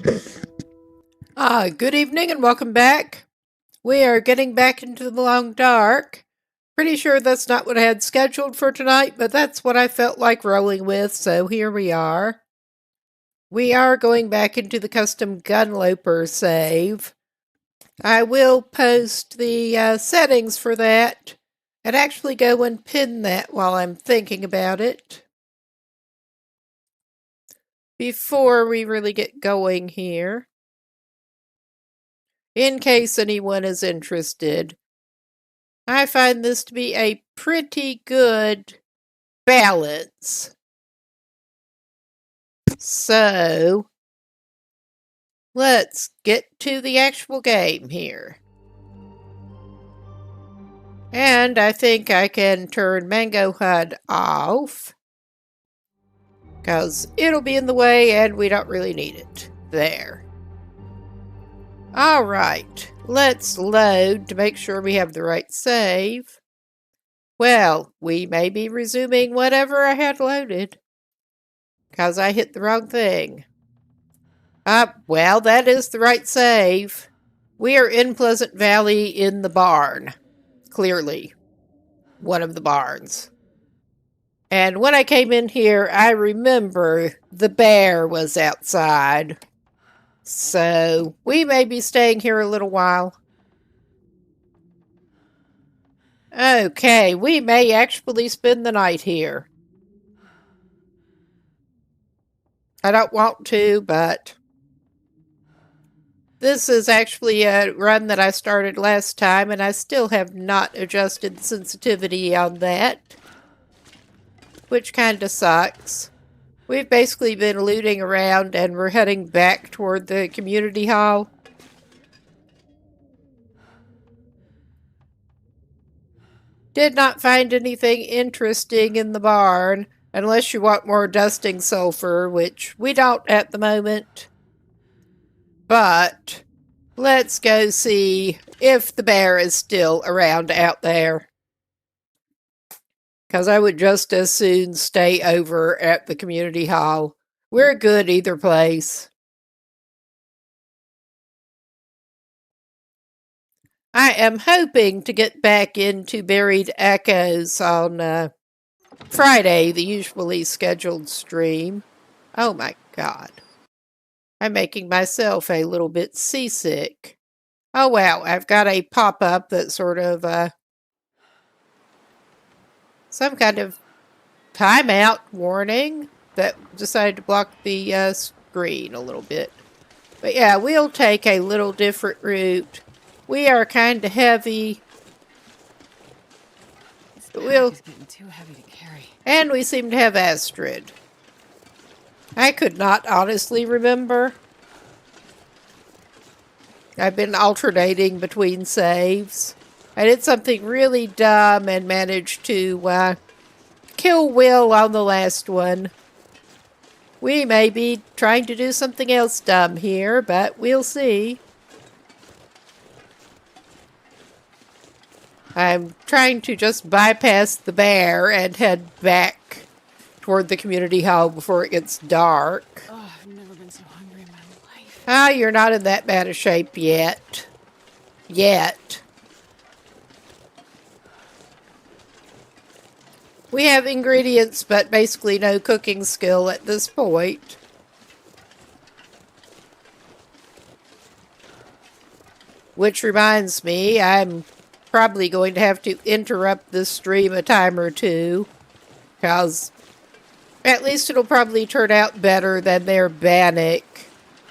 Good evening and welcome back. We are getting back into the long dark. Pretty sure that's not what I had scheduled for tonight, but that's what I felt like rolling with, so here we are. We are going back into the custom Gunloper save. I will post the settings for that and actually go and pin that while I'm thinking about it. Before we really get going here, in case anyone is interested, I find this to be a pretty good balance. So, let's get to the actual game here. And I think I can turn Mango HUD off, because it'll be in the way and we don't really need it. There. Alright, let's load to make sure we have the right save. Well, we may be resuming whatever I had loaded, because I hit the wrong thing. Well, that is the right save. We are in Pleasant Valley in the barn. Clearly. One of the barns. And when I came in here, I remember the bear was outside. So, we may be staying here a little while. Okay, we may actually spend the night here. I don't want to, but this is actually a run that I started last time, and I still have not adjusted the sensitivity on that, which kind of sucks. We've basically been looting around, and we're heading back toward the community hall. Did not find anything interesting in the barn, unless you want more dusting sulfur, which we don't at the moment. But let's go see if the bear is still around out there. Because I would just as soon stay over at the community hall. We're good either place. I am hoping to get back into Buried Echoes on Friday, the usually scheduled stream. Oh my god. I'm making myself a little bit seasick. Oh wow, I've got a pop-up that sort of some kind of timeout warning that decided to block the screen a little bit. But yeah, we'll take a little different route. We are kind of heavy. But It's getting too heavy to carry. And we seem to have Astrid. I could not honestly remember. I've been alternating between saves. I did something really dumb and managed to kill Will on the last one. We may be trying to do something else dumb here, but we'll see. I'm trying to just bypass the bear and head back toward the community hall before it gets dark. Oh, I've never been so hungry in my life. You're not in that bad a shape yet. We have ingredients, but basically no cooking skill at this point. Which reminds me, I'm probably going to have to interrupt this stream a time or two, because at least it'll probably turn out better than their bannock.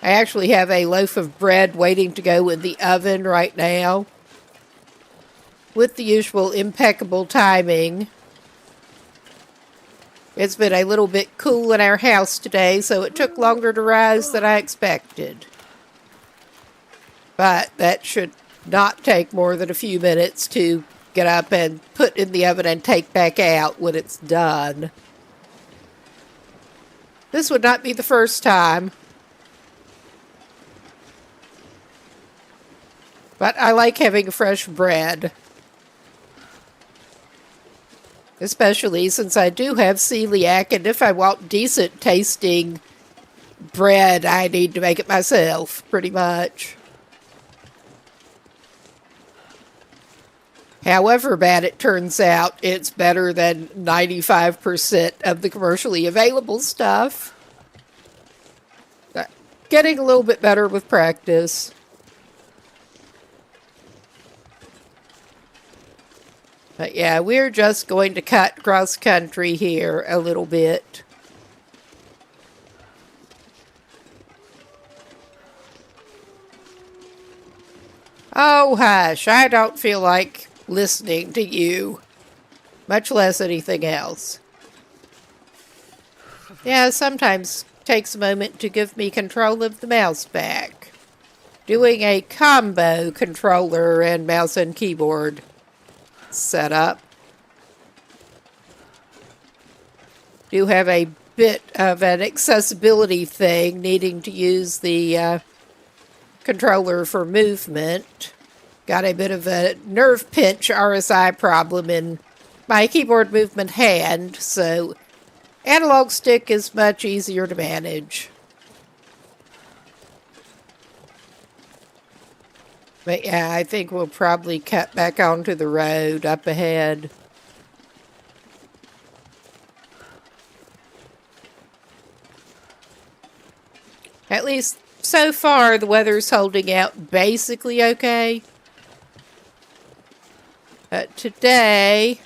I actually have a loaf of bread waiting to go in the oven right now, with the usual impeccable timing. It's been a little bit cool in our house today, so it took longer to rise than I expected. But that should not take more than a few minutes to get up and put in the oven and take back out when it's done. This would not be the first time. But I like having fresh bread. Especially since I do have celiac, and if I want decent tasting bread, I need to make it myself, pretty much. However bad it turns out, it's better than 95% of the commercially available stuff. Getting a little bit better with practice. But yeah, we're just going to cut cross country here a little bit. Oh, hush, I don't feel like listening to you, much less anything else. Yeah, sometimes takes a moment to give me control of the mouse back. Doing a combo controller and mouse and keyboard setup. Do have a bit of an accessibility thing, needing to use the controller for movement. Got a bit of a nerve pinch RSI problem in my keyboard movement hand, so analog stick is much easier to manage. But yeah, I think we'll probably cut back onto the road up ahead. At least so far, the weather's holding out basically okay. Tonight,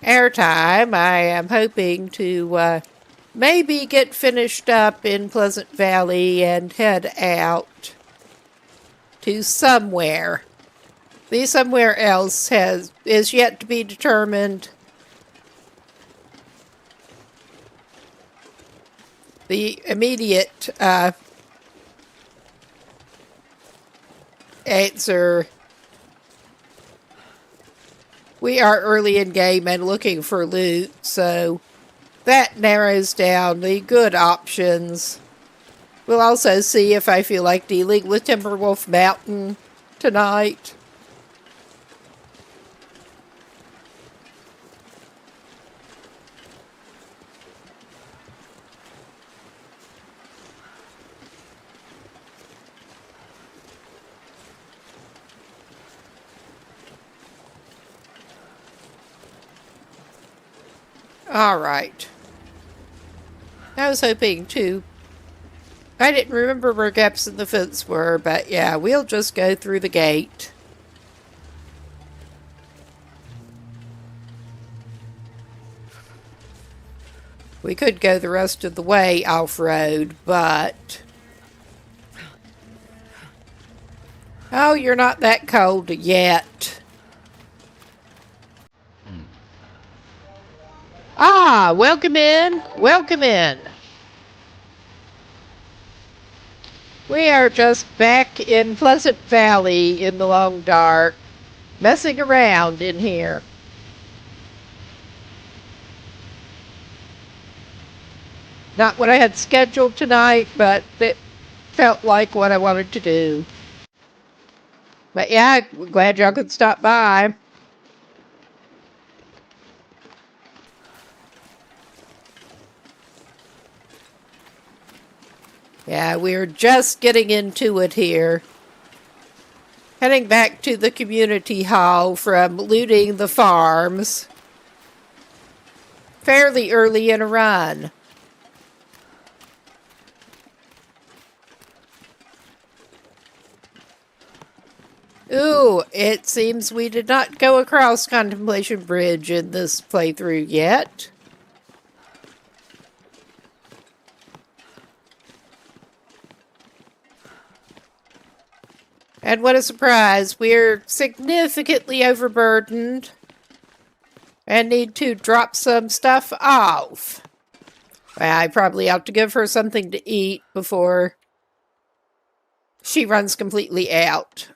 airtime, I am hoping to maybe get finished up in Pleasant Valley and head out to somewhere. The somewhere else is yet to be determined. The immediate answer: we are early in game and looking for loot, so that narrows down the good options. We'll also see if I feel like dealing with Timberwolf Mountain tonight. All right. I was hoping to... I didn't remember where gaps in the fence were, but yeah, we'll just go through the gate. We could go the rest of the way off-road, but... Oh, you're not that cold yet. Ah, welcome in. Welcome in. We are just back in Pleasant Valley in the long dark, messing around in here. Not what I had scheduled tonight, but it felt like what I wanted to do. But yeah, I'm glad y'all could stop by. Yeah, we're just getting into it here. Heading back to the community hall from looting the farms. Fairly early in a run. Ooh, it seems we did not go across Contemplation Bridge in this playthrough yet. And what a surprise, we're significantly overburdened and need to drop some stuff off. Well, I probably ought to give her something to eat before she runs completely out.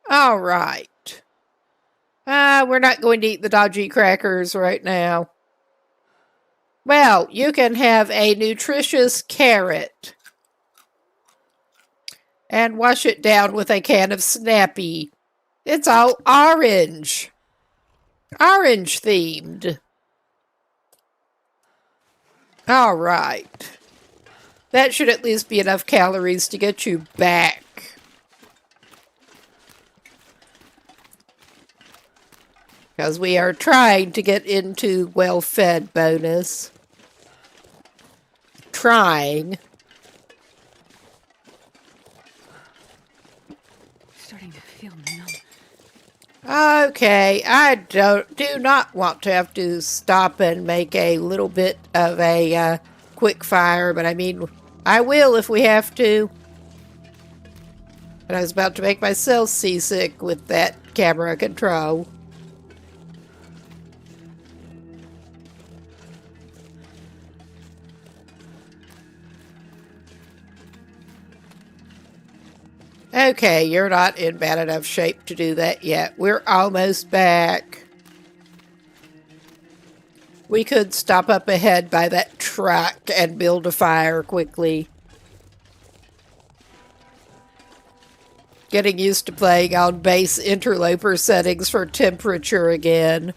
All right. We're not going to eat the dodgy crackers right now. Well, you can have a nutritious carrot. And wash it down with a can of Snappy. It's all orange. Orange themed. All right. That should at least be enough calories to get you back. Because we are trying to get into well-fed bonus. Trying. Starting to feel numb. Okay, I do not want to have to stop and make a little bit of a quick fire, but I mean, I will if we have to. And I was about to make myself seasick with that camera control. Okay, you're not in bad enough shape to do that yet. We're almost back. We could stop up ahead by that truck and build a fire quickly. Getting used to playing on base interloper settings for temperature again.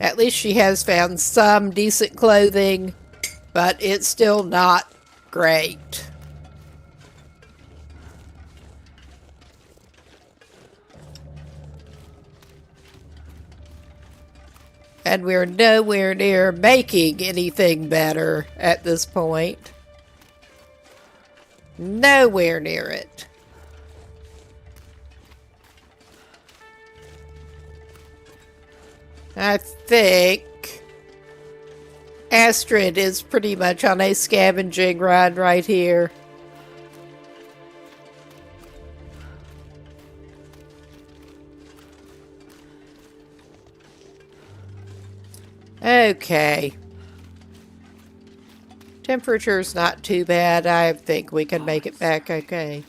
At least she has found some decent clothing, but it's still not great. And we're nowhere near making anything better at this point. Nowhere near it. I think Astrid is pretty much on a scavenging run right here. Okay. Temperature's not too bad. I think we can make it back okay.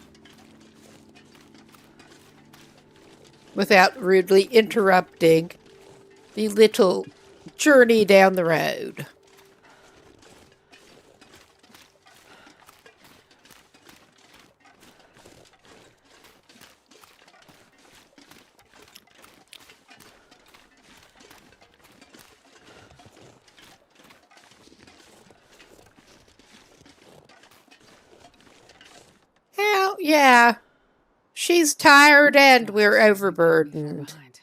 Without rudely interrupting the little journey down the road. Well, yeah. She's tired and we're overburdened. Behind.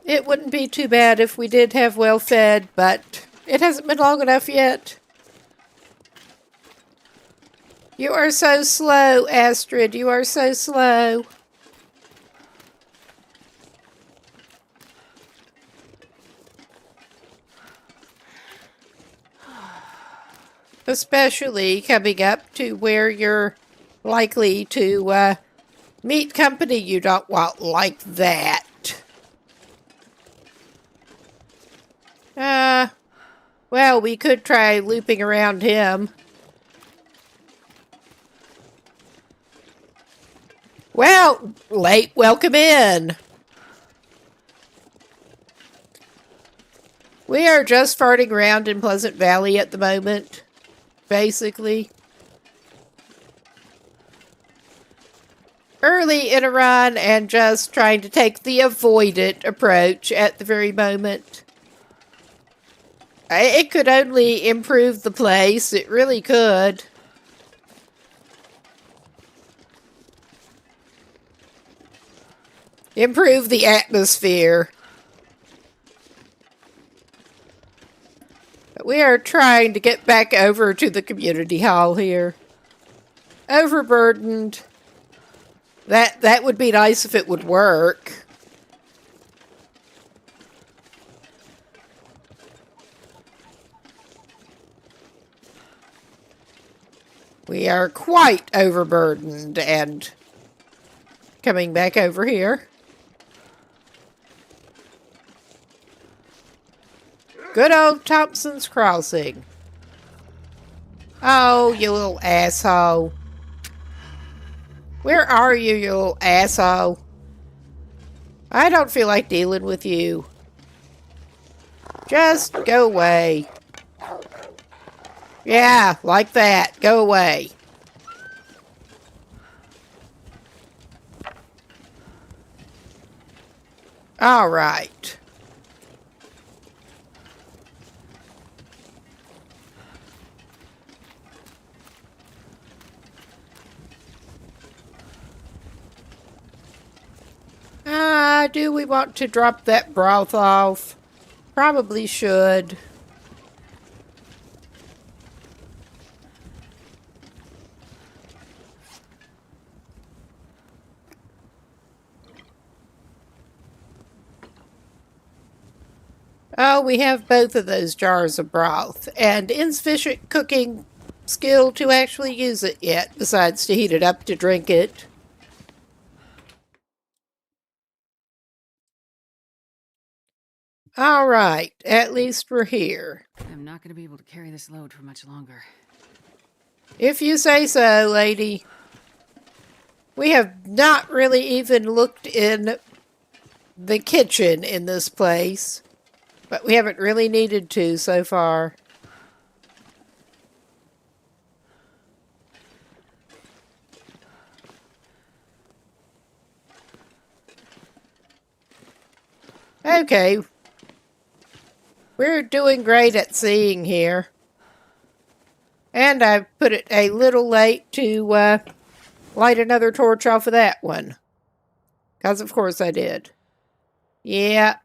It wouldn't be too bad if we did have well fed, but it hasn't been long enough yet. You are so slow, Astrid. You are so slow. Especially coming up to where you're likely to meet company you don't want like that. Well, we could try looping around him. Well, late welcome in. We are just farting around in Pleasant Valley at the moment, basically. Early in a run and just trying to take the avoid it approach at the very moment. It could only improve the place. It really could. Improve the atmosphere. But we are trying to get back over to the community hall here. Overburdened. That would be nice if it would work. We are quite overburdened and coming back over here. Good old Thompson's Crossing. Oh, you little asshole. Where are you, you little asshole? I don't feel like dealing with you. Just go away. Yeah, like that. Go away. All right. Do we want to drop that broth off? Probably should. Oh, we have both of those jars of broth, and insufficient cooking skill to actually use it yet, besides to heat it up to drink it. All right, at least we're here. I'm not going to be able to carry this load for much longer. If you say so, lady. We have not really even looked in the kitchen in this place, but we haven't really needed to so far. Okay. We're doing great at seeing here. And I put it a little late to light another torch off of that one. Because of course I did. Yeah.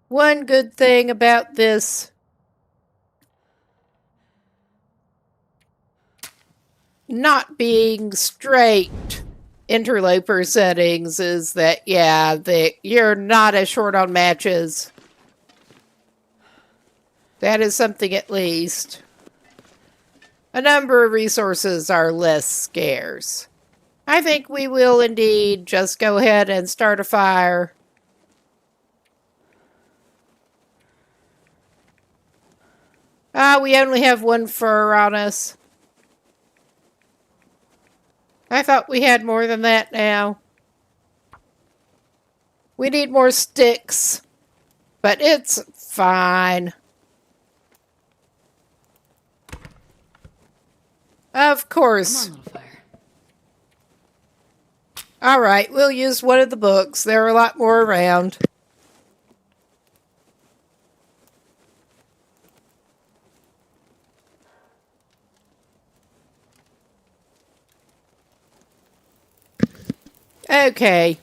One good thing about this not being straight interloper settings is that, yeah, you're not as short on matches. That is something at least. A number of resources are less scarce. I think we will indeed just go ahead and start a fire. We only have one fur on us. I thought we had more than that now. We need more sticks, but it's fine. Of course. Come on, little fire. All right, we'll use one of the books. There are a lot more around. Okay.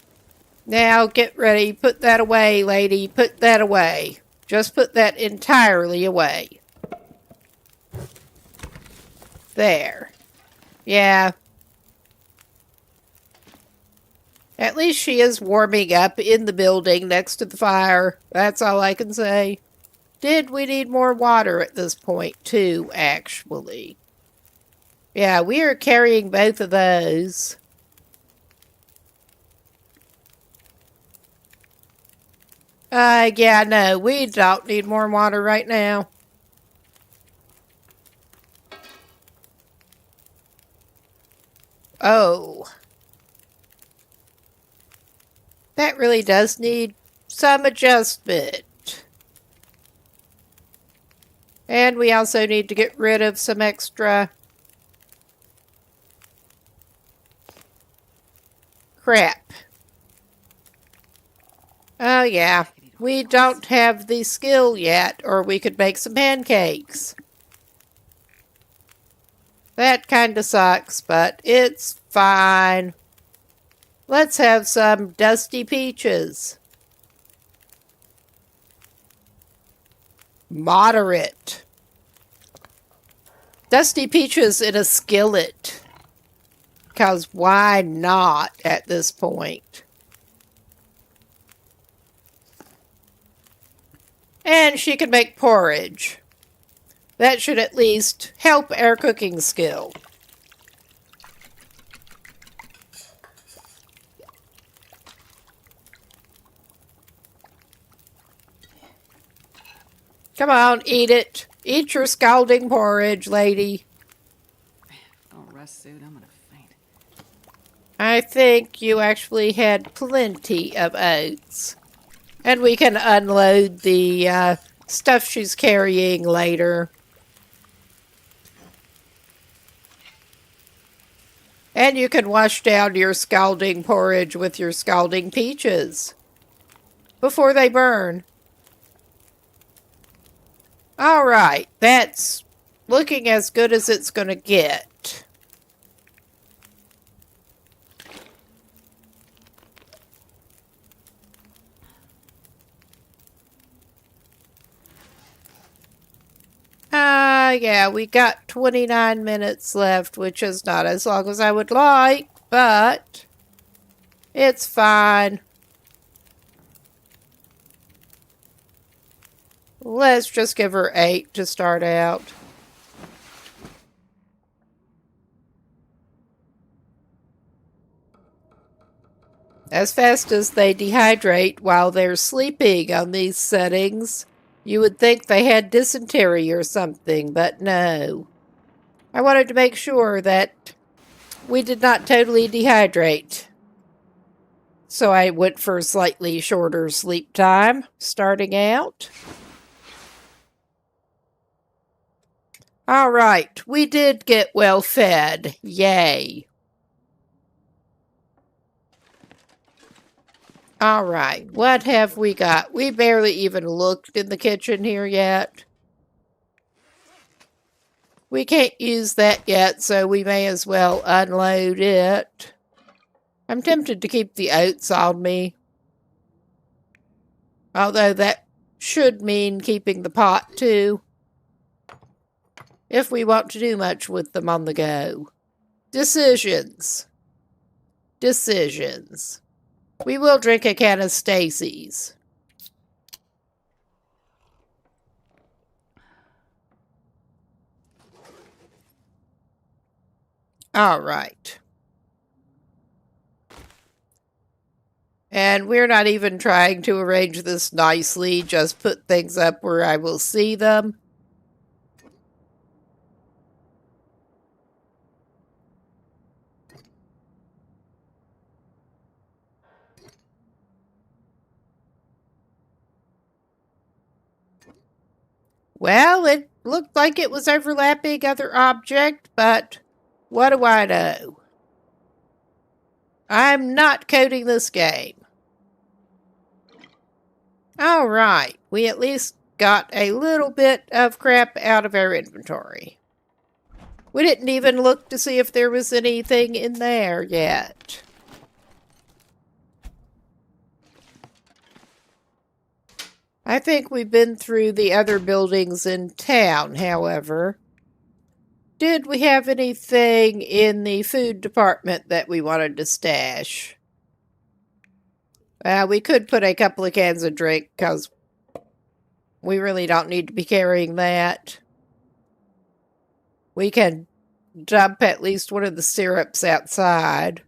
Now get ready. Put that away, lady. Put that away. Just put that entirely away. There. Yeah. At least she is warming up in the building next to the fire. That's all I can say. Did we need more water at this point, too, actually? Yeah, we are carrying both of those. Yeah, no, we don't need more water right now. Oh. That really does need some adjustment. And we also need to get rid of some extra crap. Oh, yeah. We don't have the skill yet, or we could make some pancakes. That kind of sucks, but it's fine. Let's have some dusty peaches. Moderate. Dusty peaches in a skillet. Because why not at this point? And she can make porridge. That should at least help our cooking skill. Come on, eat it. Eat your scalding porridge, lady. Don't rest suit. I'm gonna faint. I think you actually had plenty of oats. And we can unload the stuff she's carrying later. And you can wash down your scalding porridge with your scalding peaches before they burn. All right, that's looking as good as it's going to get. Yeah, we got 29 minutes left, which is not as long as I would like, but it's fine. Let's just give her 8 to start out. As fast as they dehydrate while they're sleeping on these settings, you would think they had dysentery or something, but no. I wanted to make sure that we did not totally dehydrate. So I went for slightly shorter sleep time starting out. All right, we did get well fed. Yay. All right, what have we got? We barely even looked in the kitchen here yet. We can't use that yet, so we may as well unload it. I'm tempted to keep the oats on me. Although that should mean keeping the pot too, if we want to do much with them on the go. Decisions. Decisions. We will drink a can of Stacy's. All right. And we're not even trying to arrange this nicely, just put things up where I will see them. Well, it looked like it was overlapping other object, but what do I know? I'm not coding this game. All right, we at least got a little bit of crap out of our inventory. We didn't even look to see if there was anything in there yet. I think we've been through the other buildings in town, however. Did we have anything in the food department that we wanted to stash? We could put a couple of cans of drink, because we really don't need to be carrying that. We can dump at least one of the syrups outside.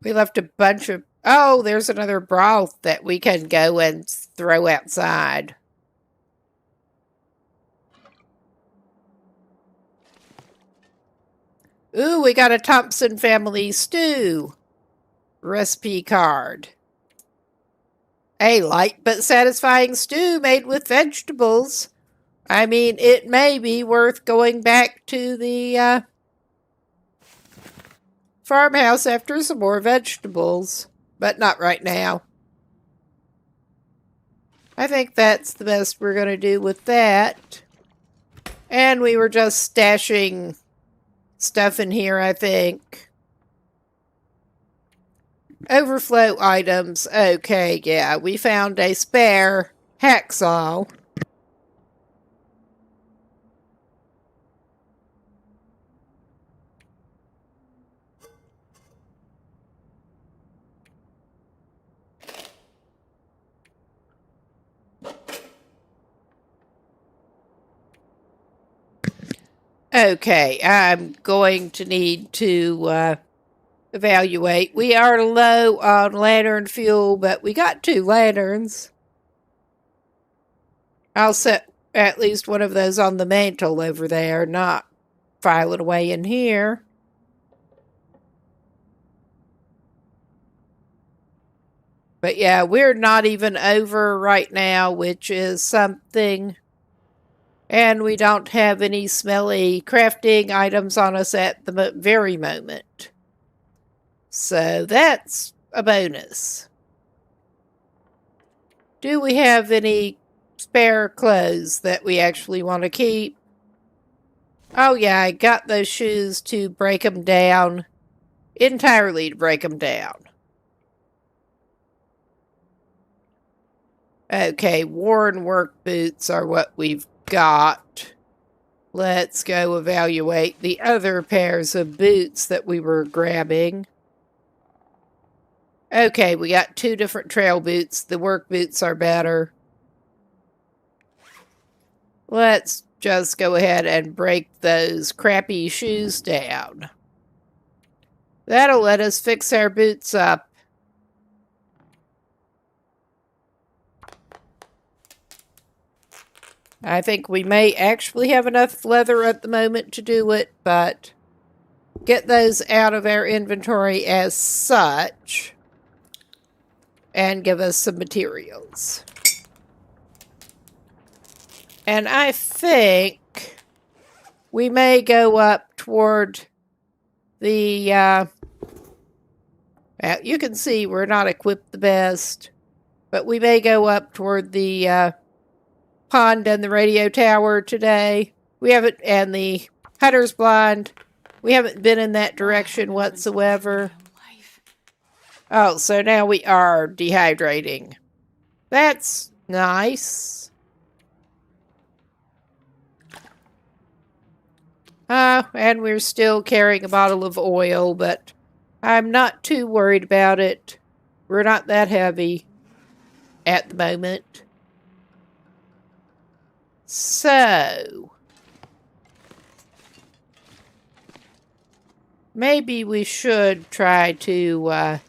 We left a bunch of... Oh, there's another broth that we can go and throw outside. Ooh, we got a Thompson family stew recipe card. A light but satisfying stew made with vegetables. I mean, it may be worth going back to the farmhouse after some more vegetables. But not right now. I think that's the best we're going to do with that. And we were just stashing stuff in here, I think. Overflow items. Okay, yeah, we found a spare hacksaw. Okay, I'm going to need to evaluate. We are low on lantern fuel, but we got 2 lanterns. I'll set at least one of those on the mantle over there, not file it away in here. But yeah, we're not even over right now, which is something. And we don't have any smelly crafting items on us at the very moment. So that's a bonus. Do we have any spare clothes that we actually want to keep? Oh yeah, I got those shoes to break them down. Entirely to break them down. Okay, worn work boots are what we've got. Let's go evaluate the other pairs of boots that we were grabbing. Okay, we got 2 different trail boots. The work boots are better. Let's just go ahead and break those crappy shoes down. That'll let us fix our boots up. I think we may actually have enough leather at the moment to do it, but get those out of our inventory as such and give us some materials. And I think we may go up toward the, you can see we're not equipped the best, but we may go up toward the pond and the radio tower today. We haven't, and the Hunter's Blind. We haven't been in that direction whatsoever. Oh, so now we are dehydrating. That's nice. And we're still carrying a bottle of oil, but I'm not too worried about it. We're not that heavy at the moment. So, maybe we should try to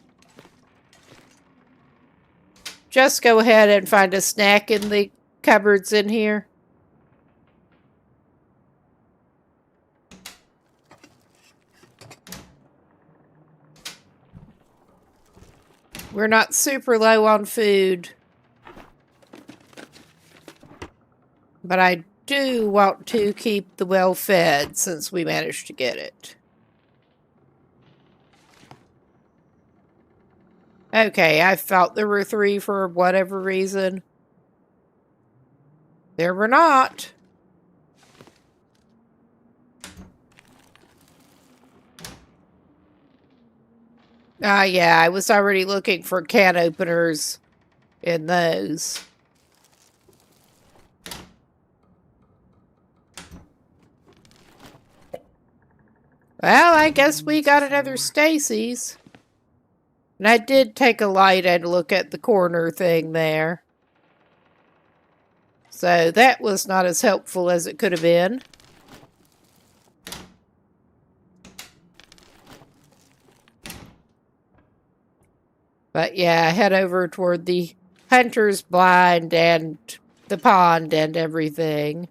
just go ahead and find a snack in the cupboards in here. We're not super low on food, but I do want to keep the well fed since we managed to get it. Okay, I thought there were 3 for whatever reason. There were not. Yeah, I was already looking for can openers in those. Well, I guess we got another Stacy's. And I did take a light and look at the corner thing there. So that was not as helpful as it could have been. But yeah, head over toward the Hunter's Blind and the pond and everything.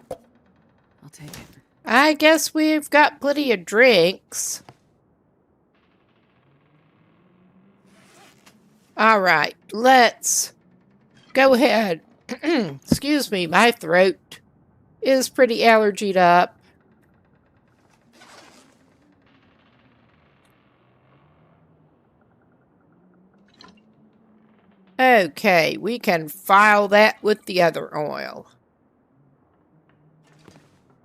I'll take it. I guess we've got plenty of drinks. All right, let's go ahead. Excuse me, my throat is pretty allergied up. Okay, we can file that with the other oil.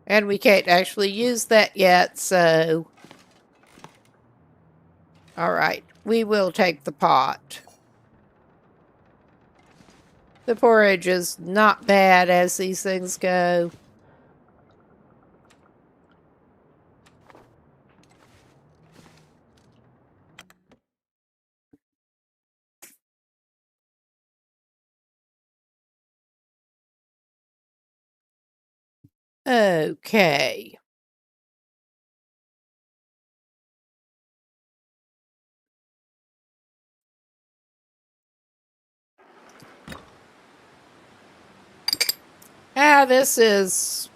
And we can't actually use that yet, so... Alright, we will take the pot. The porridge is not bad as these things go. Okay. This is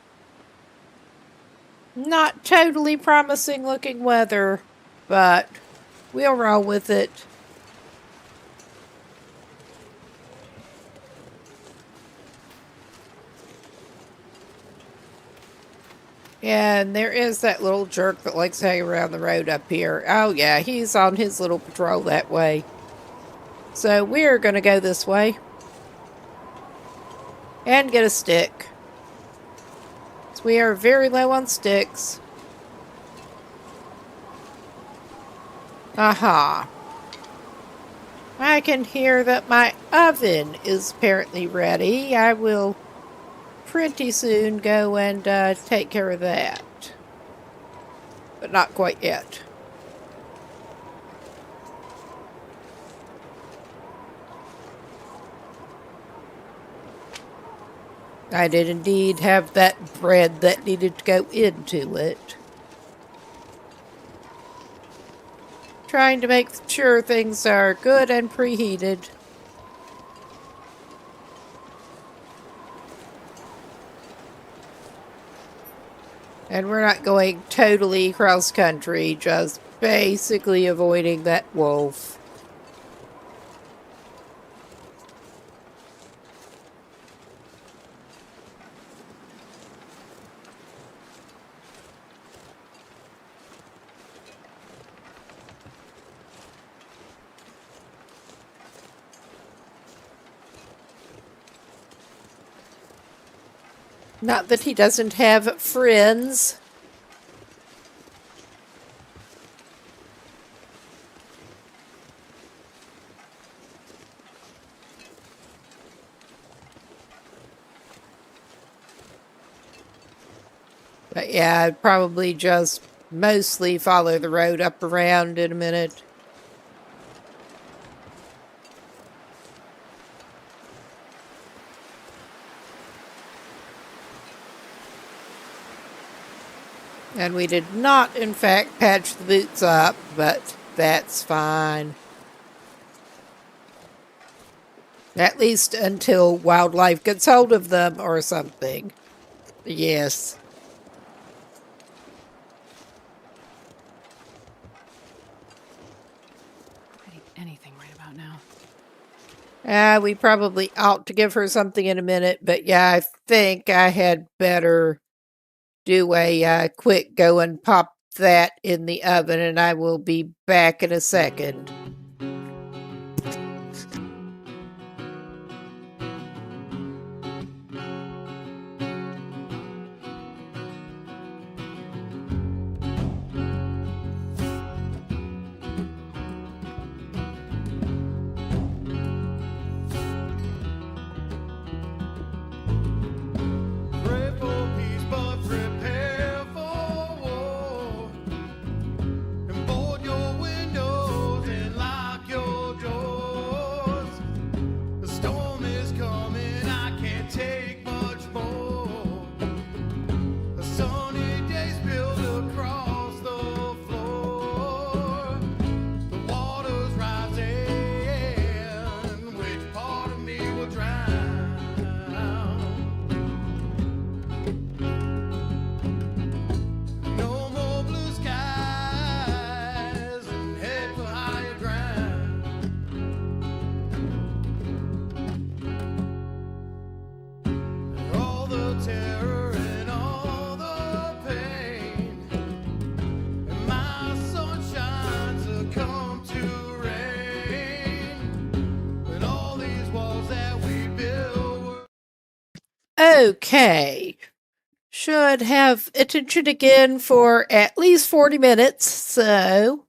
not totally promising looking weather, but we'll roll with it. Yeah, and there is that little jerk that likes to hang around the road up here. Oh yeah, he's on his little patrol that way. So we're going to go this way. And get a stick. So we are very low on sticks. Aha. I can hear that my oven is apparently ready. I will pretty soon go and take care of that. But not quite yet. I did indeed have that bread that needed to go into it. Trying to make sure things are good and preheated. And we're not going totally cross country, just basically avoiding that wolf. Not that he doesn't have friends. But yeah, I'd probably just mostly follow the road up around in a minute. And we did not, in fact, patch the boots up, but that's fine. At least until wildlife gets hold of them or something. Yes. I need anything right about now. We probably ought to give her something in a minute, but yeah, I think I had better do a quick go and pop that in the oven, and I will be back in a second. Pray for peace, but prepare for war. And board your windows and lock your doors. The storm is coming, I can't take much more. A sunny day spilled across the floor. The water's rising, which part of me will drown? No more blue skies and head for higher ground. All the terror and all the pain, and my sunshine succumb to rain. When all these walls that we built were Okay. Should have attention again for at least 40 minutes, so.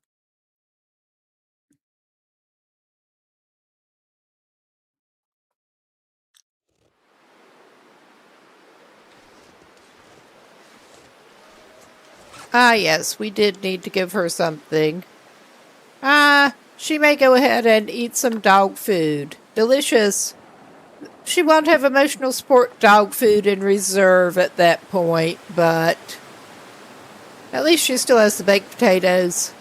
Ah, yes, we did need to give her something. She may go ahead and eat some dog food. Delicious. She won't have emotional support dog food in reserve at that point, but at least she still has the baked potatoes.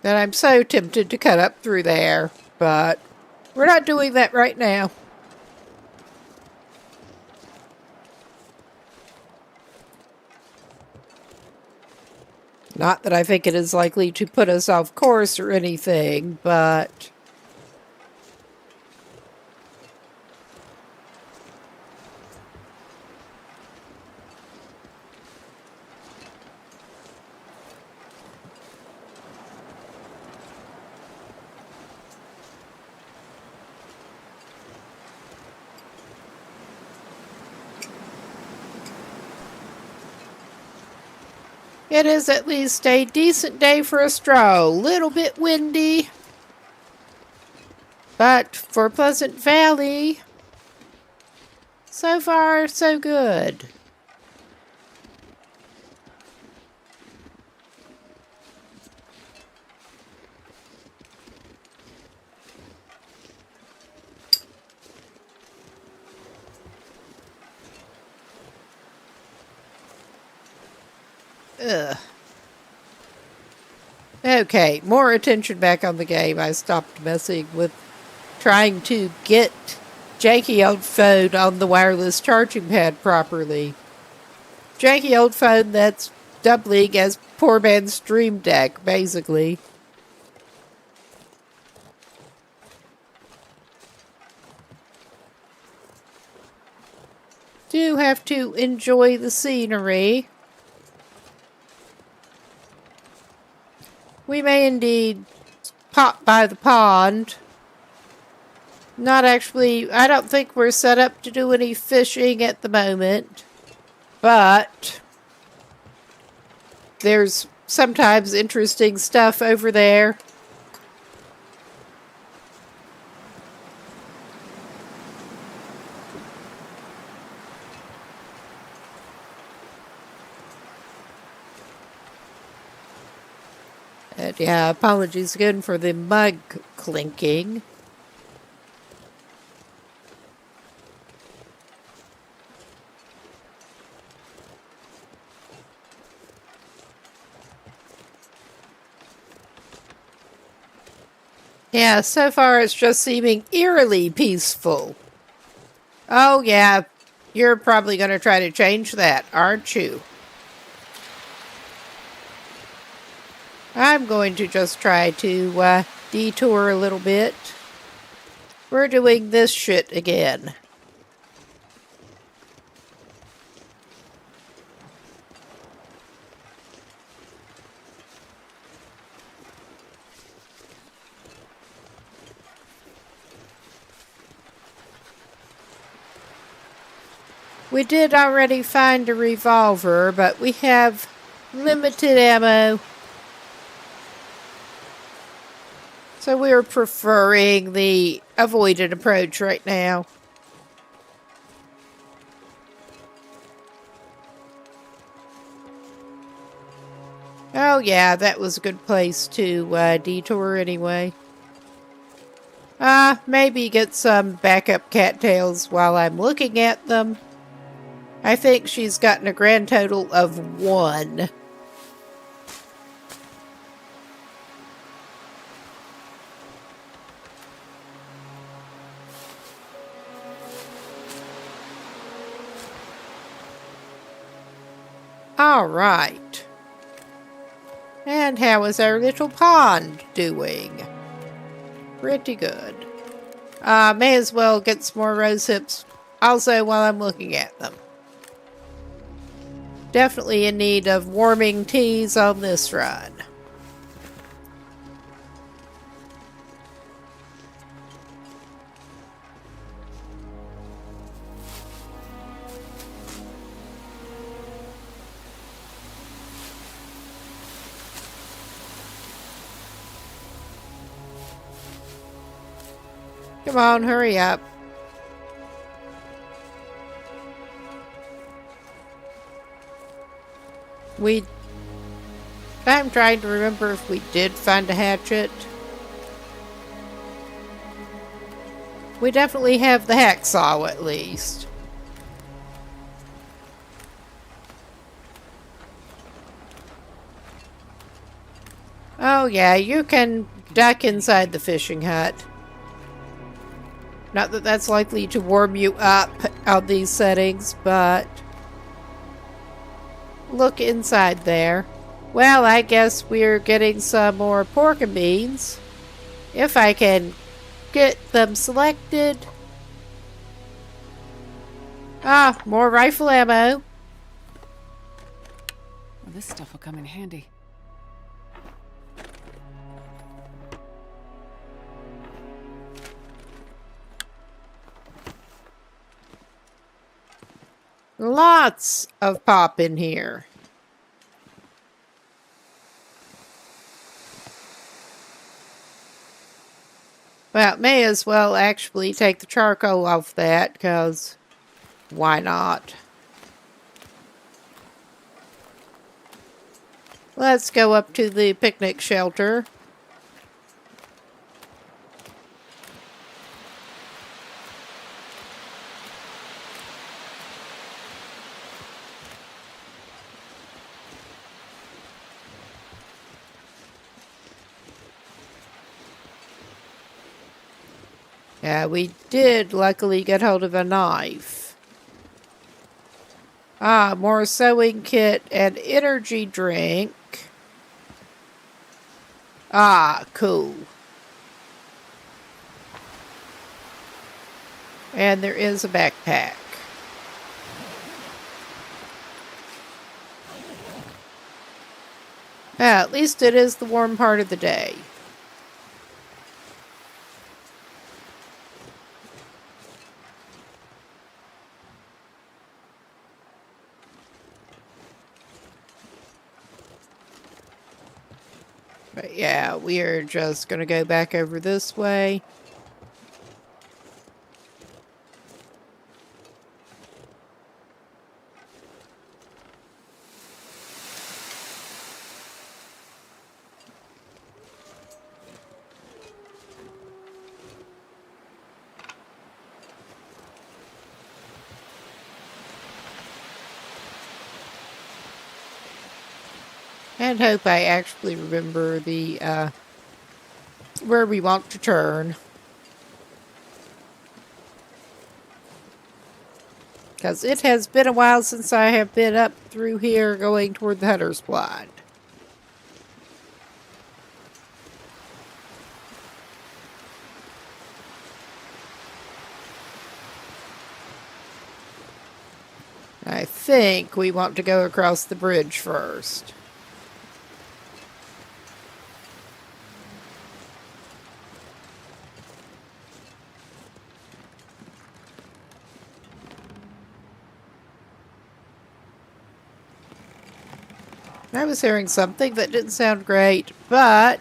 And I'm so tempted to cut up through there, but we're not doing that right now. Not that I think it is likely to put us off course or anything, but It is at least a decent day for a stroll. Little bit windy, but for Pleasant Valley, so far so good. Ugh. Okay, more attention back on the game. I stopped messing with trying to get janky old phone on the wireless charging pad properly. Janky old phone that's doubling as poor man's Stream Deck, basically. Do have to enjoy the scenery. We may indeed pop by the pond. Not actually, I don't think we're set up to do any fishing at the moment. But there's sometimes interesting stuff over there. And yeah, apologies again for the mug clinking. Yeah, so far it's just seeming eerily peaceful. Oh yeah, you're probably going to try to change that, aren't you? I'm going to just try to detour a little bit. We're doing this shit again. We did already find a revolver, but we have limited ammo. So we're preferring the avoided approach right now. Oh yeah, that was a good place to detour anyway. Maybe get some backup cattails while I'm looking at them. I think she's gotten a grand total of 1. All right. And how is our little pond doing? Pretty good. May as well get some more rose hips also while I'm looking at them. Definitely in need of warming teas on this run. Come on, hurry up. I'm trying to remember if we did find a hatchet. We definitely have the hacksaw at least. Oh yeah, you can duck inside the fishing hut. Not that that's likely to warm you up on these settings, but look inside there. Well, I guess we're getting some more pork and beans. If I can get them selected. Ah, more rifle ammo. Well, this stuff will come in handy. Lots of pop in here. Well, may as well actually take the charcoal off that, because why not? Let's go up to the picnic shelter. Yeah, we did luckily get hold of a knife. Ah, more sewing kit and energy drink. Ah, cool. And there is a backpack. Ah, at least it is the warm part of the day. But yeah, we are just going to go back over this way. And hope I actually remember the, where we want to turn. Because it has been a while since I have been up through here going toward the Hunter's Blind. I think we want to go across the bridge first. I was hearing something that didn't sound great, but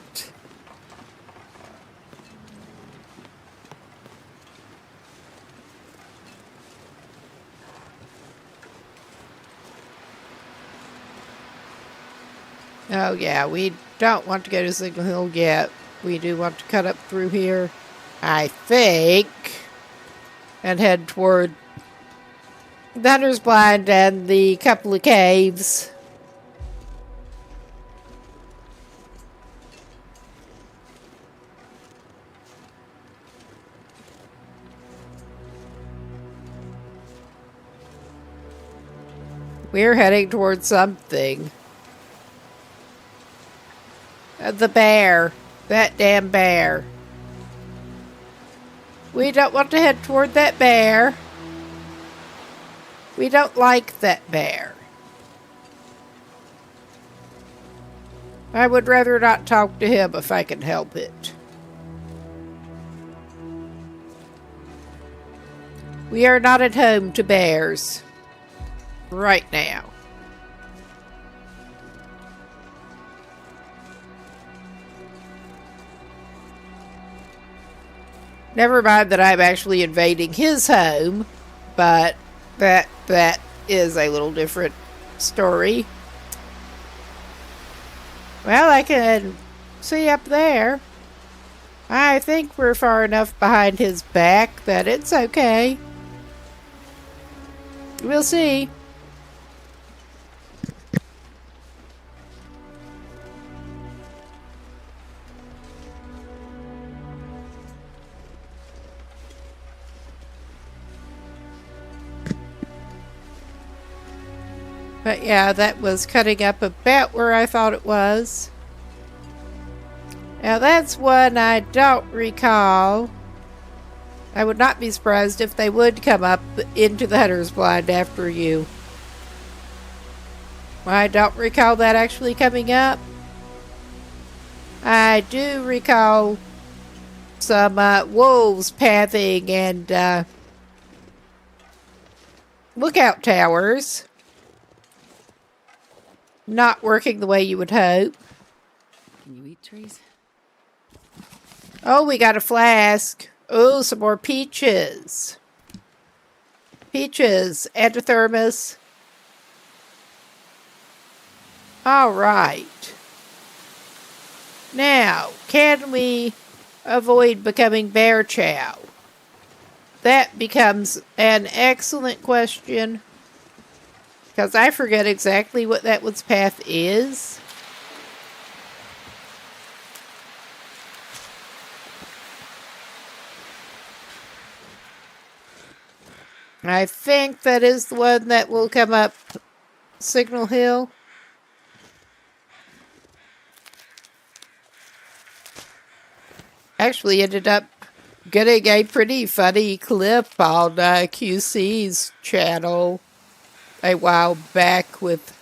oh yeah, we don't want to go to Signal Hill yet. We do want to cut up through here, I think, and head toward the Hunter's Blind and the couple of caves. We're heading towards something. The bear. That damn bear. We don't want to head toward that bear. We don't like that bear. I would rather not talk to him if I can help it. We are not at home to bears. Right now. Never mind that I'm actually invading his home, but that is a little different story. Well, I can see up there. I think we're far enough behind his back that it's okay. We'll see. But yeah, that was cutting up about where I thought it was. Now that's one I don't recall. I would not be surprised if they would come up into the Hunter's Blind after you. I don't recall that actually coming up. I do recall some wolves pathing and lookout towers not working the way you would hope. Can you eat trees? Oh, we got a flask. Oh, some more peaches. Peaches and a thermos. All right. Now, can we avoid becoming bear chow? That becomes an excellent question, because I forget exactly what that one's path is. I think that is the one that will come up Signal Hill. Actually ended up getting a pretty funny clip on QC's channel a while back with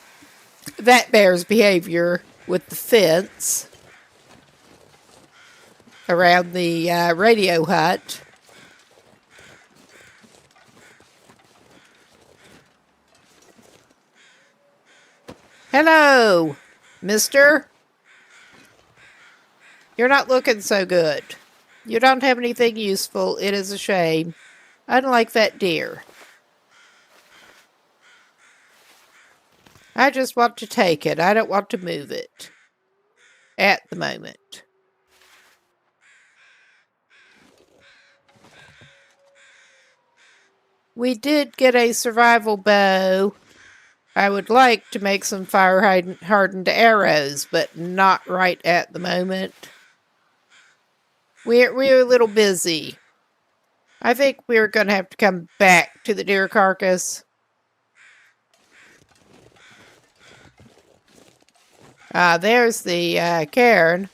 that bear's behavior with the fence around the radio hut. Hello, mister. You're not looking so good. You don't have anything useful. It is a shame. Unlike that deer. I just want to take it. I don't want to move it. At the moment. We did get a survival bow. I would like to make some fire-hardened arrows, but not right at the moment. We're a little busy. I think we're going to have to come back to the deer carcass. There's the cairn.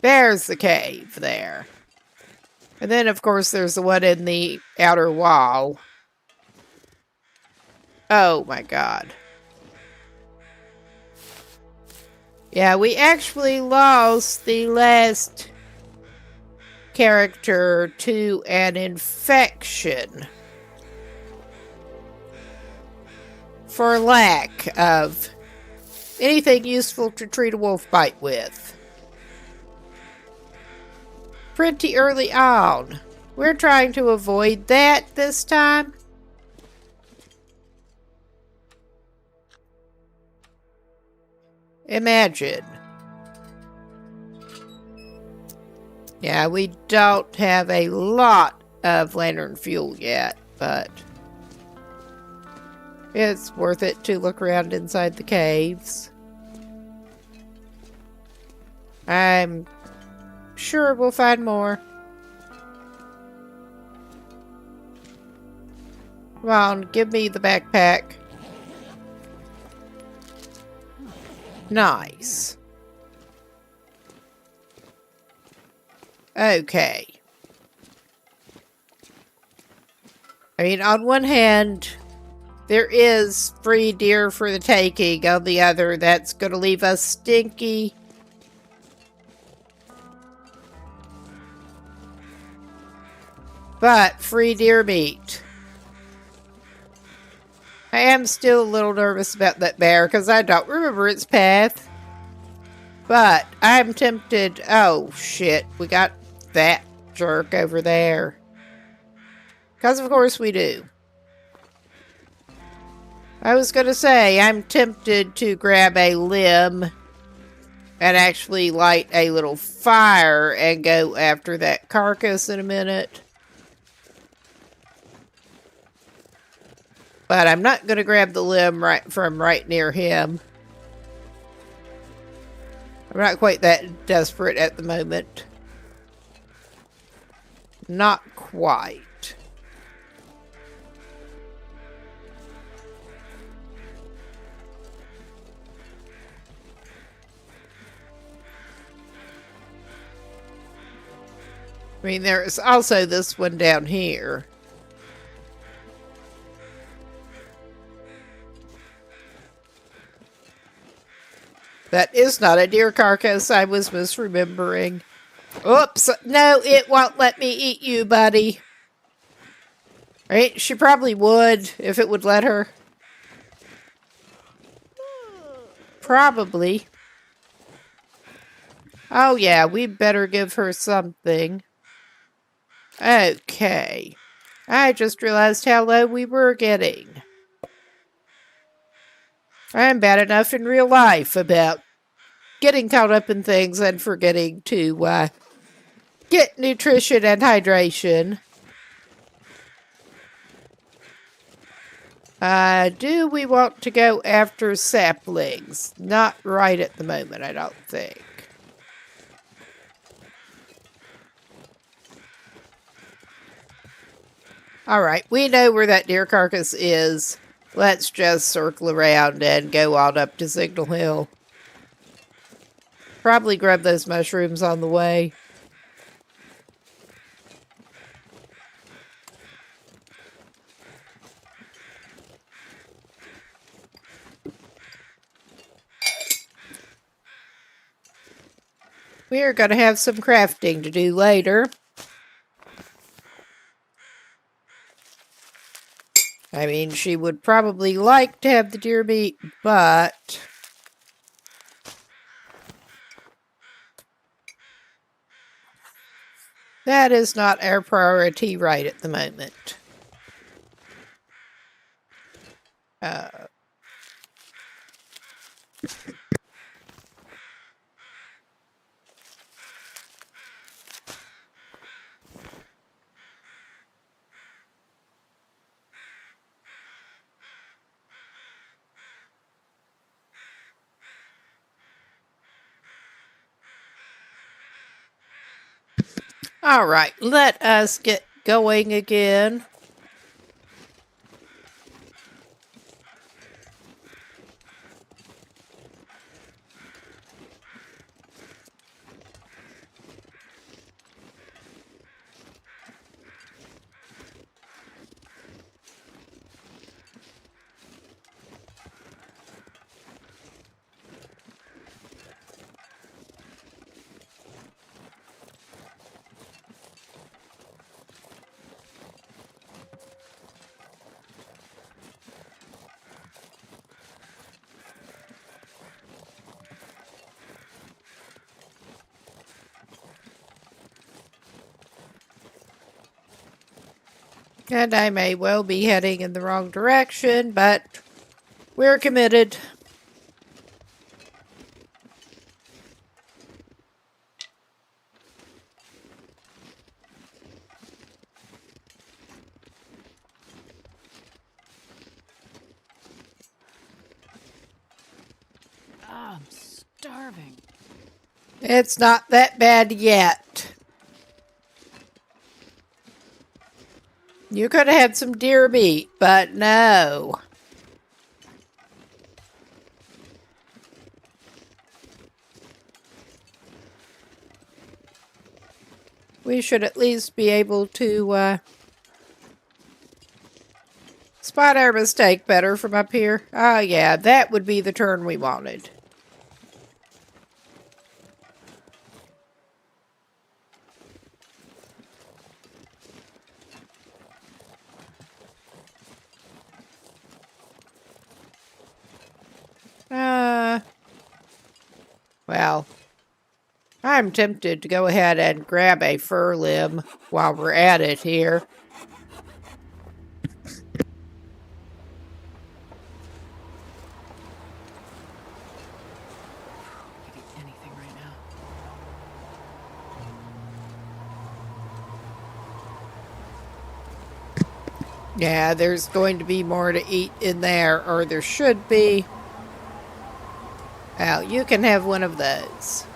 There's the cave there. And then, of course, there's the one in the outer wall. Oh, my God. Yeah, we actually lost the last character to an infection for lack of anything useful to treat a wolf bite with. Pretty early on. We're trying to avoid that this time. Imagine. Yeah, we don't have a lot of lantern fuel yet, but it's worth it to look around inside the caves. I'm sure we'll find more. Come on, give me the backpack. Nice. Okay. I mean, on one hand, there is free deer for the taking. On the other, that's going to leave us stinky. But free deer meat. I am still a little nervous about that bear because I don't remember its path. But I'm tempted. Oh, shit. We got that jerk over there. Because of course we do. I was going to say, I'm tempted to grab a limb and actually light a little fire and go after that carcass in a minute. But I'm not going to grab the limb right near him. I'm not quite that desperate at the moment. Not quite. I mean, there's also this one down here. That is not a deer carcass. I was misremembering. Oops. No, it won't let me eat you, buddy. Right? She probably would if it would let her. Probably. Oh, yeah, we better give her something. Okay. I just realized how low we were getting. I'm bad enough in real life about getting caught up in things and forgetting to get nutrition and hydration. Do we want to go after saplings? Not right at the moment, I don't think. Alright, we know where that deer carcass is. Let's just circle around and go on up to Signal Hill. Probably grab those mushrooms on the way. We are going to have some crafting to do later. I mean, she would probably like to have the deer meat, but that is not our priority right at the moment. All right, let us get going again. And I may well be heading in the wrong direction, but we're committed. Ah, I'm starving. It's not that bad yet. You could have had some deer meat, but no. We should at least be able to spot our mistake better from up here. Oh yeah, that would be the turn we wanted. Well, I'm tempted to go ahead and grab a fir limb while we're at it here. I could eat anything right now. Yeah, there's going to be more to eat in there, or there should be. Well, you can have one of those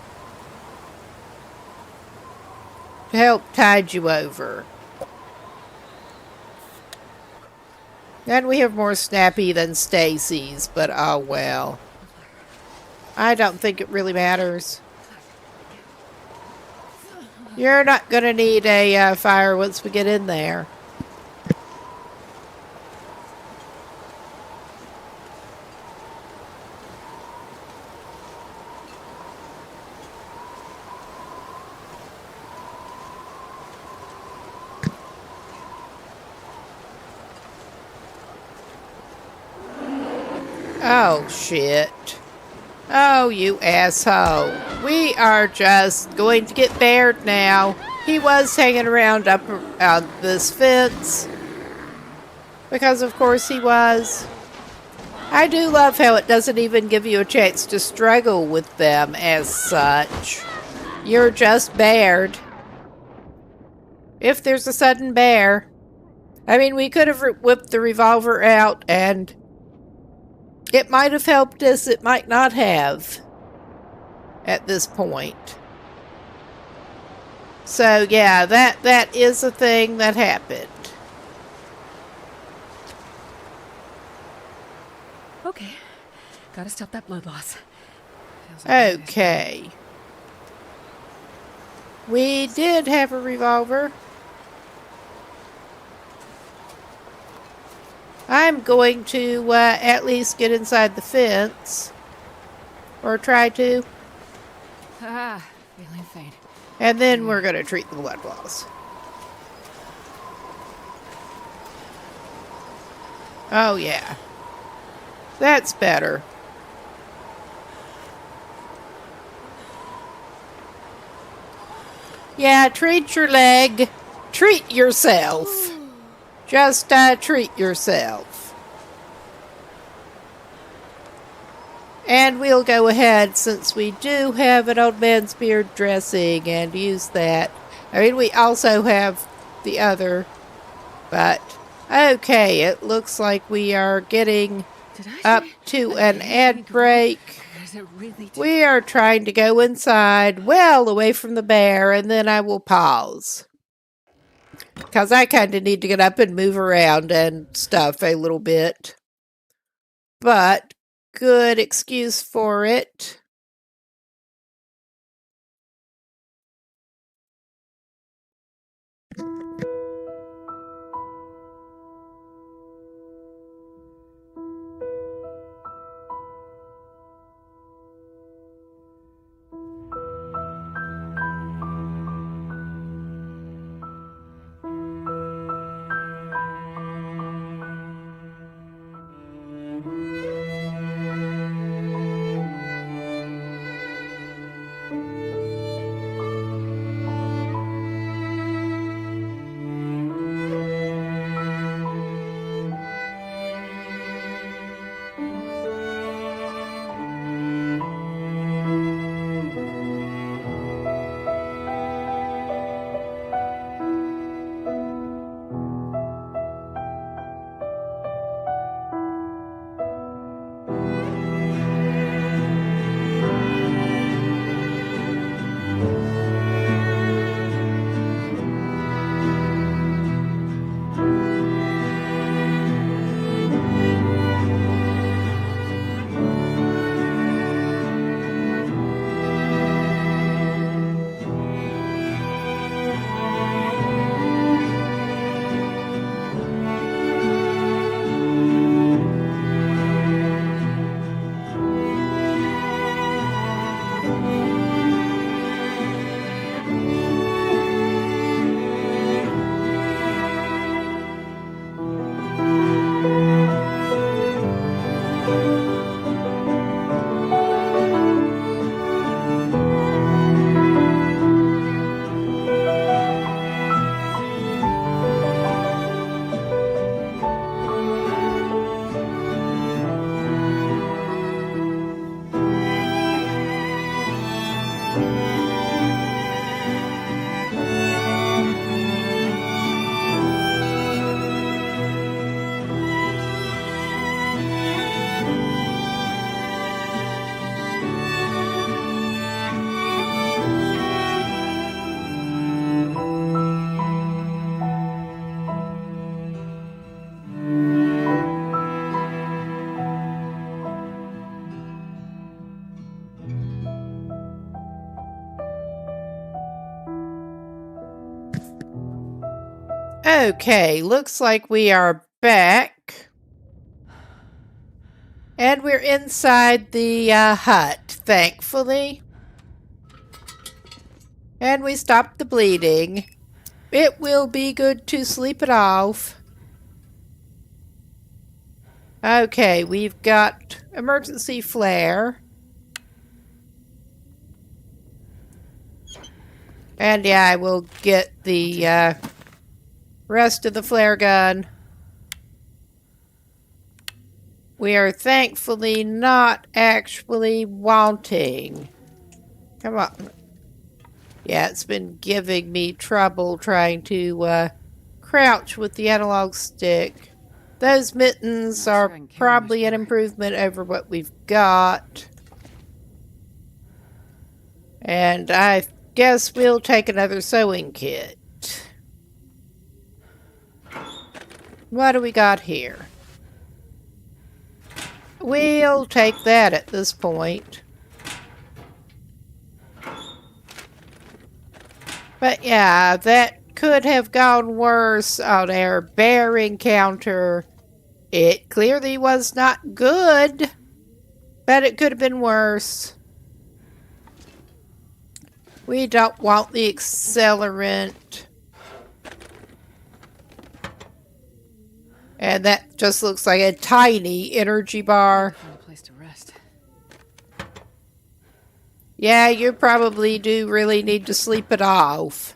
to help tide you over. And we have more Snappy than Stacy's, but oh well. I don't think it really matters. You're not going to need a fire once we get in there. Oh, shit. Oh, you asshole. We are just going to get bared now. He was hanging around up this fence. Because of course he was. I do love how it doesn't even give you a chance to struggle with them as such. You're just bared. If there's a sudden bear. I mean, we could have whipped the revolver out and it might have helped us, it might not have at this point. So yeah, that is a thing that happened. Okay. Gotta stop that blood loss. Feels like Okay. We did have a revolver. I'm going to at least get inside the fence. Or try to. feeling faint. And then we're going to treat the blood loss. Oh, yeah. That's better. Yeah, treat your leg. Treat yourself. Just treat yourself. And we'll go ahead, since we do have an old man's beard dressing, and use that. I mean, we also have the other, but okay, it looks like we are getting up to an ad break. We are trying to go inside, well away from the bear, and then I will pause. Because I kind of need to get up and move around and stuff a little bit. But good excuse for it. Okay, looks like we are back. And we're inside the hut, thankfully. And we stopped the bleeding. It will be good to sleep it off. Okay, we've got emergency flare. And yeah, I will get the rest of the flare gun. We are thankfully not actually wanting. Come on. Yeah, it's been giving me trouble trying to crouch with the analog stick. Those mittens Not sure are I can carry probably much an more. improvement over what we've got. And I guess we'll take another sewing kit. What do we got here? We'll take that at this point. But yeah, that could have gone worse on our bear encounter. It clearly was not good, but it could have been worse. We don't want the accelerant. And that just looks like a tiny energy bar. Find a place to rest. Yeah, you probably do really need to sleep it off.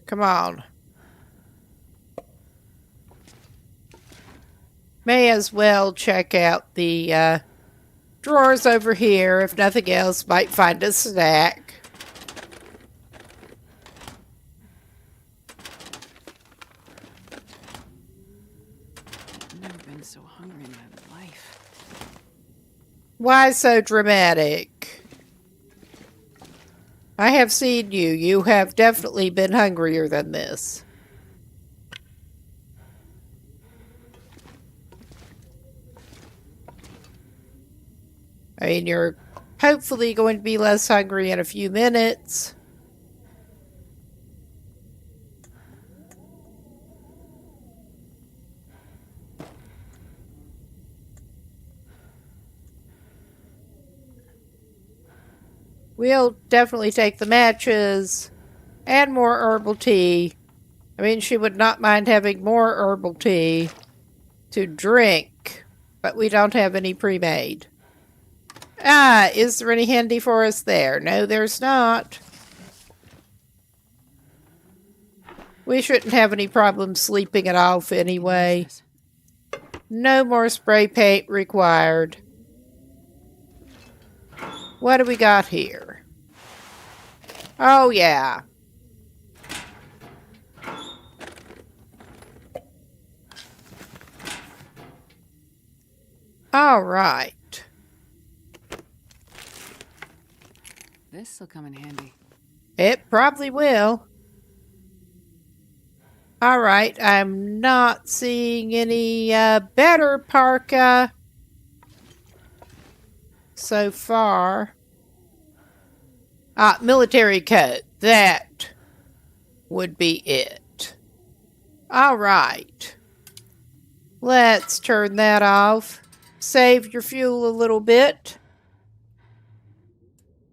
Come on. May as well check out the drawers over here. If nothing else, might find a snack. I've never been so hungry in my life. Why so dramatic? I have seen you. You have definitely been hungrier than this. I mean, you're hopefully going to be less hungry in a few minutes. We'll definitely take the matches and more herbal tea. I mean, she would not mind having more herbal tea to drink, but we don't have any pre-made. Ah, is there any handy for us there? No, there's not. We shouldn't have any problem sleeping it off anyway. No more spray paint required. What do we got here? Oh, yeah. All right. This'll come in handy. It probably will. All right, I'm not seeing any better parka so far. Ah, military coat. That would be it. All right. Let's turn that off. Save your fuel a little bit.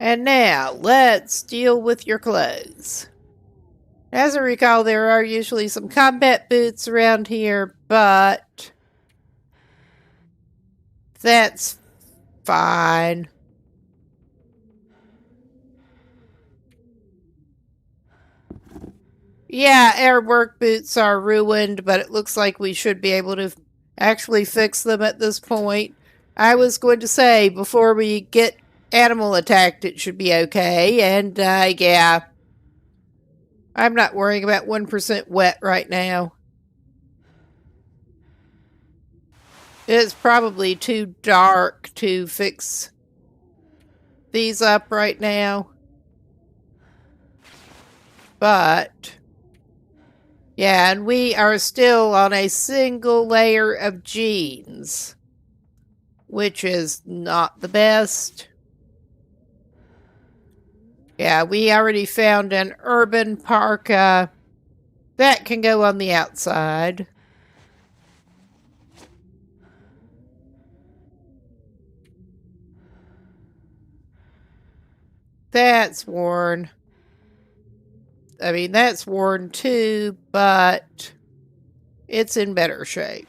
And now, let's deal with your clothes. As I recall, there are usually some combat boots around here, but that's fine. Yeah, our work boots are ruined, but it looks like we should be able to actually fix them at this point. I was going to say, before we get animal attacked, it should be okay, and yeah. I'm not worrying about 1% wet right now. It's probably too dark to fix these up right now. But, yeah, and we are still on a single layer of jeans, which is not the best. Yeah, we already found an urban parka that can go on the outside. That's worn. I mean, that's worn too, but it's in better shape.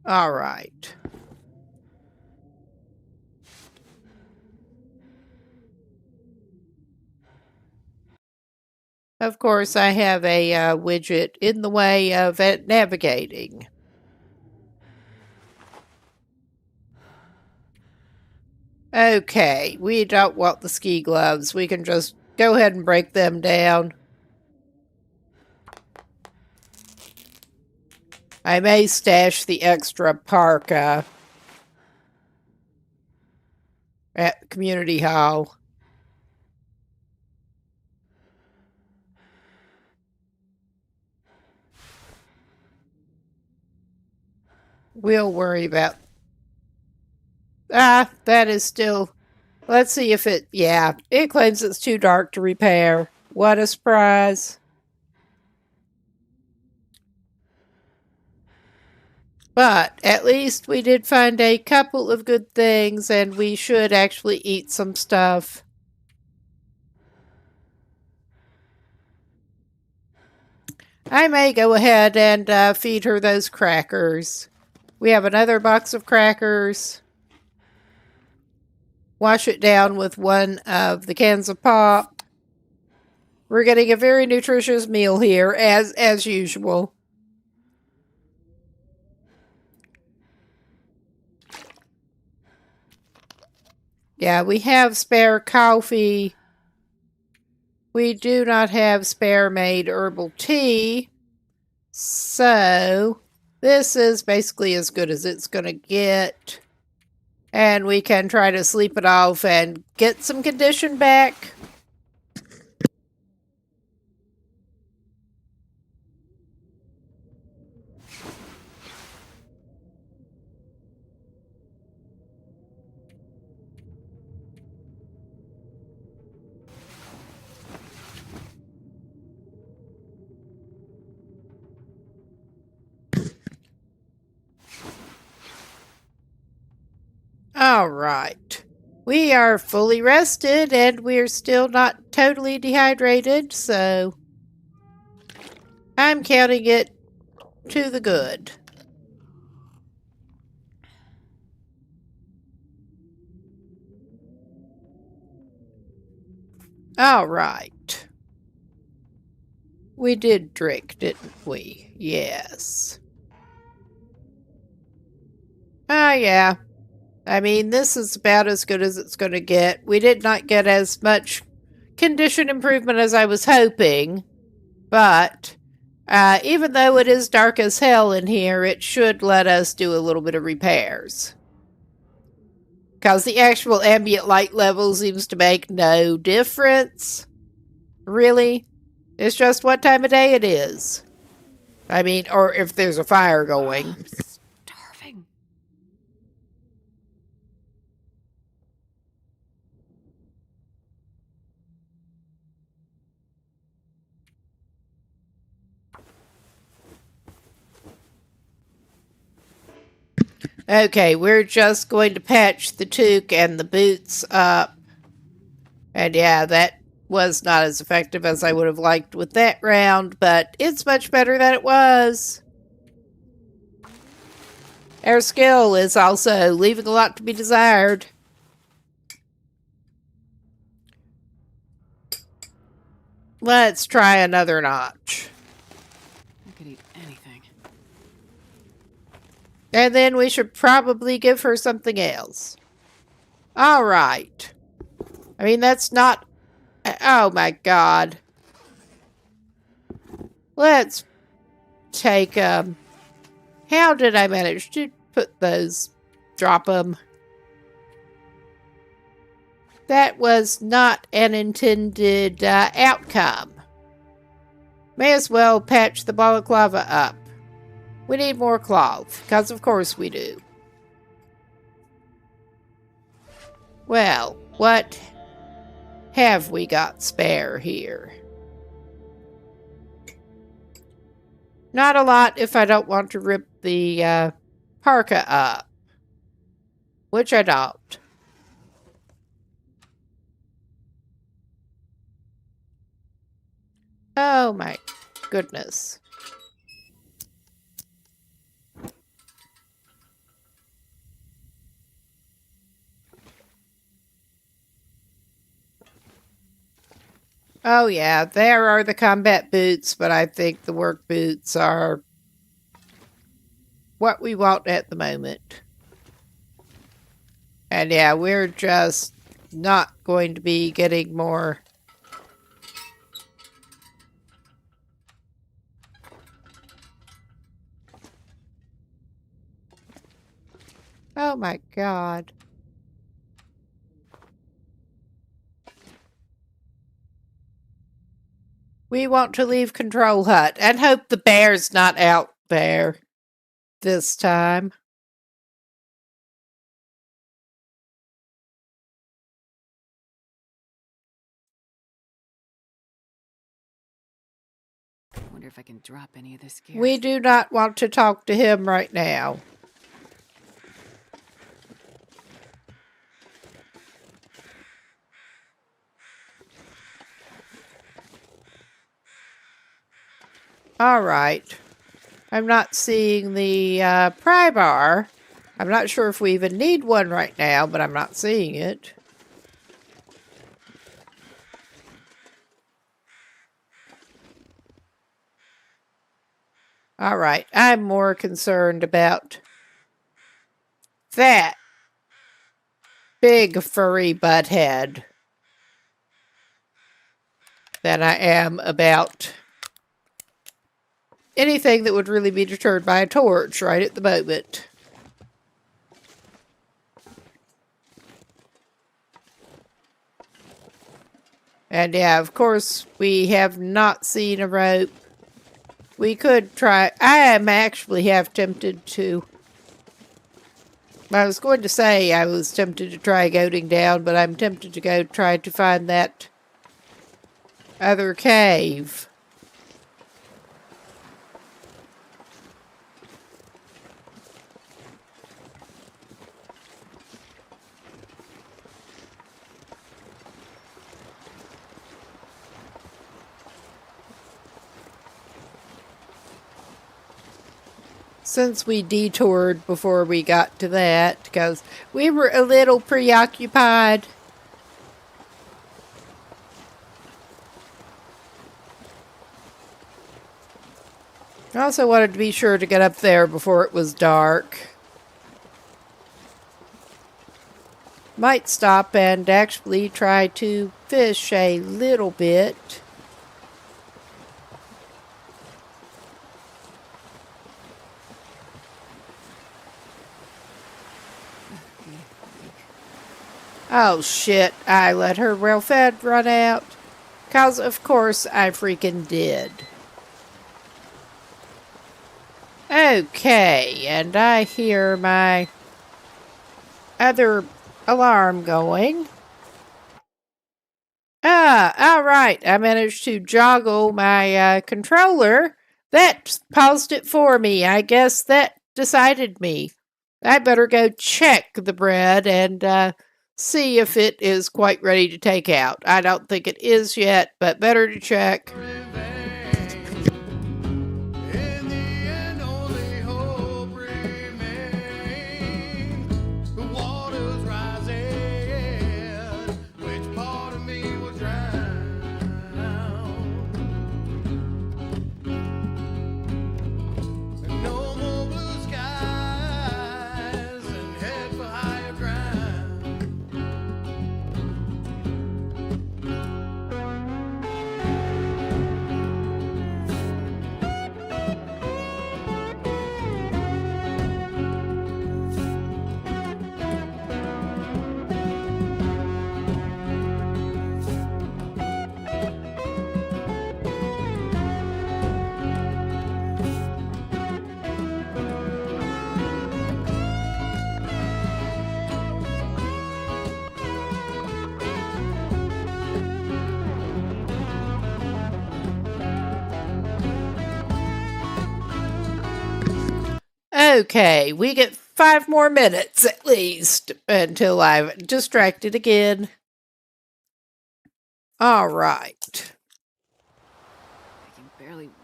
All right. Of course, I have a widget in the way of it navigating. Okay, we don't want the ski gloves. We can just go ahead and break them down. I may stash the extra parka at Community Hall. We'll worry about... that is still... Let's see if it... Yeah, it claims it's too dark to repair. What a surprise. But at least we did find a couple of good things, and we should actually eat some stuff. I may go ahead and feed her those crackers. We have another box of crackers. Wash it down with one of the cans of pop. We're getting a very nutritious meal here, as usual. Yeah, we have spare coffee. We do not have spare made herbal tea. So, this is basically as good as it's going to get. And we can try to sleep it off and get some condition back. All right. We are fully rested and we're still not totally dehydrated, so I'm counting it to the good. All right. We did drink, didn't we? Yes. Yeah. I mean, this is about as good as it's going to get. We did not get as much condition improvement as I was hoping, but even though it is dark as hell in here, it should let us do a little bit of repairs. Because the actual ambient light level seems to make no difference. Really? It's just what time of day it is. I mean, or if there's a fire going. I'm starving. Okay, we're just going to patch the toque and the boots up. And yeah, that was not as effective as I would have liked with that round, but it's much better than it was. Our skill is also leaving a lot to be desired. Let's try another notch. I could eat anything. And then we should probably give her something else. All right. I mean, that's not... Oh, my God. Let's take, How did I manage to put those... Drop them? That was not an intended outcome. May as well patch the balaclava up. We need more cloth, because of course we do. Well, what have we got spare here? Not a lot if I don't want to rip the parka up. Which I don't. Oh my goodness. Oh yeah, there are the combat boots, but I think the work boots are what we want at the moment. And yeah, we're just not going to be getting more. Oh my god. We want to leave Control Hut and hope the bear's not out there this time. I wonder if I can drop any of this gear. We do not want to talk to him right now. All right. I'm not seeing the pry bar. I'm not sure if we even need one right now, but I'm not seeing it. All right. I'm more concerned about that big furry butthead than I am about anything that would really be deterred by a torch right at the moment. And yeah, of course, we have not seen a rope. We could try. I am actually half tempted to. I was going to say I was tempted to try goating down, but I'm tempted to go try to find that other cave. Since we detoured before we got to that, because we were a little preoccupied. I also wanted to be sure to get up there before it was dark. Might stop and actually try to fish a little bit. Oh shit, I let her well-fed run out. 'Cause of course I freaking did. Okay, and I hear my other alarm going. Alright, I managed to joggle my controller. That paused it for me. I guess that decided me. I better go check the bread and see if it is quite ready to take out. I don't think it is yet, but better to check. In the end, only hope remains. The water's rising. Which part of me will drown out? No more blue skies and head for higher ground. Okay, we get 5 more minutes at least until I'm distracted again. All right.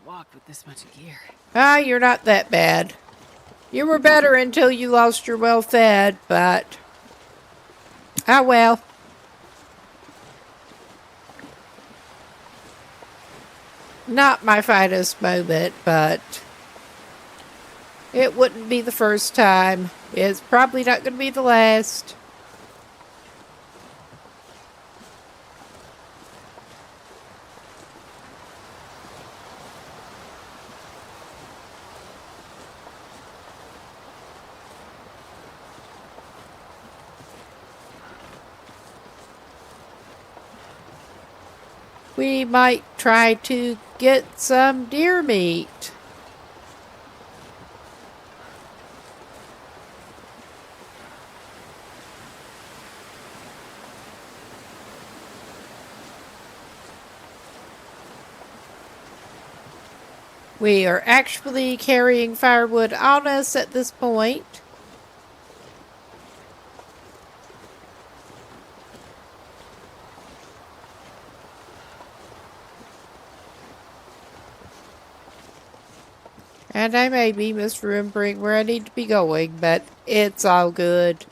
walk with this much gear. Ah, you're not that bad. You were better until you lost your well-fed, but... ah, well. Not my finest moment, but... it wouldn't be the first time. It's probably not going to be the last. We might try to get some deer meat. We are actually carrying firewood on us at this point. And I may be misremembering where I need to be going, but it's all good.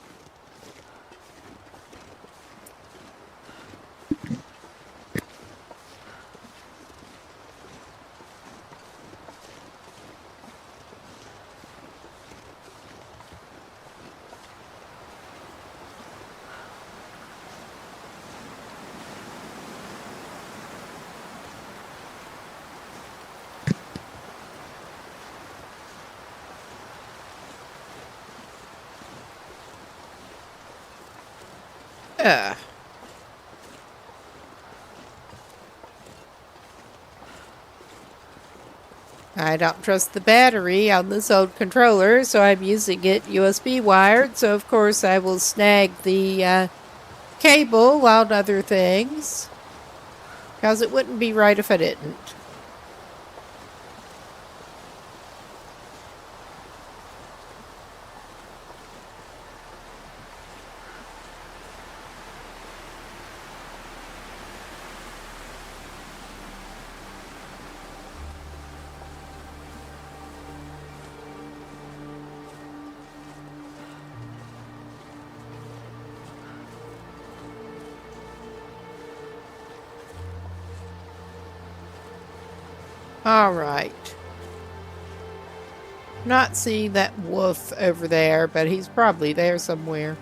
I don't trust the battery on this old controller, so I'm using it USB wired. So of course I will snag the cable on other things, because it wouldn't be right if I didn't. All right. Not seeing that wolf over there, but he's probably there somewhere.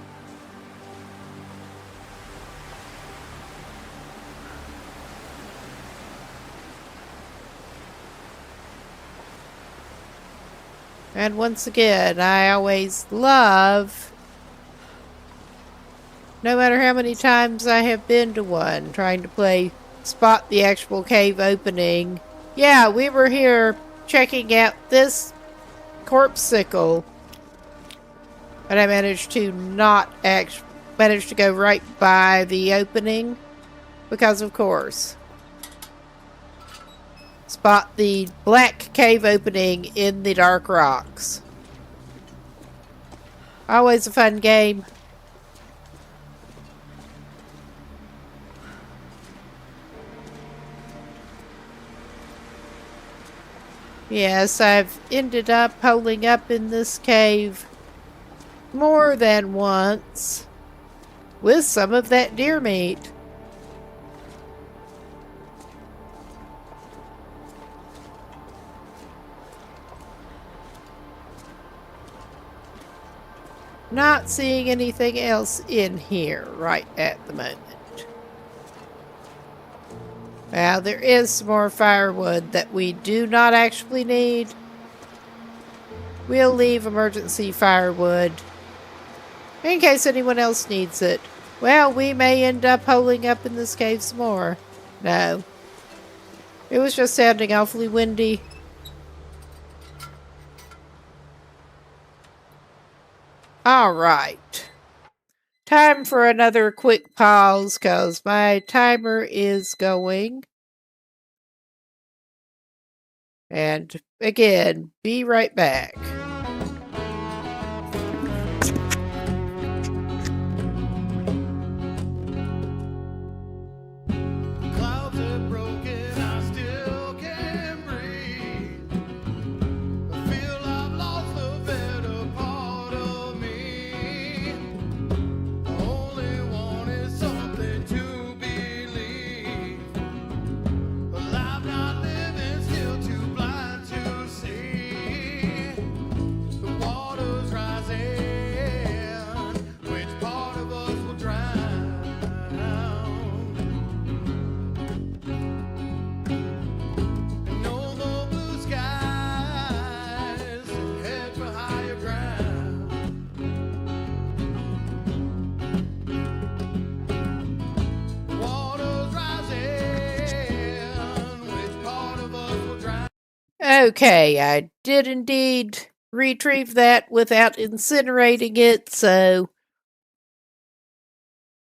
And once again, I always love, no matter how many times I have been to one, trying to play spot the actual cave opening. Yeah, we were here checking out this corpsicle, but I managed to managed to go right by the opening, because of course, spot the black cave opening in the dark rocks. Always a fun game. Yes, I've ended up holing up in this cave more than once with some of that deer meat. Not seeing anything else in here right at the moment. Well, there is some more firewood that we do not actually need. We'll leave emergency firewood in case anyone else needs it. Well, we may end up holing up in this cave some more. No. It was just sounding awfully windy. Alright. Time for another quick pause, because my timer is going. And again, be right back. Clouds are broken, I still can breathe. Okay, I did indeed retrieve that without incinerating it, so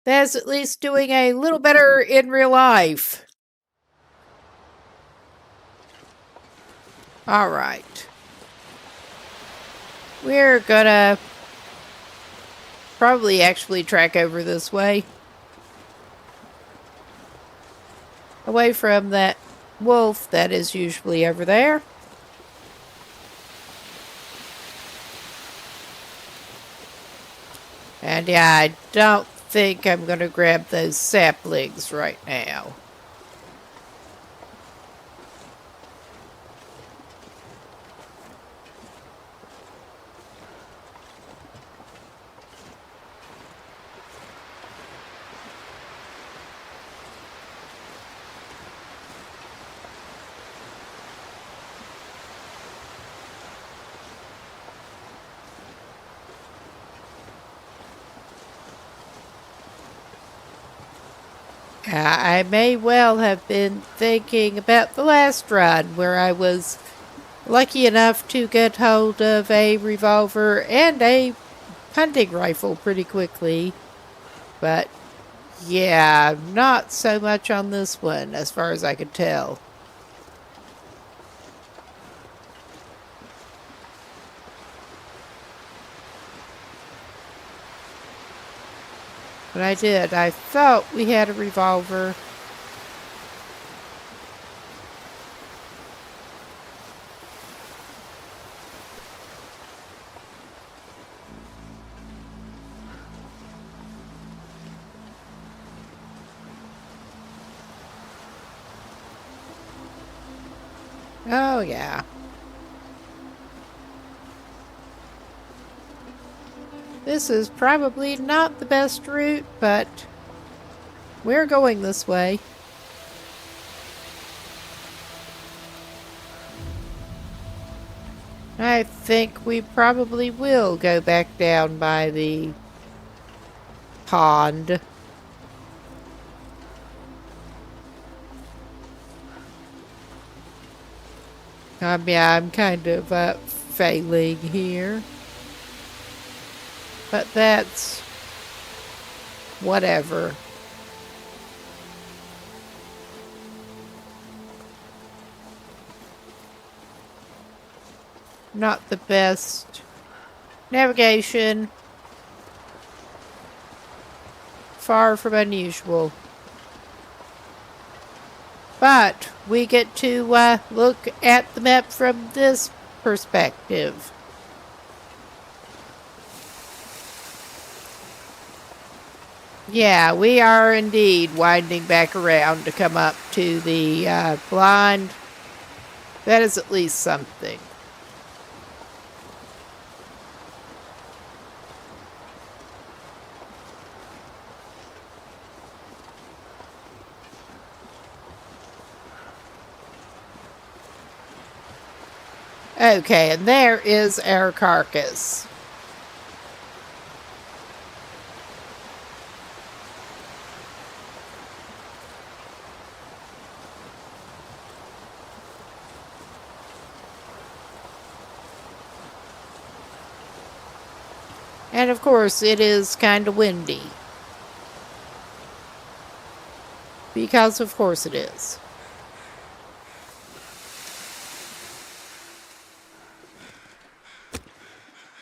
that's at least doing a little better in real life. All right. We're gonna probably actually track over this way. Away from that wolf that is usually over there. And yeah, I don't think I'm going to grab those saplings right now. I may well have been thinking about the last run where I was lucky enough to get hold of a revolver and a hunting rifle pretty quickly. But yeah, not so much on this one as far as I could tell. But I did. I thought we had a revolver. Oh, yeah. This is probably not the best route, but we're going this way. I think we probably will go back down by the pond. Yeah, I'm kind of failing here. But that's whatever. Not the best navigation. Far from unusual. But we get to look at the map from this perspective. Yeah, we are indeed winding back around to come up to the blind. That is at least something. Okay, and there is our carcass. And of course, it is kind of windy. Because of course it is.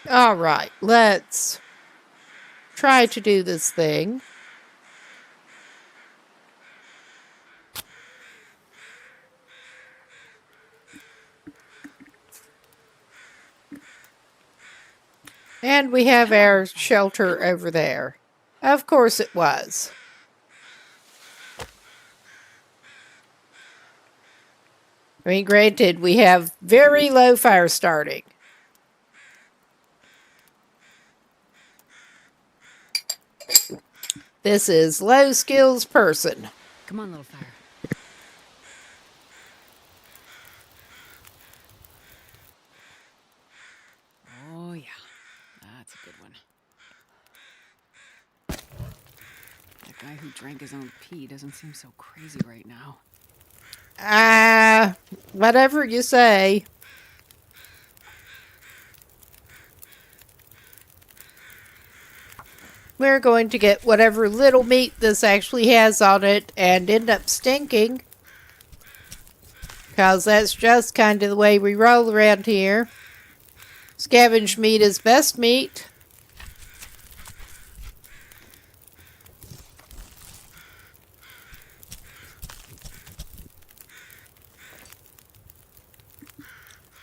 All right, let's try to do this thing. And we have our shelter over there. Of course it was. I mean, granted, we have very low fire starting. This is low skills person. Come on, little fire. Oh, yeah. That's a good one. That guy who drank his own pee doesn't seem so crazy right now. Whatever you say. We're going to get whatever little meat this actually has on it and end up stinking. Because that's just kind of the way we roll around here. Scavenged meat is best meat.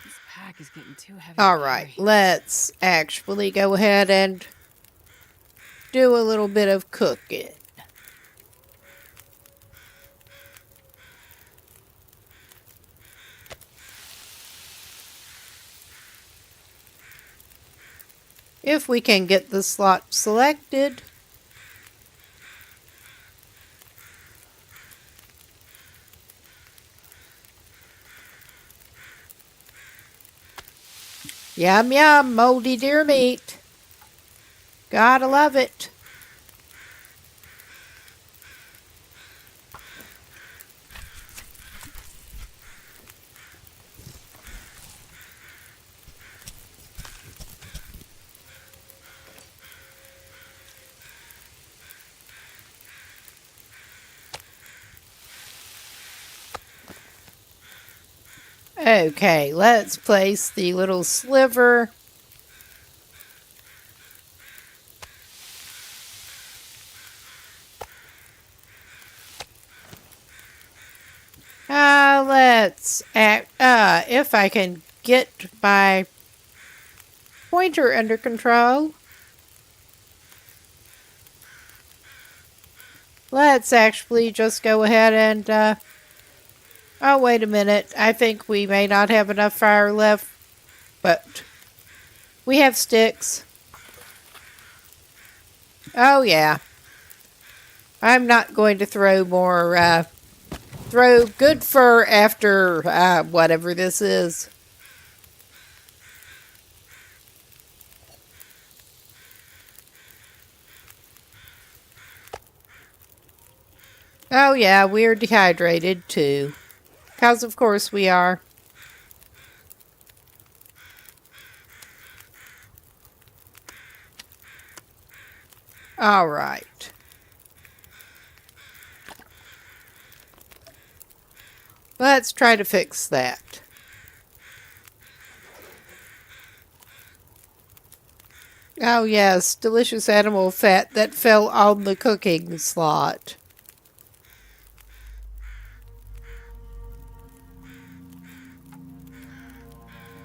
This pack is getting too heavy. All right, let's actually go ahead and do a little bit of cooking. If we can get the slot selected. Yum, yum, moldy deer meat. Gotta love it. Okay, let's place the little sliver. If I can get my pointer under control. Let's actually just go ahead and, oh, wait a minute. I think we may not have enough fire left, but we have sticks. Oh, yeah. I'm not going to throw more, throw good fur after, whatever this is. Oh, yeah, we're dehydrated, too. Because, of course, we are. All right. Let's try to fix that. Oh, yes, delicious animal fat that fell on the cooking slot.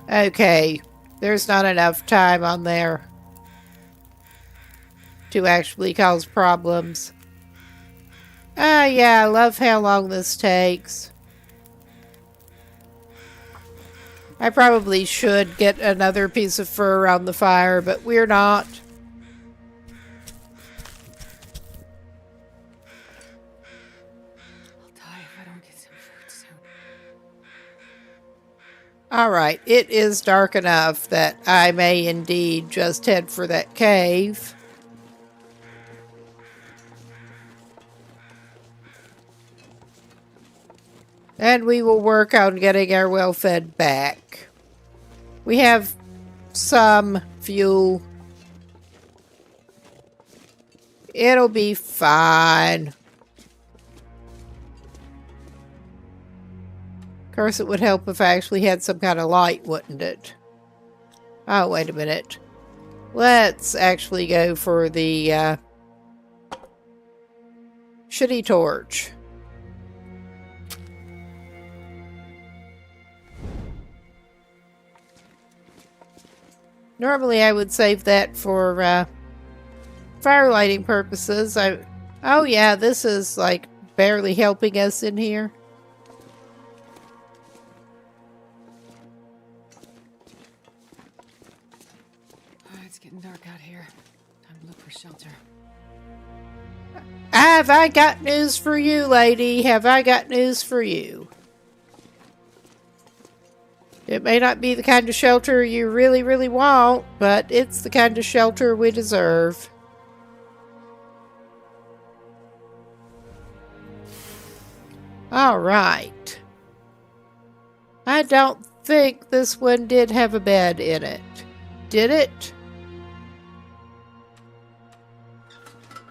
Okay, there's not enough time on there to actually cause problems. Ah, yeah, I love how long this takes. I probably should get another piece of fur around the fire, but we're not. I'll die if I don't get some food soon. Alright, it is dark enough that I may indeed just head for that cave. And we will work on getting our well fed back. We have some fuel. It'll be fine. Of course, it would help if I actually had some kind of light, wouldn't it? Oh, wait a minute. Let's actually go for the shitty torch. Normally, I would save that for fire lighting purposes. Oh yeah, this is like barely helping us in here. It's getting dark out here. Time to look for shelter. Have I got news for you, lady? Have I got news for you? It may not be the kind of shelter you really, really want, but it's the kind of shelter we deserve. All right. I don't think this one did have a bed in it. Did it?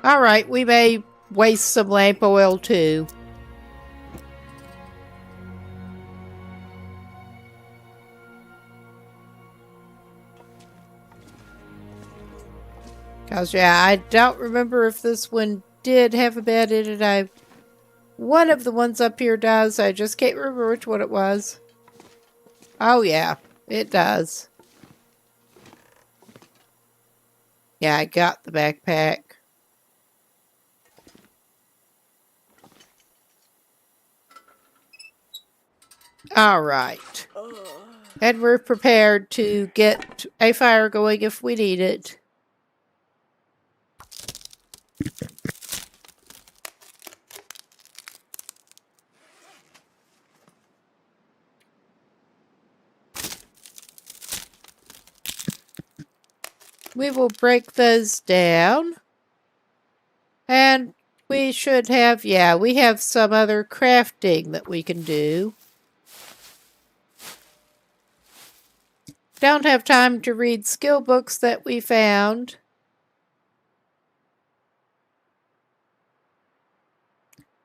Alright, we may waste some lamp oil too. Cause yeah, I don't remember if this one did have a bed in it. One of the ones up here does. I just can't remember which one it was. Oh yeah, it does. Yeah, I got the backpack. All right. And we're prepared to get a fire going if we need it. We will break those down. And we should have, yeah, we have some other crafting that we can do. Don't have time to read skill books that we found.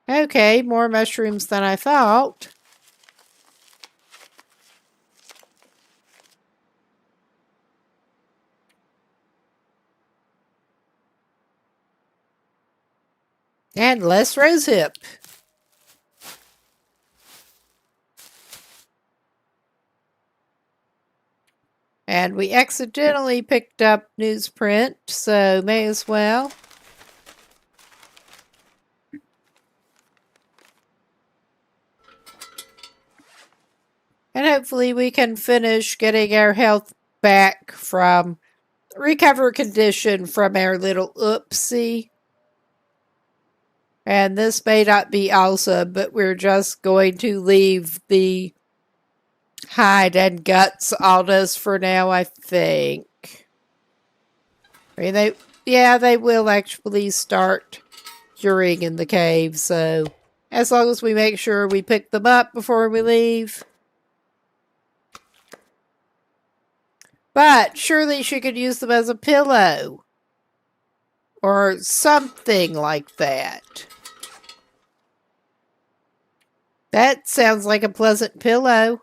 Okay, more mushrooms than I thought. And less rosehip. And we accidentally picked up newsprint, so may as well. And hopefully we can finish getting our health back from recover condition from our little oopsie. And this may not be awesome, but we're just going to leave the hide and guts on us for now, I think. I mean, they will actually start curing in the cave, so as long as we make sure we pick them up before we leave. But surely she could use them as a pillow. Or something like that. That sounds like a pleasant pillow.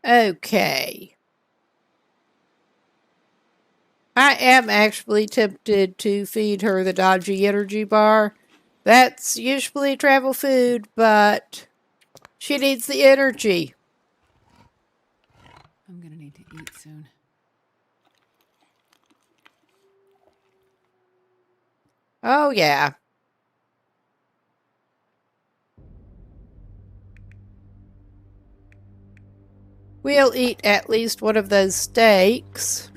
Okay. I am actually tempted to feed her the dodgy energy bar. That's usually travel food, but she needs the energy. I'm gonna need to eat soon. Oh, yeah. We'll eat at least one of those steaks.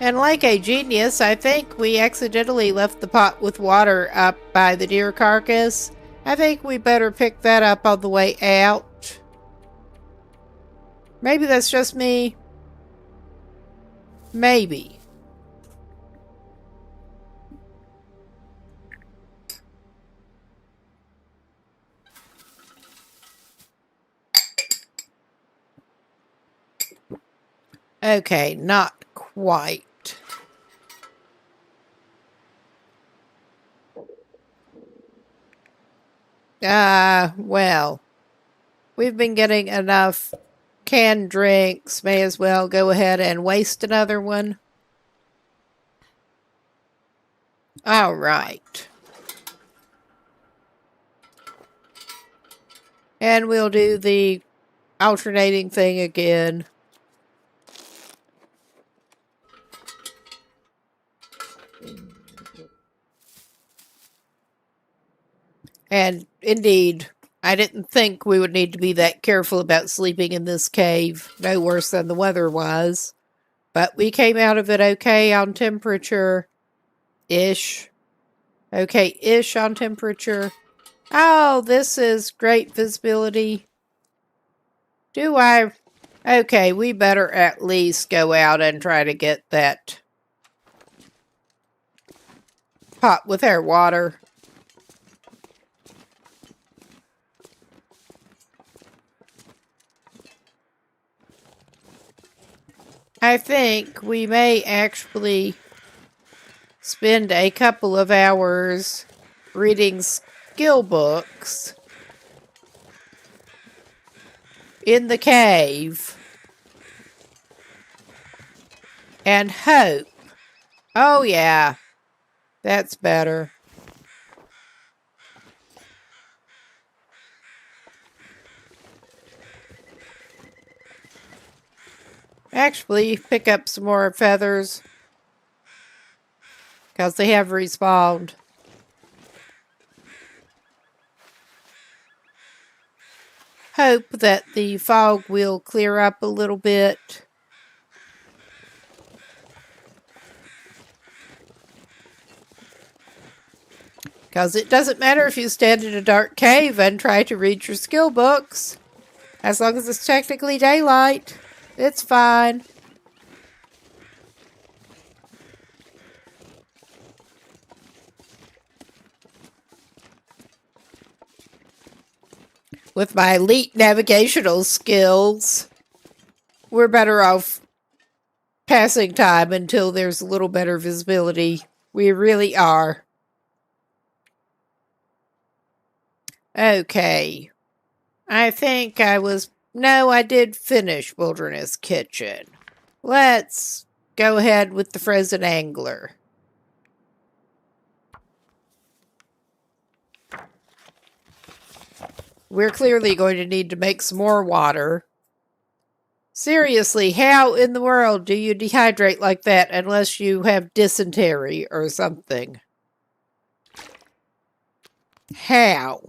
And like a genius, I think we accidentally left the pot with water up by the deer carcass. I think we better pick that up on the way out. Maybe that's just me. Maybe. Okay, not quite. Well, we've been getting enough canned drinks. May as well go ahead and waste another one. All right. And we'll do the alternating thing again. And indeed, I didn't think we would need to be that careful about sleeping in this cave, no worse than the weather was. But we came out of it okay on temperature-ish. Okay-ish on temperature. Oh, this is great visibility. Do I... Okay, we better at least go out and try to get that pot with our water. I think we may actually spend a couple of hours reading skill books in the cave and hope. Oh yeah, that's better. Actually, pick up some more feathers because they have respawned. Hope that the fog will clear up a little bit. Because it doesn't matter if you stand in a dark cave and try to read your skill books. As long as it's technically daylight, it's fine. With my elite navigational skills, we're better off passing time until there's a little better visibility. We really are. Okay. I think I did finish Wilderness Kitchen. Let's go ahead with the Frozen Angler. We're clearly going to need to make some more water. Seriously, how in the world do you dehydrate like that unless you have dysentery or something? How?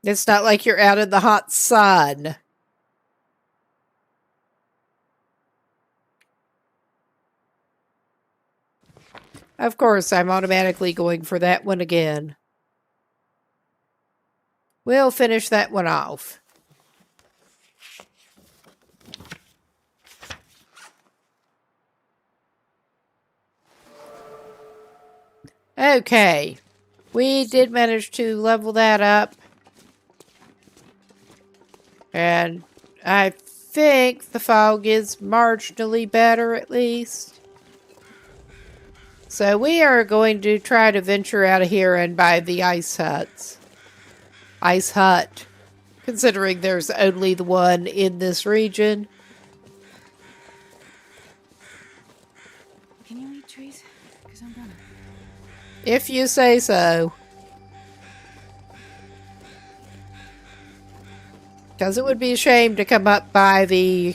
It's not like you're out in the hot sun. Of course, I'm automatically going for that one again. We'll finish that one off. Okay. We did manage to level that up. And I think the fog is marginally better at least. So we are going to try to venture out of here and buy the ice huts. Ice hut, considering there's only the one in this region. Can you eat trees? Because I'm gonna. If you say so. Because it would be a shame to come up by the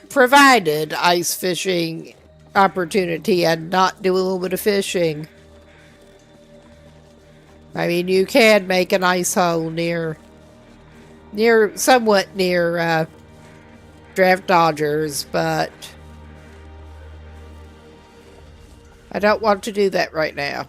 provided ice fishing opportunity and not do a little bit of fishing. I mean, you can make an ice hole somewhat near Draft Dodgers, but I don't want to do that right now.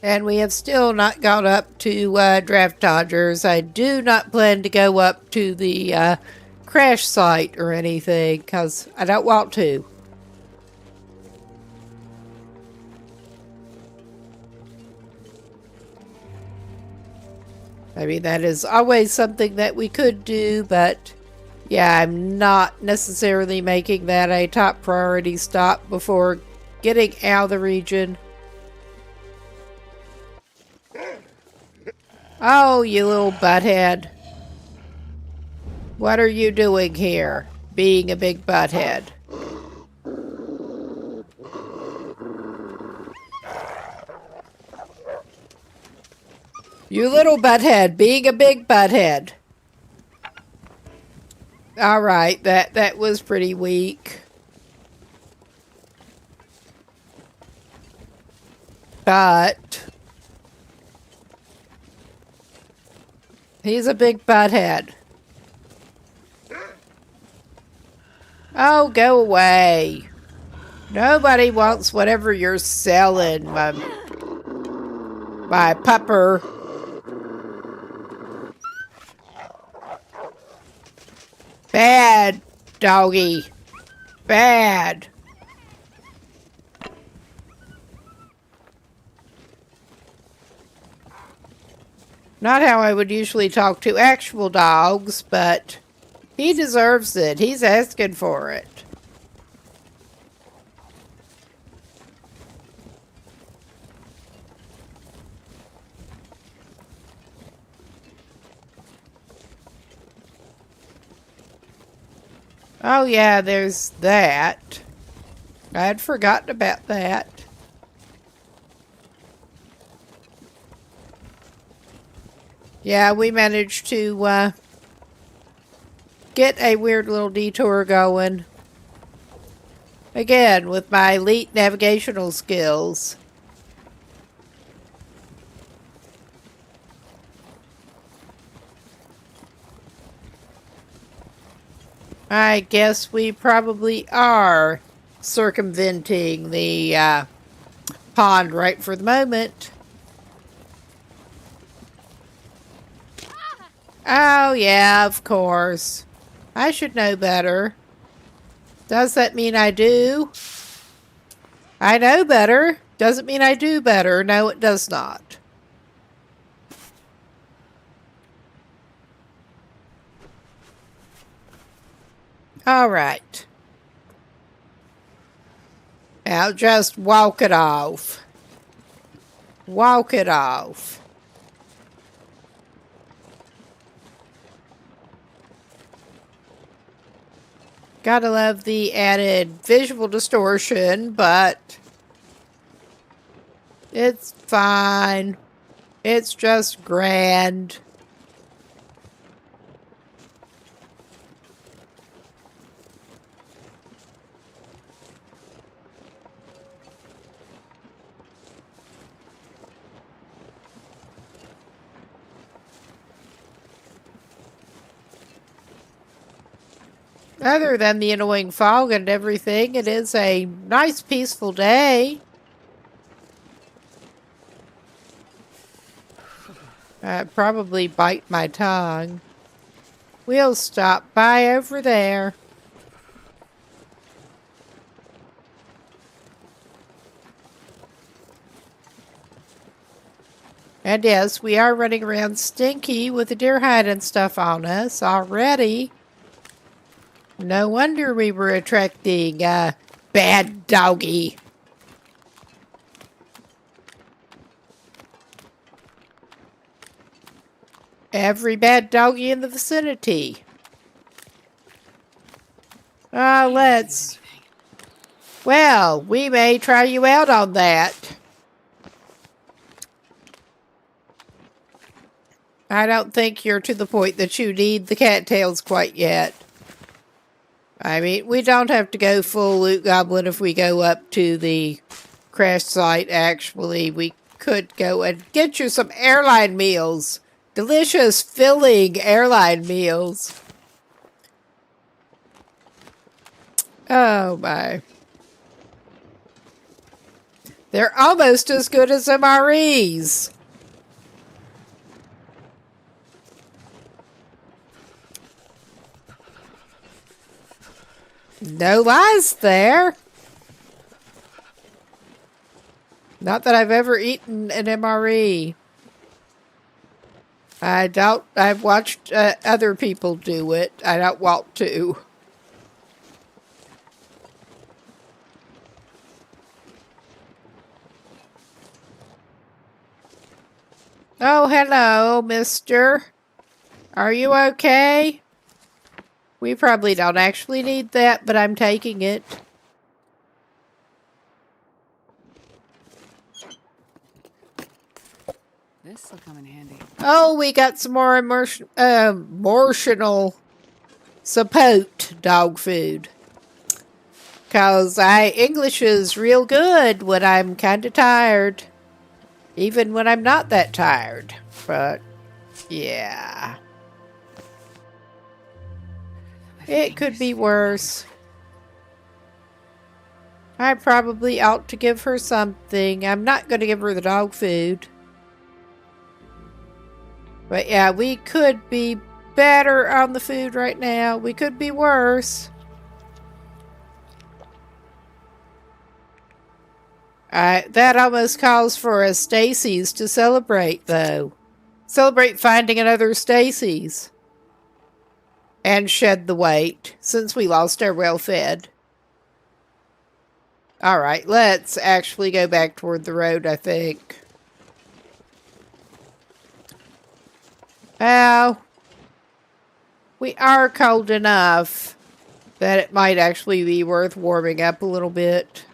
And we have still not gone up to Draft Dodgers. I do not plan to go up to the crash site or anything, because I don't want to. I mean, that is always something that we could do, but yeah, I'm not necessarily making that a top priority stop before getting out of the region. Oh, you little butthead. What are you doing here? being a big butthead. You little butthead, being a big butthead. All right, that was pretty weak. But he's a big butthead. Oh, go away. Nobody wants whatever you're selling, my pupper. Bad, doggy. Bad. Not how I would usually talk to actual dogs, but he deserves it. He's asking for it. Oh yeah, there's that. I had forgotten about that. Yeah, we managed to get a weird little detour going. Again, with my elite navigational skills. I guess we probably are circumventing the pond right for the moment. Oh, yeah, of course. I should know better. Does that mean I do? I know better. Doesn't mean I do better. No, it does not. All right. Now just walk it off. Walk it off. Gotta love the added visual distortion, but it's fine. It's just grand. Other than the annoying fog and everything, it is a nice, peaceful day. I'd probably bite my tongue. We'll stop by over there. And yes, we are running around stinky with the deer hide and stuff on us already. No wonder we were attracting bad doggy. Every bad doggy in the vicinity. Let's... Well, we may try you out on that. I don't think you're to the point that you need the cattails quite yet. I mean, we don't have to go full loot goblin if we go up to the crash site, actually. We could go and get you some airline meals. Delicious, filling airline meals. Oh, my. They're almost as good as MREs. No lies there. Not that I've ever eaten an MRE. I doubt I've watched other people do it. I don't want to. Oh, hello, mister. Are you okay? We probably don't actually need that, but I'm taking it. This'll come in handy. Oh, we got some more emotional support dog food. Cause English is real good when I'm kind of tired. Even when I'm not that tired. But, yeah. It could be worse. I probably ought to give her something. I'm not going to give her the dog food. But yeah, we could be better on the food right now. We could be worse. That almost calls for a Stacy's to celebrate, though. Celebrate finding another Stacy's. And shed the weight, since we lost our well-fed. Alright, let's actually go back toward the road, I think. Well, we are cold enough that it might actually be worth warming up a little bit.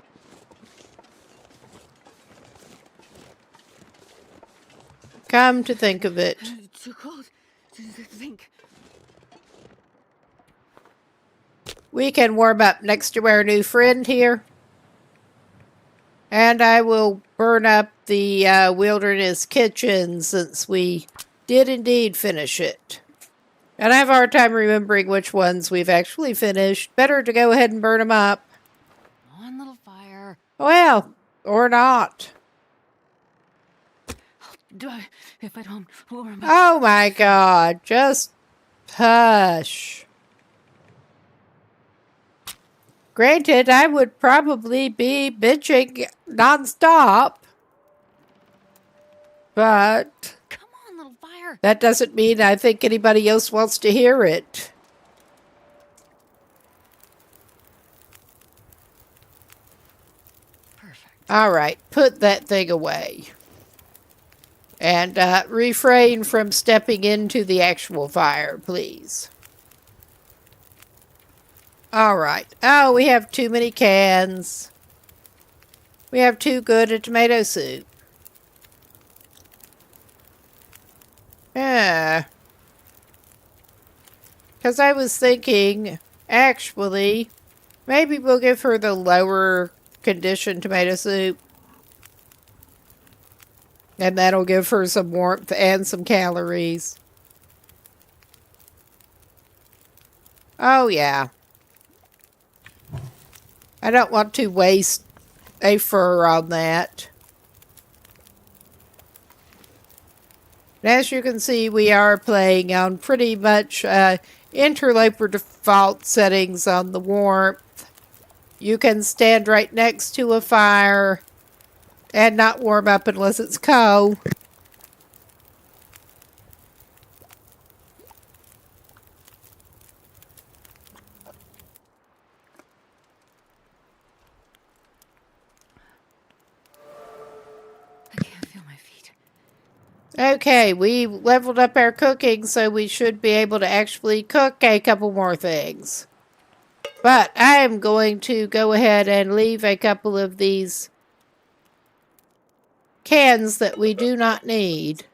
Come to think of it. Too cold to think. We can warm up next to our new friend here. And I will burn up the wilderness kitchen since we did indeed finish it. And I have a hard time remembering which ones we've actually finished. Better to go ahead and burn them up. One little fire. Well, or not. If I don't warm up. Oh my God, just hush. Granted, I would probably be bitching nonstop. But Come on, little fire. that doesn't mean I think anybody else wants to hear it. Perfect. All right, put that thing away. And refrain from stepping into the actual fire, please. All right. Oh, we have too many cans. We have too good a tomato soup. Yeah. Because I was thinking, actually, maybe we'll give her the lower condition tomato soup. And that'll give her some warmth and some calories. Oh, yeah. I don't want to waste a fur on that. And as you can see, we are playing on pretty much interloper default settings on the warmth. You can stand right next to a fire and not warm up unless it's cold. I can't feel my feet. Okay, we leveled up our cooking, so we should be able to actually cook a couple more things. But I am going to go ahead and leave a couple of these cans that we do not need.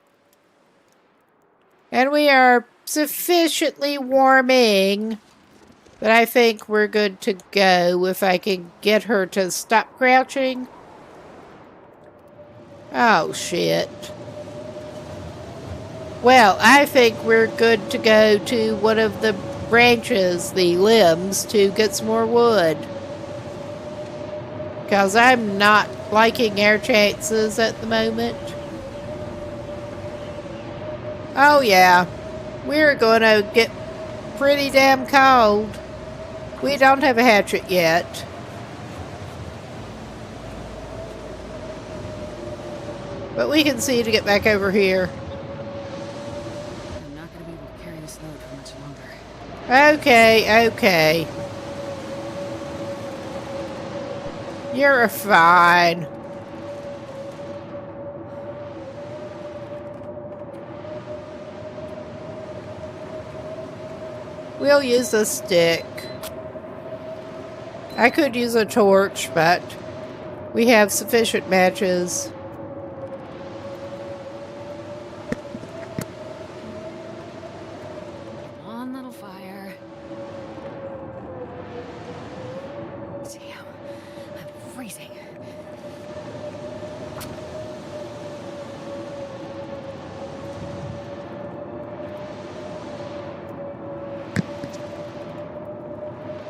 And we are sufficiently warming that I think we're good to go if I can get her to stop crouching. Oh, shit. Well, I think we're good to go to one of the branches, the limbs, to get some more wood. Because I'm not liking our chances at the moment. Oh, yeah. We're going to get pretty damn cold. We don't have a hatchet yet. But we can see to get back over here. I'm not going to be able to carry this load for much longer. Okay, okay. You're fine. We'll use a stick. I could use a torch, but we have sufficient matches. Come on, little fire. Damn, I'm freezing.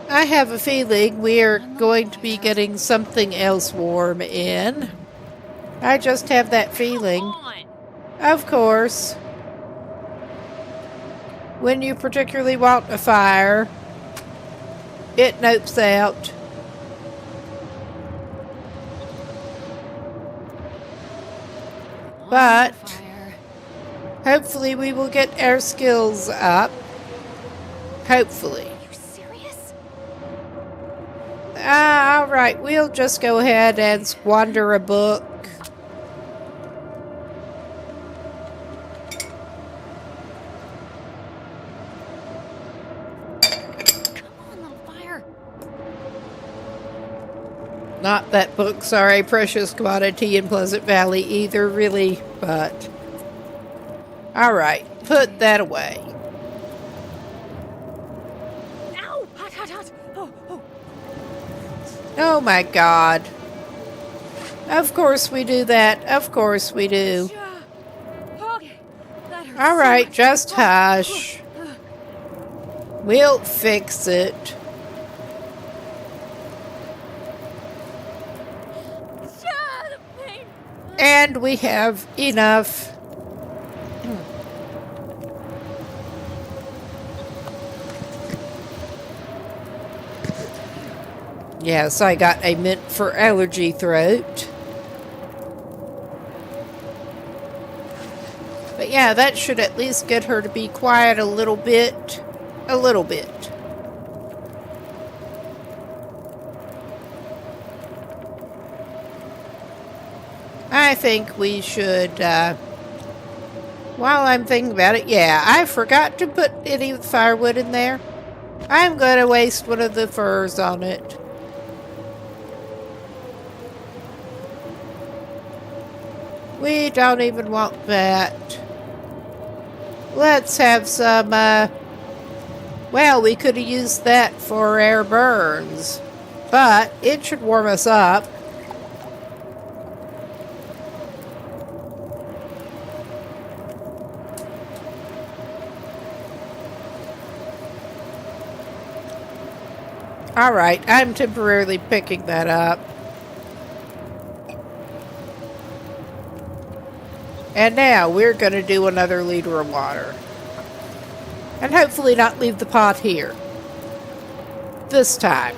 I have a feeling we are going to be getting something else warm in. I just have that feeling. Come on. Of course. When you particularly want a fire, it nopes out. Come on, But little fire. hopefully we will get our skills up. Hopefully. Are you serious? Alright, we'll just go ahead and squander a book. Come on, little fire. Not that books are a precious commodity in Pleasant Valley either, really, but... Alright, put that away. Ow! Hot, hot, hot. Oh, oh. Oh my god. Of course we do that. Of course we do. Okay. That hurts so Alright, much. just hush. We'll fix it. The pain. And we have enough. Yes, I got a mint for allergy throat. But yeah, that should at least get her to be quiet a little bit. A little bit. I think we should, while I'm thinking about it, yeah, I forgot to put any firewood in there. I'm going to waste one of the furs on it. We don't even want that. Let's have some, well, we could have used that for our burns, but it should warm us up. Alright, I'm temporarily picking that up. And now we're going to do another liter of water. And hopefully not leave the pot here. This time.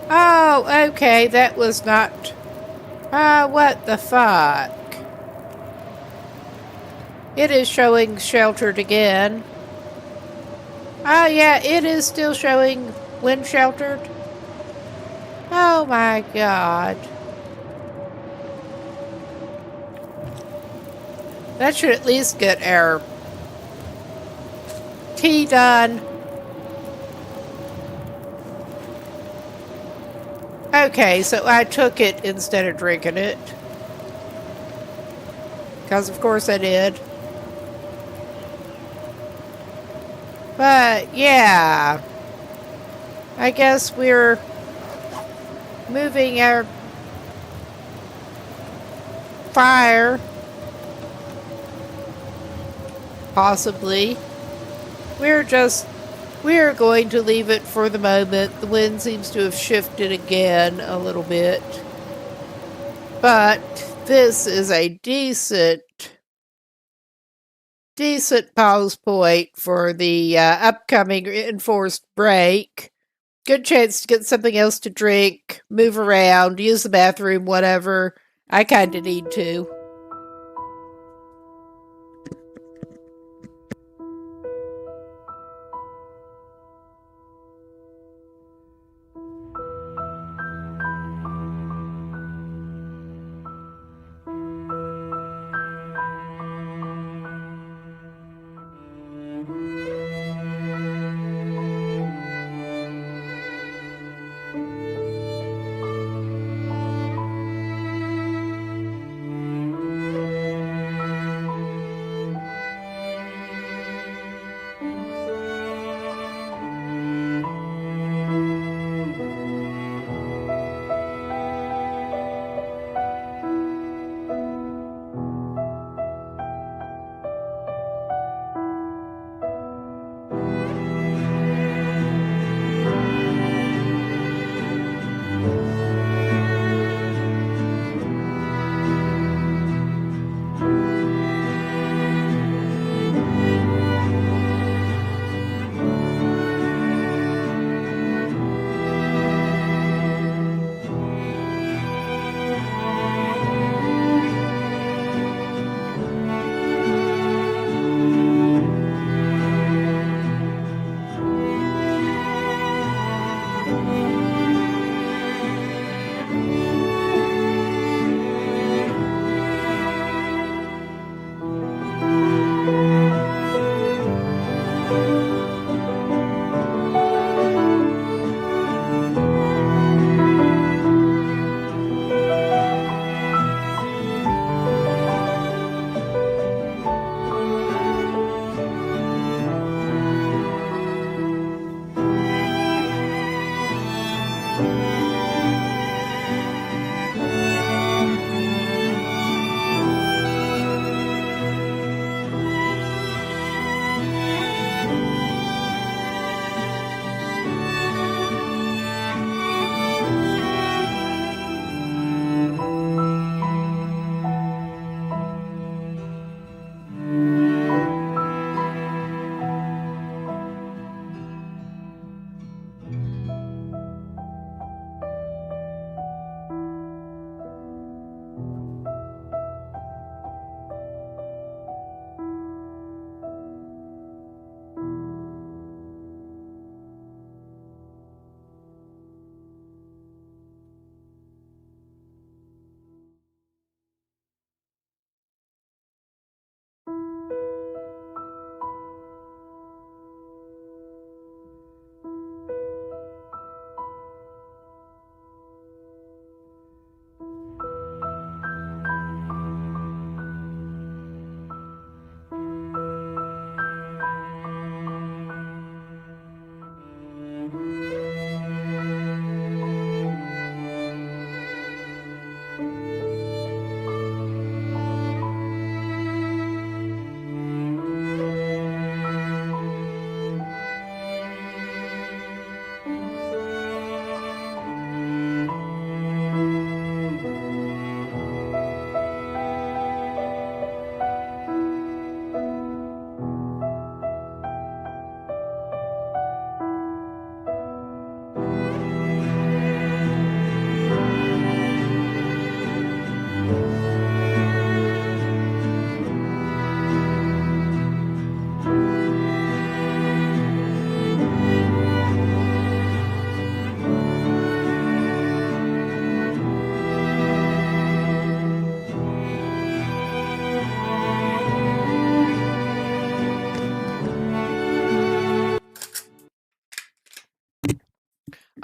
Oh, okay, that was not... what the fuck? It is showing sheltered again. Oh, yeah, it is still showing wind sheltered. Oh my god. That should at least get our tea done. Okay, so I took it instead of drinking it. Because of course I did. But yeah. I guess we're moving our fire. Possibly. We're going to leave it for the moment. The wind seems to have shifted again a little bit. But this is a decent pause point for the upcoming enforced break. Good chance to get something else to drink, move around, use the bathroom, whatever. I kind of need to.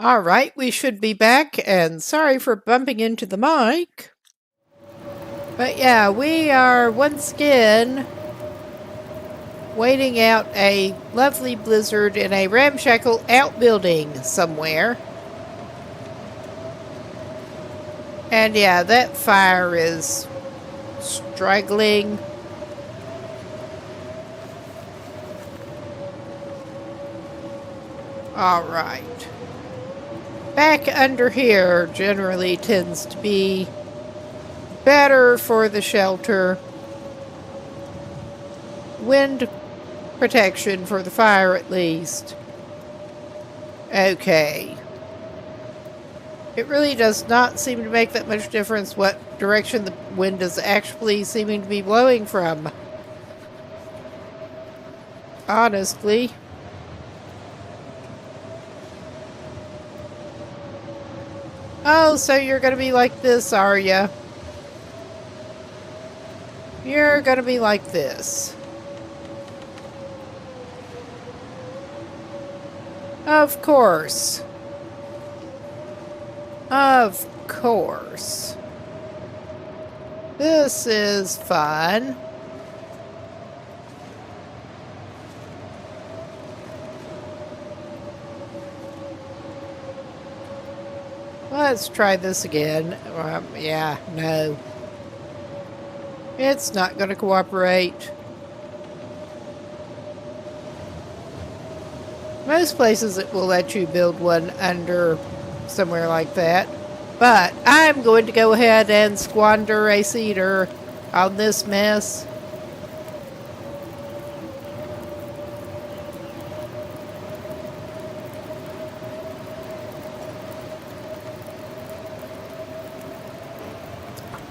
All right, we should be back, and sorry for bumping into the mic. But yeah, we are once again waiting out a lovely blizzard in a ramshackle outbuilding somewhere. And yeah, that fire is struggling. All right. Back under here generally tends to be better for the shelter. Wind protection for the fire at least. Okay. It really does not seem to make that much difference what direction the wind is actually seeming to be blowing from. Honestly. Oh, so you're going to be like this, are you? You're going to be like this. Of course. Of course. This is fun. Let's try this again. Yeah, no. It's not going to cooperate. Most places it will let you build one under somewhere like that. But I'm going to go ahead and squander a cedar on this mess.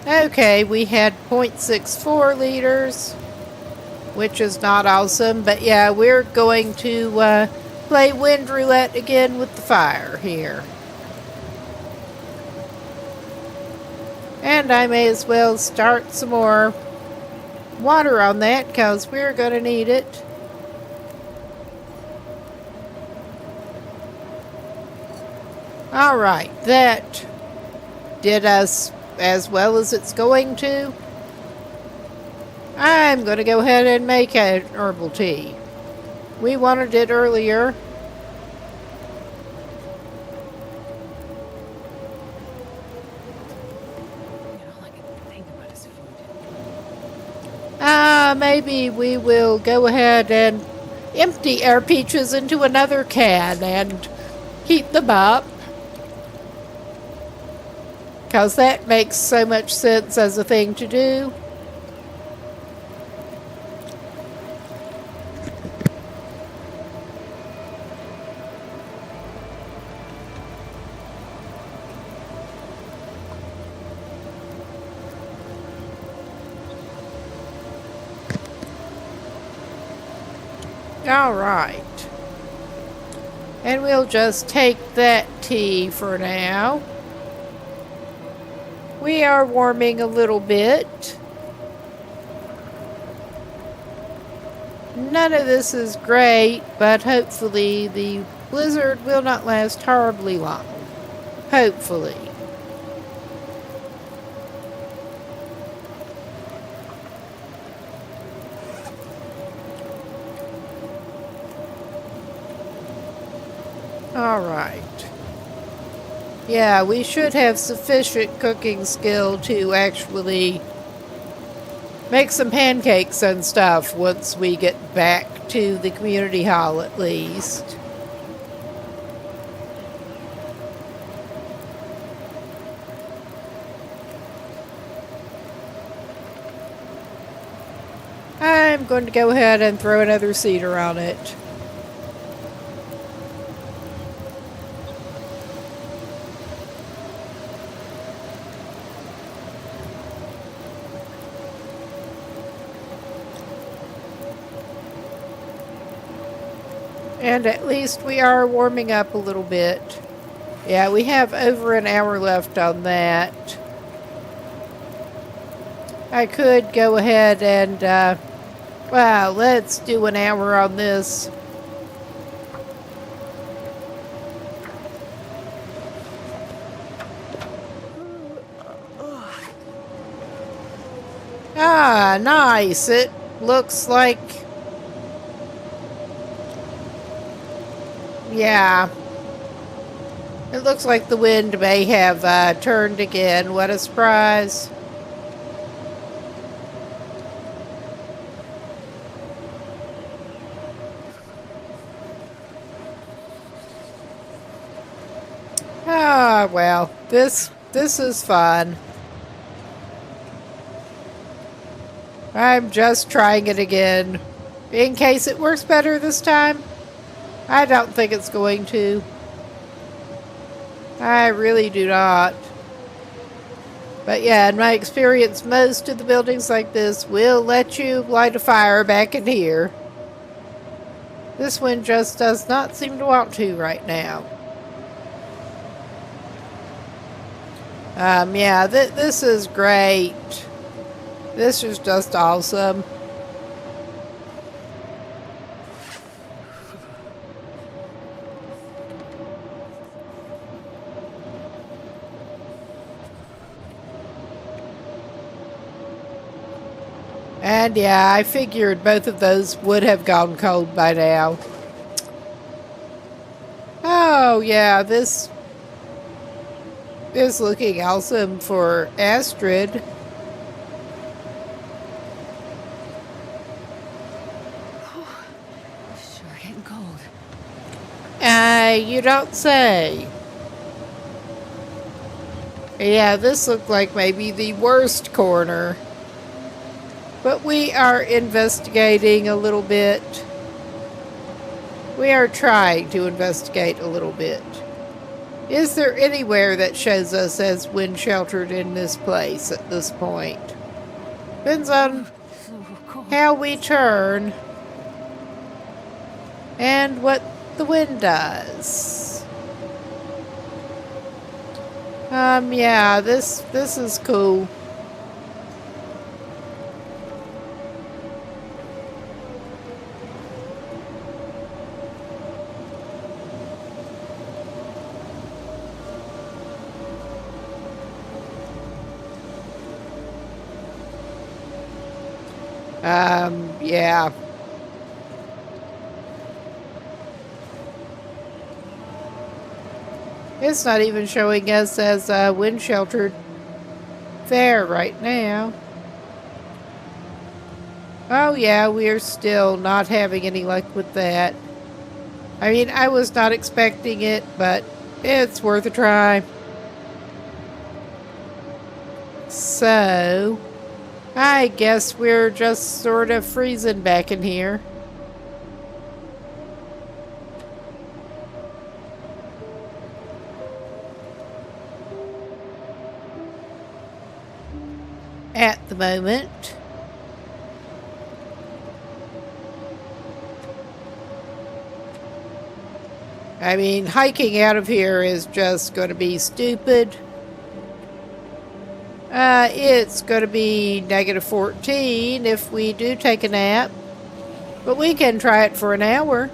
Okay, we had 0.64 liters, which is not awesome, but yeah, we're going to play wind roulette again with the fire here. And I may as well start some more water on that because we're going to need it. Alright, that did us as well as it's going to. I'm going to go ahead and make an herbal tea. We wanted it earlier. All I can think about is food. Maybe we will go ahead and empty our peaches into another can and heat them up. Because that makes so much sense as a thing to do. All right. And we'll just take that tea for now. We are warming a little bit. None of this is great, but hopefully the blizzard will not last horribly long. Hopefully. All right. Yeah, we should have sufficient cooking skill to actually make some pancakes and stuff once we get back to the community hall at least. I'm going to go ahead and throw another cedar on it. And at least we are warming up a little bit. Yeah, we have over an hour left on that. I could go ahead and, well, let's do an hour on this. Ah, nice. It looks like... Yeah. It looks like the wind may have turned again. What a surprise. Ah, well, this is fun. I'm just trying it again. In case it works better this time. I don't think it's going to. I really do not. But yeah, in my experience, most of the buildings like this will let you light a fire back in here. This one just does not seem to want to right now. Yeah, this is great. This is just awesome. And yeah, I figured both of those would have gone cold by now. Oh yeah, this is looking awesome for Astrid. Sure getting cold. You don't say. Yeah, this looked like maybe the worst corner. But we are investigating a little bit. We are trying to investigate a little bit. Is there anywhere that shows us as wind sheltered in this place at this point? Depends on So cold. how we turn and what the wind does. Yeah, this is cool. Yeah. It's not even showing us as wind sheltered there right now. Oh yeah, we're still not having any luck with that. I mean, I was not expecting it, but it's worth a try. So, I guess we're just sort of freezing back in here. At the moment. I mean, hiking out of here is just going to be stupid. It's going to be -14 if we do take a nap. But we can try it for an hour.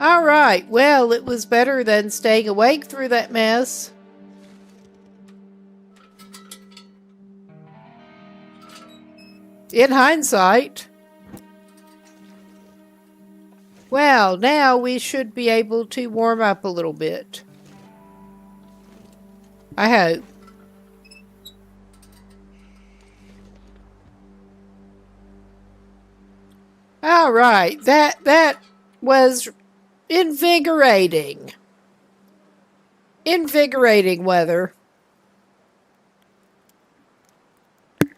Alright, well, it was better than staying awake through that mess. In hindsight. Well, now we should be able to warm up a little bit. I hope. All right, that was invigorating. Invigorating weather. Come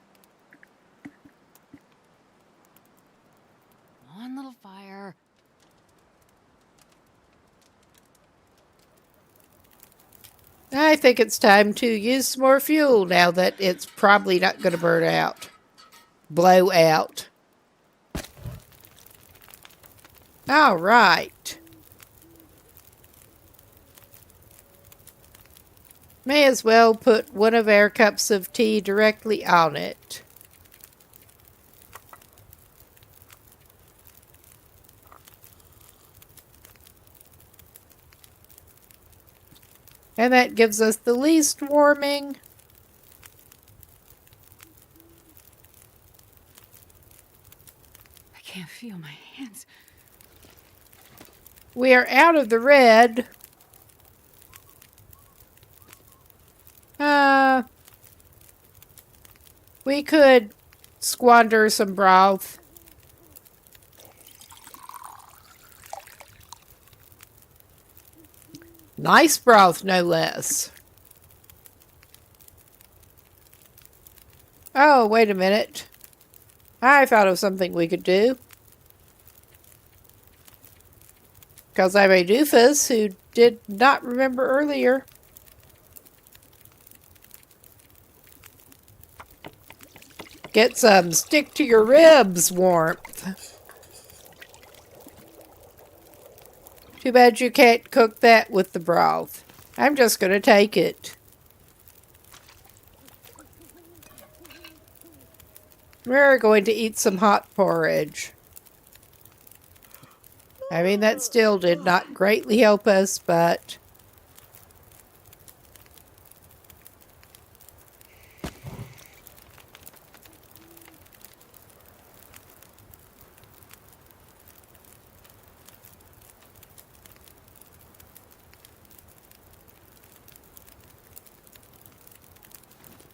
on, little fire. I think it's time to use some more fuel now that it's probably not going to burn out. Blow out. All right. May as well put one of our cups of tea directly on it. And that gives us the least warming. I can't feel my hands. We are out of the red. We could squander some broth. Nice broth, no less. Oh, wait a minute. I thought of something we could do. Because I'm a doofus who did not remember earlier. Get some stick to your ribs warmth. Too bad you can't cook that with the broth. I'm just going to take it. We're going to eat some hot porridge. I mean, that still did not greatly help us, but...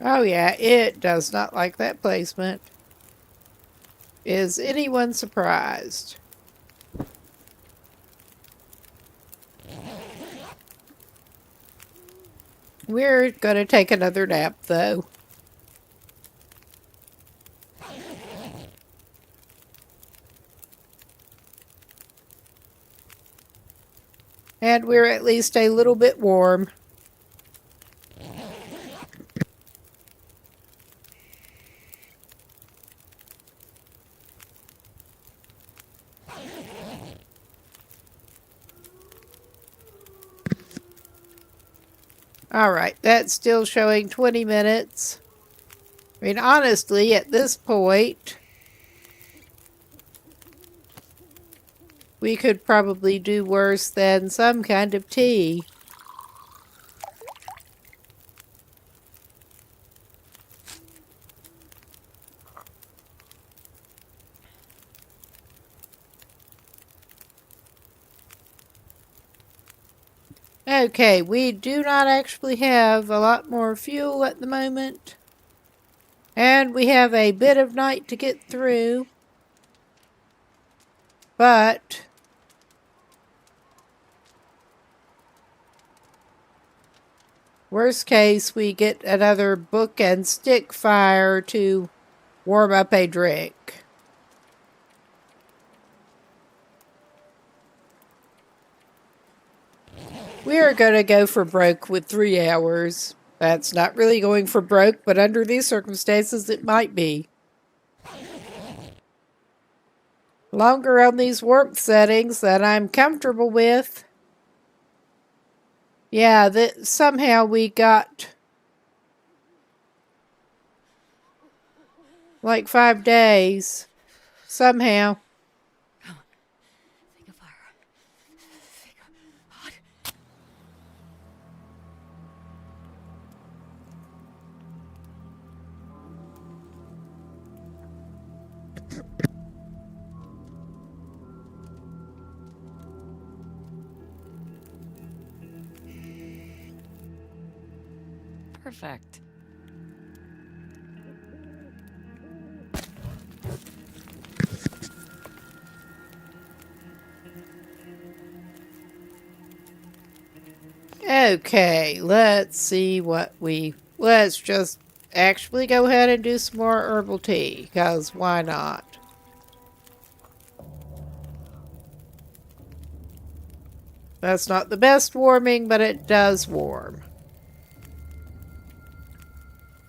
Oh yeah, it does not like that placement. Is anyone surprised? We're going to take another nap, though. And we're at least a little bit warm. Alright, that's still showing 20 minutes. I mean, honestly, at this point, we could probably do worse than some kind of tea. Okay, we do not actually have a lot more fuel at the moment. And we have a bit of night to get through. But worst case, we get another book and stick fire to warm up a drink. We are going to go for broke with 3 hours. That's not really going for broke, but under these circumstances, it might be. Longer on these warmth settings that I'm comfortable with. Yeah, somehow we got like 5 days. Somehow. Think of fire. Think of hot. Perfect. Okay, let's see what let's just actually go ahead and do some more herbal tea, because why not? That's not the best warming, but it does warm.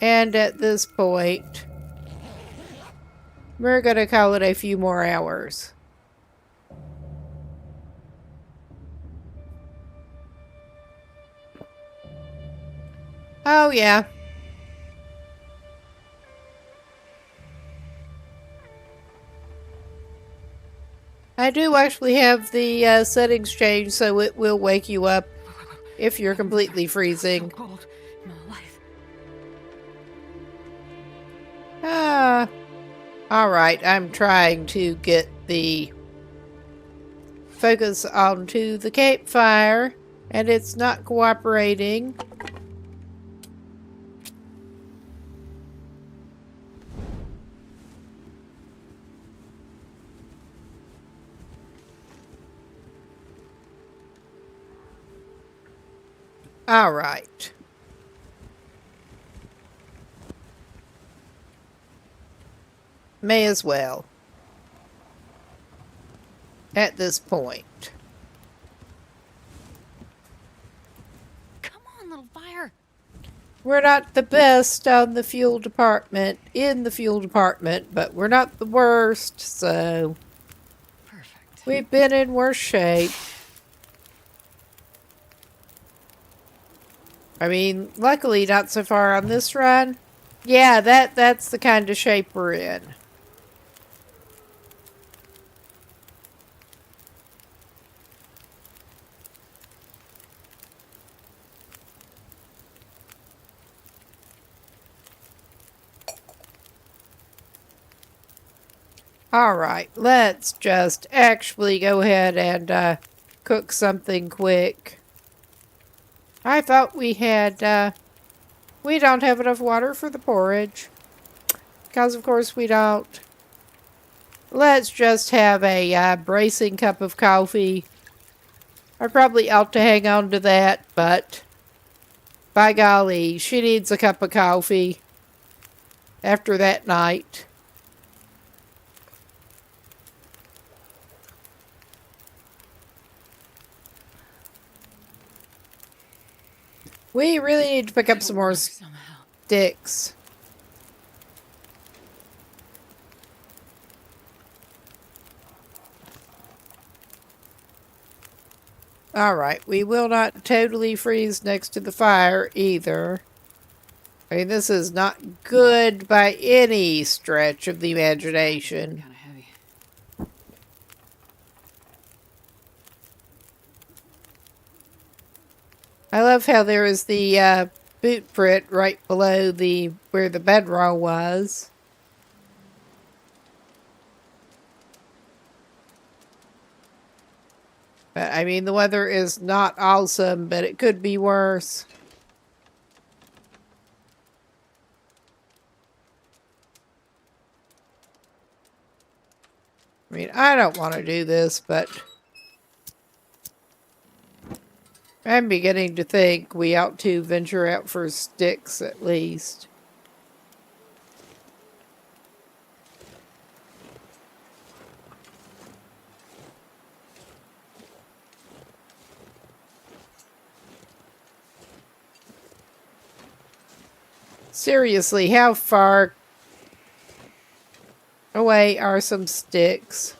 And at this point, we're going to call it a few more hours. Oh, yeah. I do actually have the settings changed so it will wake you up if you're completely So freezing. cold in my life. Alright, I'm trying to get the focus onto the campfire, and it's not cooperating. Alright. May as well. At this point. Come on, little fire. We're not the best on the fuel department, in the fuel department, but we're not the worst, so Perfect. we've been in worse shape. I mean, luckily not so far on this run. Yeah, that's the kind of shape we're in. Alright, let's just actually go ahead and cook something quick. I thought we had, we don't have enough water for the porridge. Because of course we don't. Let's just have a bracing cup of coffee. I probably ought to hang on to that, but by golly, she needs a cup of coffee after that night. We really need to pick up some more Somehow. sticks. Alright, we will not totally freeze next to the fire either. I mean, this is not good by any stretch of the imagination. Kind of heavy. I love how there is the boot print right below where the bedroll was. But, I mean, the weather is not awesome, but it could be worse. I mean, I don't want to do this, but I'm beginning to think we ought to venture out for sticks at least. Seriously, how far away are some sticks?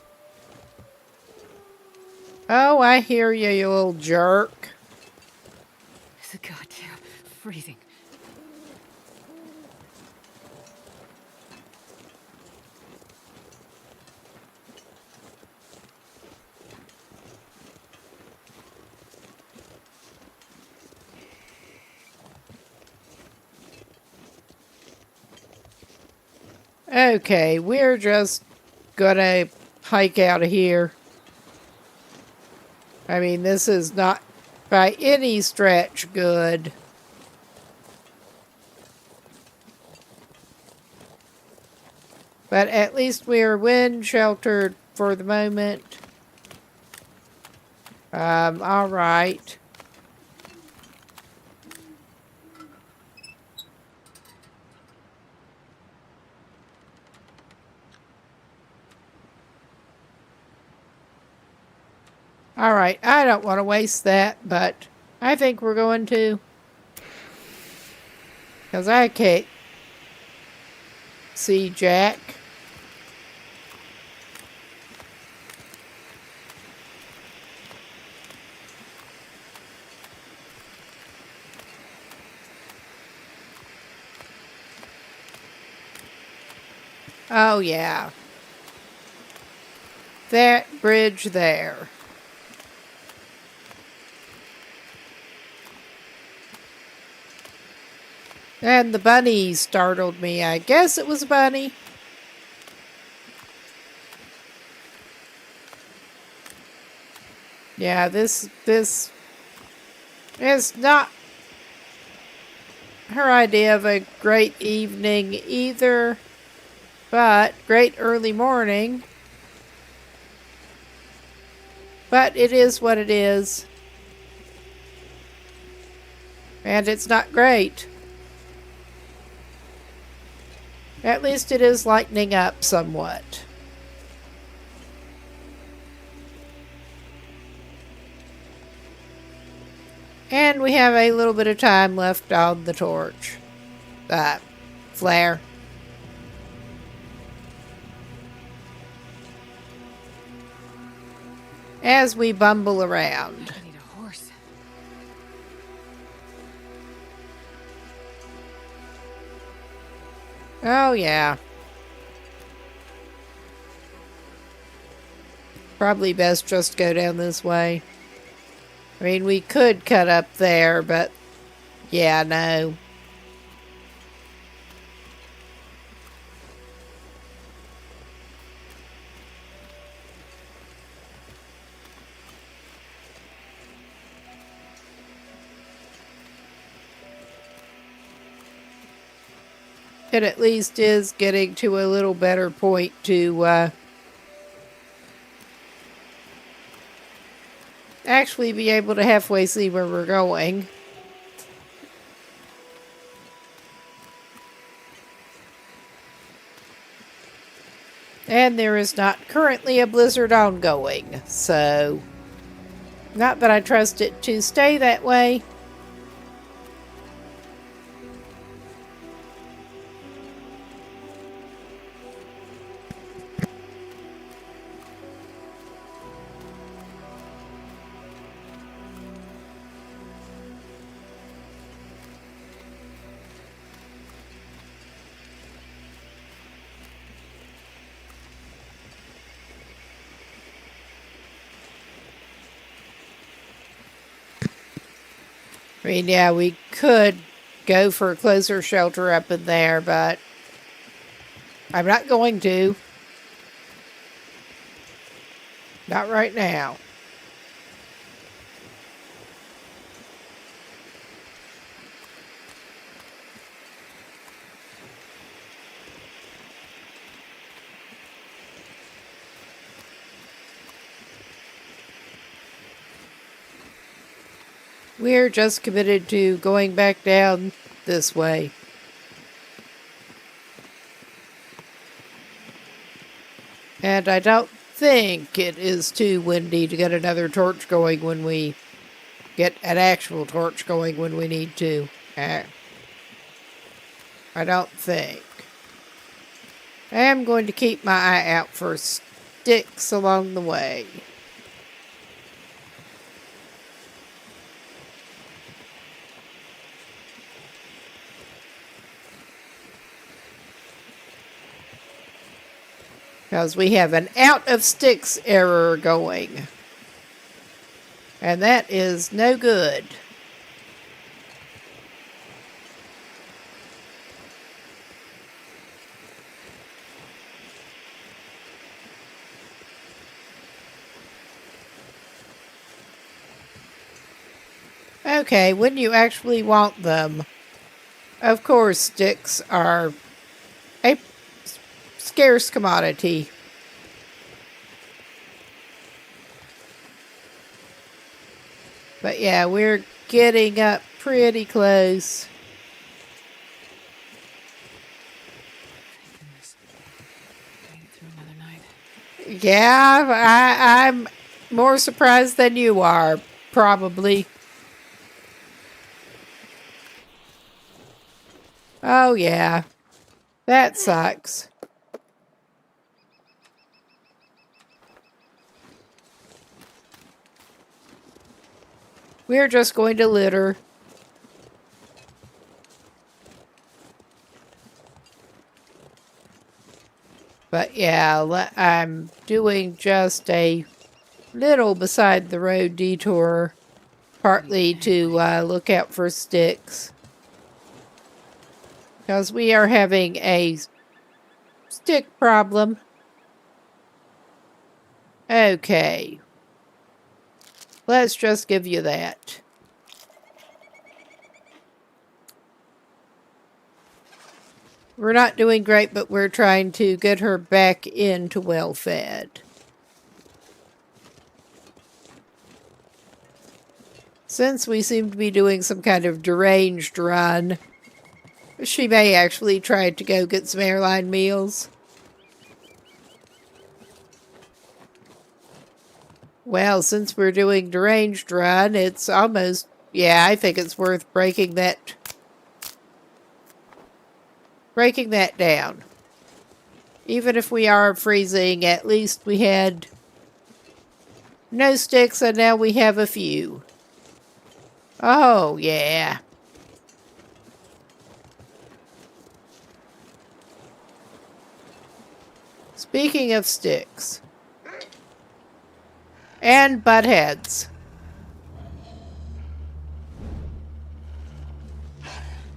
Oh, I hear you, you little jerk. It's a goddamn freezing. Okay, we're just gonna hike out of here. I mean, this is not by any stretch good. But at least we're wind sheltered for the moment. Alright. Alright, I don't want to waste that, but I think we're going to. Because I can't see Jack. Oh, yeah. That bridge there. And the bunny startled me. I guess it was a bunny. Yeah, this is not her idea of a great evening either, but great early morning. But it is what it is. And it's not great. At least it is lightening up somewhat. And we have a little bit of time left on the torch. Flare. As we bumble around. I need a horse. Oh, yeah. Probably best just go down this way. I mean, we could cut up there, but yeah, no. It at least is getting to a little better point to actually be able to halfway see where we're going. And there is not currently a blizzard ongoing, so not that I trust it to stay that way. I mean, yeah, we could go for a closer shelter up in there, but I'm not going to. Not right now. We're just committed to going back down this way. And I don't think it is too windy to get another torch going when we get an actual torch going when we need to. I don't think. I am going to keep my eye out for sticks along the way. Because we have an out of sticks error going. And that is no good. Okay, when you actually want them, of course sticks are a scarce commodity. But yeah, we're getting up pretty close. Goodness. Made it through another night. Yeah, I'm more surprised than you are, probably. Oh yeah, that sucks. We're just going to litter. But yeah, I'm doing just a little beside the road detour, partly to look out for sticks. Because we are having a stick problem. Okay. Let's just give you that. We're not doing great, but we're trying to get her back into well-fed. Since we seem to be doing some kind of deranged run, she may actually try to go get some airline meals. Well, since we're doing deranged run, it's almost... Yeah, I think it's worth breaking that down. Even if we are freezing, at least we had no sticks and now we have a few. Oh, yeah. Speaking of sticks. And butt heads.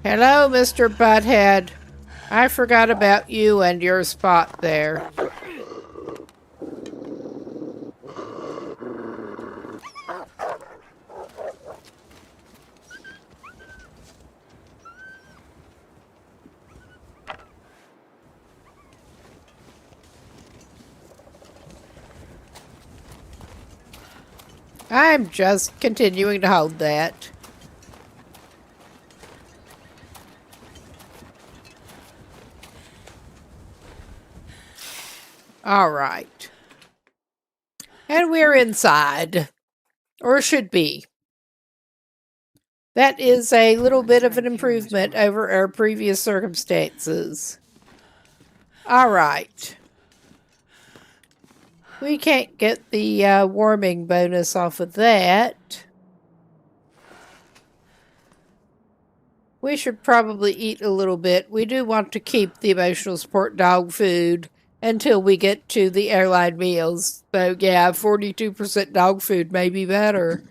Hello, Mr. Butthead. I forgot about you and your spot there. I'm just continuing to hold that. All right. And we're inside. Or should be. That is a little bit of an improvement over our previous circumstances. All right. We can't get the warming bonus off of that. We should probably eat a little bit. We do want to keep the emotional support dog food until we get to the airline meals. So yeah, 42% dog food may be better.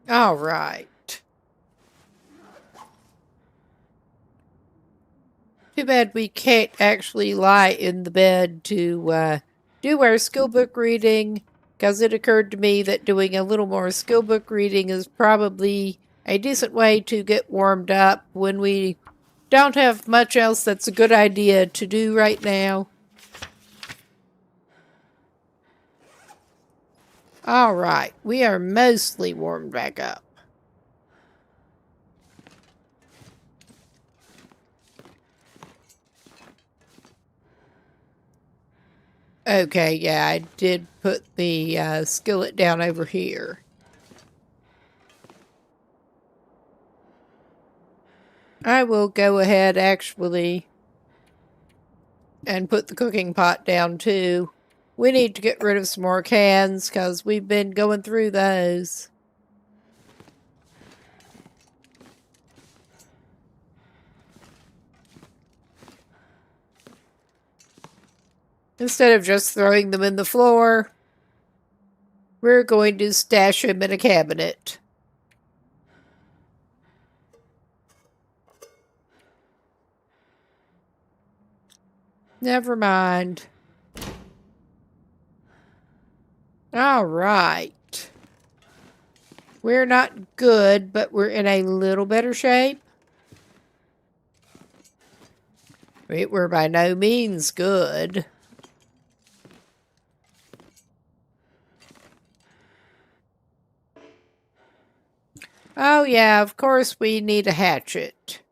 All right. Too bad we can't actually lie in the bed to do our skill book reading, because it occurred to me that doing a little more skill book reading is probably a decent way to get warmed up when we don't have much else that's a good idea to do right now. All right, we are mostly warmed back up. Okay, yeah, I did put the skillet down over here. I will go ahead, actually, and put the cooking pot down, too. We need to get rid of some more cans, because we've been going through those. Instead of just throwing them in the floor, we're going to stash them in a cabinet. Never mind. All right. We're not good, but we're in a little better shape. We're by no means good. Oh yeah, of course we need a hatchet.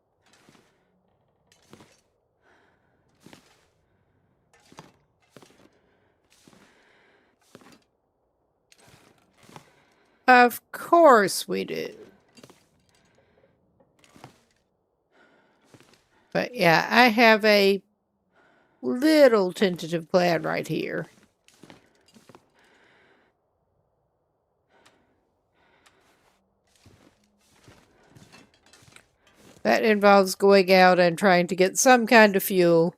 Of course we do. But yeah, I have a little tentative plan right here. That involves going out and trying to get some kind of fuel.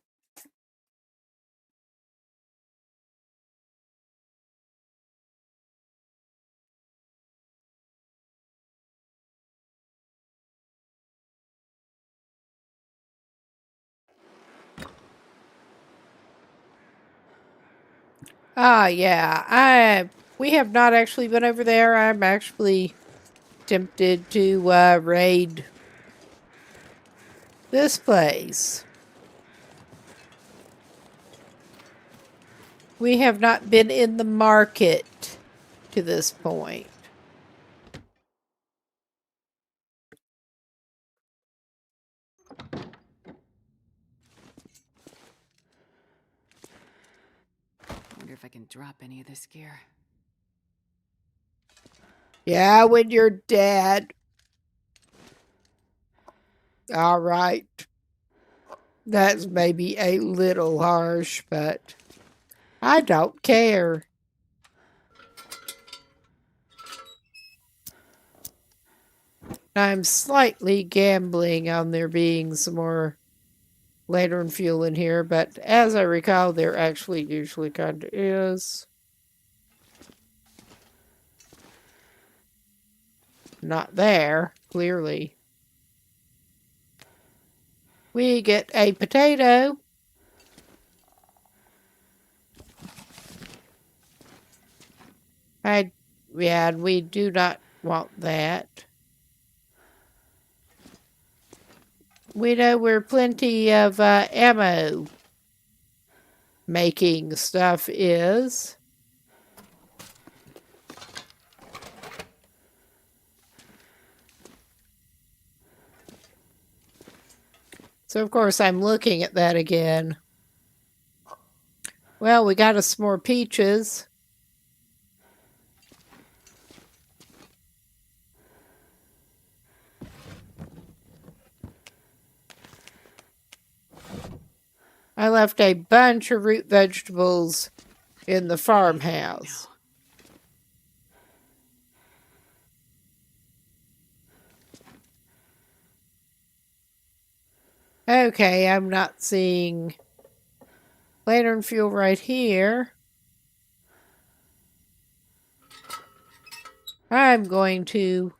Ah, yeah. We have not actually been over there. I'm actually tempted to raid this place. We have not been in the market to this point. Wonder if I can drop any of this gear. Yeah, when you're dead. All right. That's maybe a little harsh, but I don't care. I'm slightly gambling on there being some more lantern fuel in here, but as I recall, there actually usually kind of is. Not there, clearly. We get a potato. Yeah, and we do not want that. We know where plenty of ammo making stuff is. So, of course, I'm looking at that again. Well, we got us some more peaches. I left a bunch of root vegetables in the farmhouse. Okay, I'm not seeing lantern fuel right here. I'm going to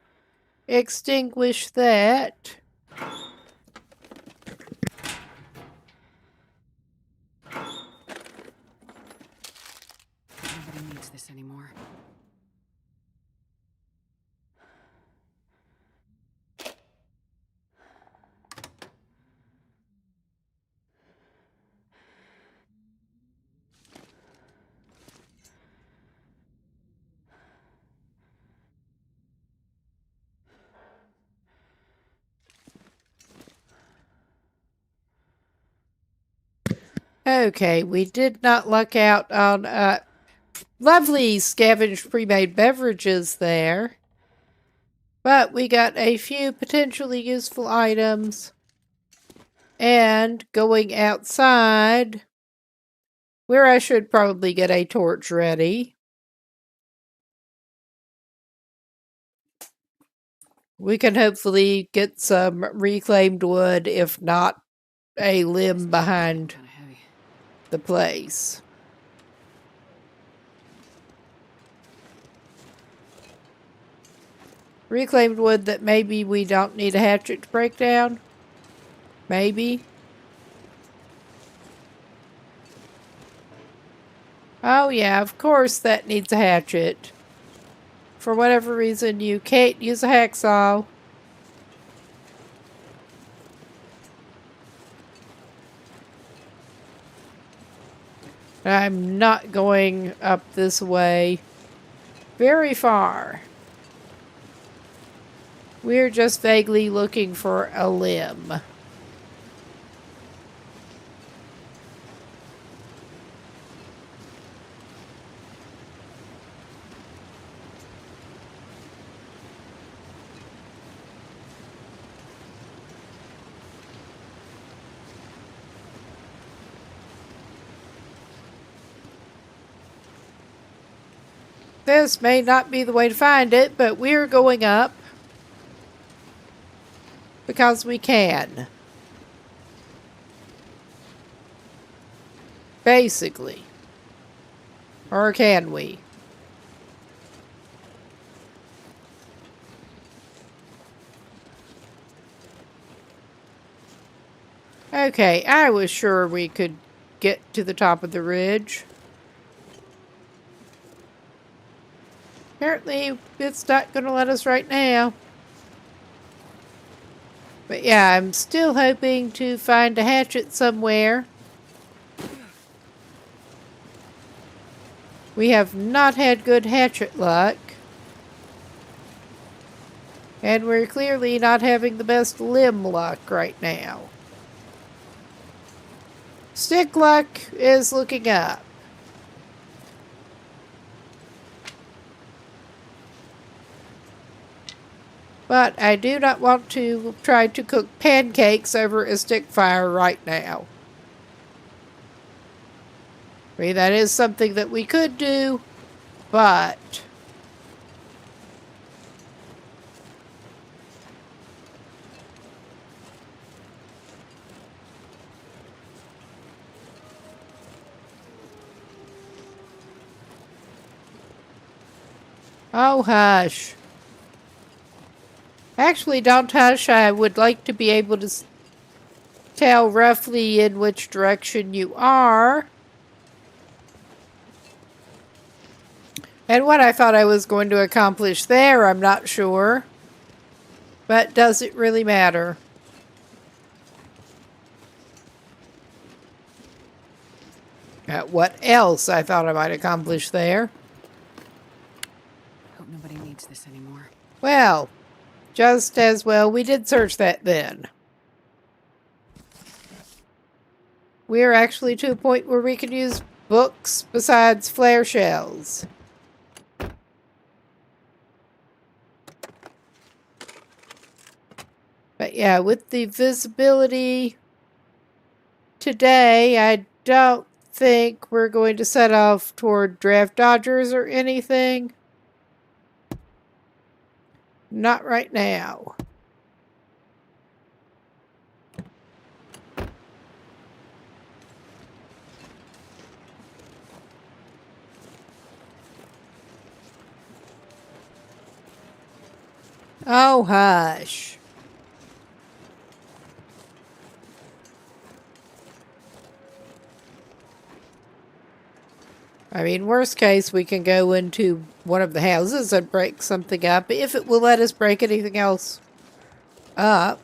extinguish that. Nobody needs this anymore. Okay, we did not luck out on lovely scavenged pre-made beverages there. But we got a few potentially useful items. And going outside, where I should probably get a torch ready. We can hopefully get some reclaimed wood, if not a limb behind Kinda heavy. the place. Reclaimed wood that maybe we don't need a hatchet to break down. Maybe. Oh yeah, of course that needs a hatchet. For whatever reason, you can't use a hacksaw. I'm not going up this way very far. We're just vaguely looking for a limb. This may not be the way to find it, but we're going up. because we can. Basically. Or can we? Okay, I was sure we could get to the top of the ridge. Apparently, it's not going to let us right now. But yeah, I'm still hoping to find a hatchet somewhere. We have not had good hatchet luck. And we're clearly not having the best limb luck right now. Stick luck is looking up. But I do not want to try to cook pancakes over a stick fire right now. I mean, that is something that we could do, but... Oh, hush. Actually, don't hush. I would like to be able to tell roughly in which direction you are. And what I thought I was going to accomplish there, I'm not sure. But does it really matter? What else I thought I might accomplish there? Hope nobody needs this anymore. Well, just as well we did search that then. We're actually to a point where we can use books besides flare shells. But yeah, with the visibility today, I don't think we're going to set off toward draft dodgers or anything. Not right now. Oh, hush. I mean, worst case, we can go into one of the houses and break something up, if it will let us break anything else up.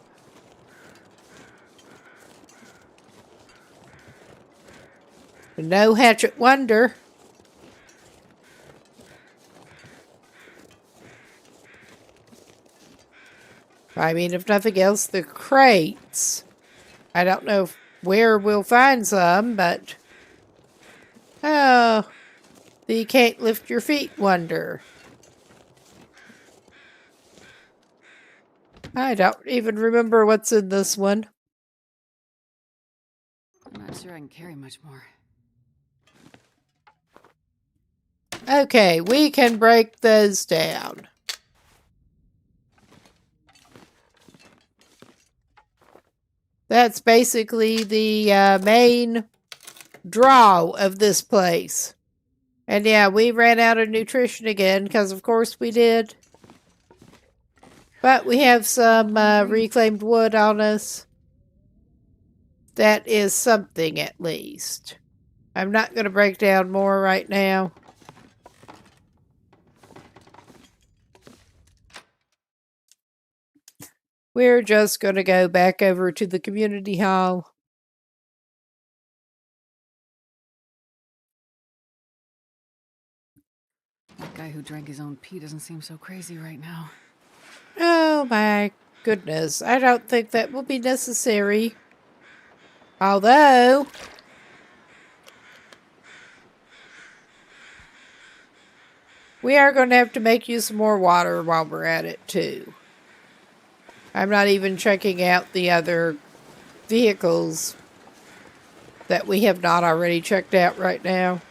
No hatchet wonder. I mean, if nothing else, the crates. I don't know where we'll find some, but... Oh, the can't lift your feet wonder. I don't even remember what's in this one. I'm not sure I can carry much more. Okay, we can break those down. That's basically the main draw of this place. And yeah, we ran out of nutrition again, because of course we did. But we have some reclaimed wood on us. That is something at least. I'm not going to break down more right now. We're just going to go back over to the community hall. That guy who drank his own pee doesn't seem so crazy right now. Oh my goodness, I don't think that will be necessary. Although, we are going to have to make you some more water while we're at it too. I'm not even checking out the other vehicles that we have not already checked out right now.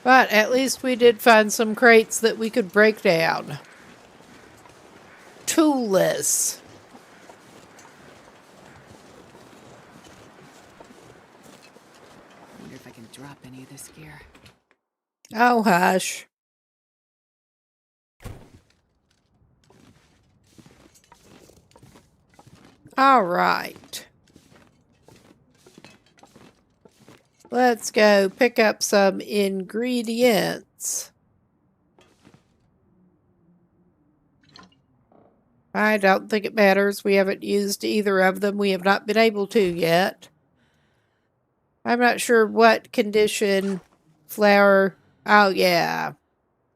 But at least we did find some crates that we could break down. Toolless. I wonder if I can drop any of this gear. Oh, hush. All right. Let's go pick up some ingredients. I don't think it matters. We haven't used either of them. We have not been able to yet. I'm not sure what condition flour... Oh, yeah.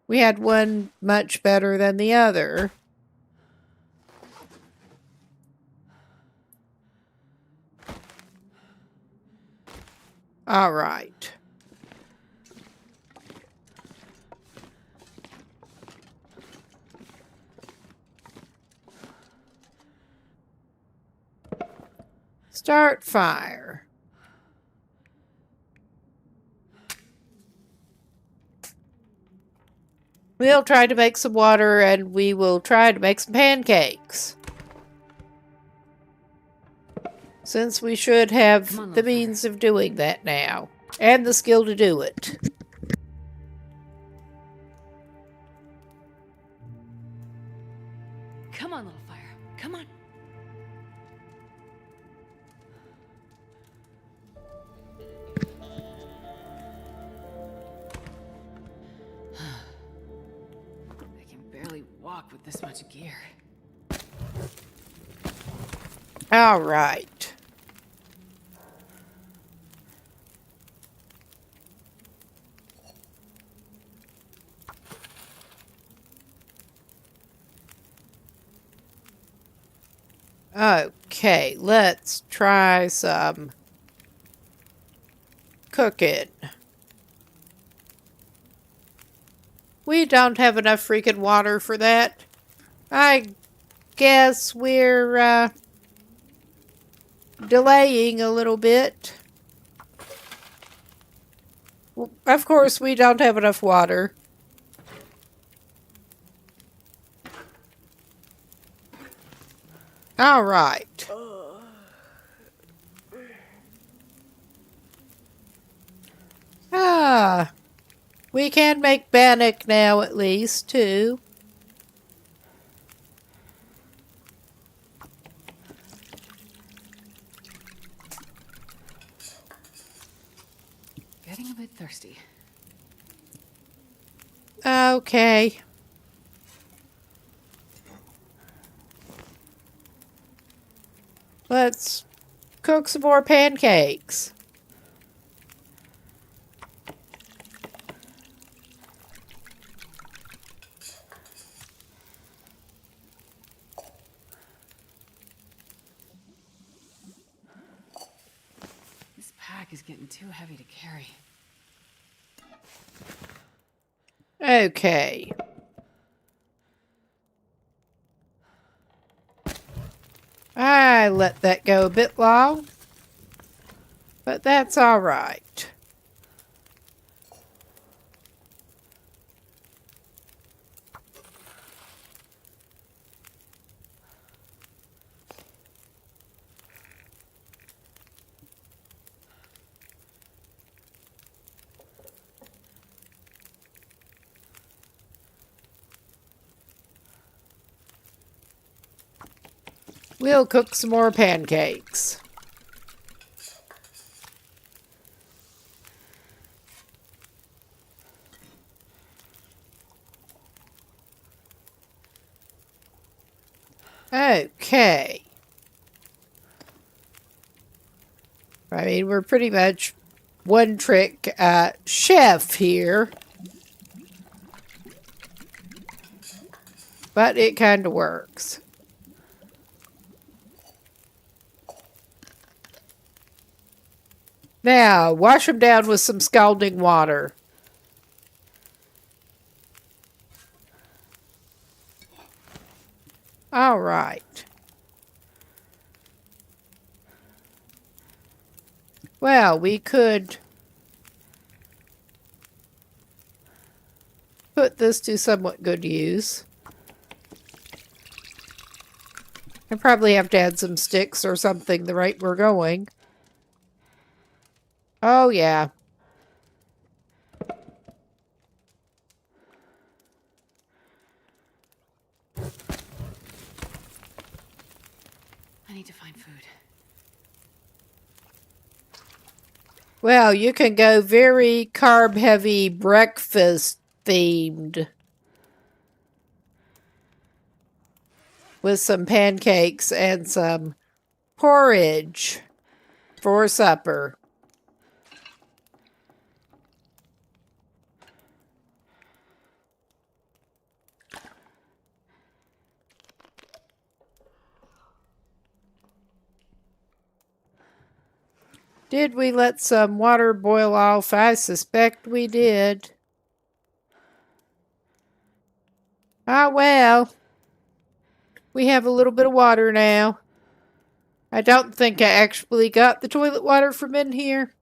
We had one much better than the other. All right. Start fire. We'll try to make some water and we will try to make some pancakes. Since we should have the means of doing that now. And the skill to do it. Come on, little fire. Come on. I can barely walk with this much gear. All right. Okay, let's try some cooking. We don't have enough freaking water for that. I guess we're delaying a little bit. Well, of course, we don't have enough water. All right. We can make bannock now at least, too. Getting a bit thirsty. Okay. Let's cook some more pancakes. This pack is getting too heavy to carry. Okay. I let that go a bit long, but that's all right. We'll cook some more pancakes. Okay. I mean, we're pretty much one trick chef here. But it kind of works. Now, wash them down with some scalding water. All right. Well, we could this to somewhat good use. I probably have to add some sticks or something the rate we're going. Oh, yeah. I need to find food. Well, you can go very carb-heavy breakfast-themed with some pancakes and some porridge for supper. Did we let some water boil off? I suspect we did. Ah, well. We have a little bit of water now. I don't think I actually got the toilet water from in here.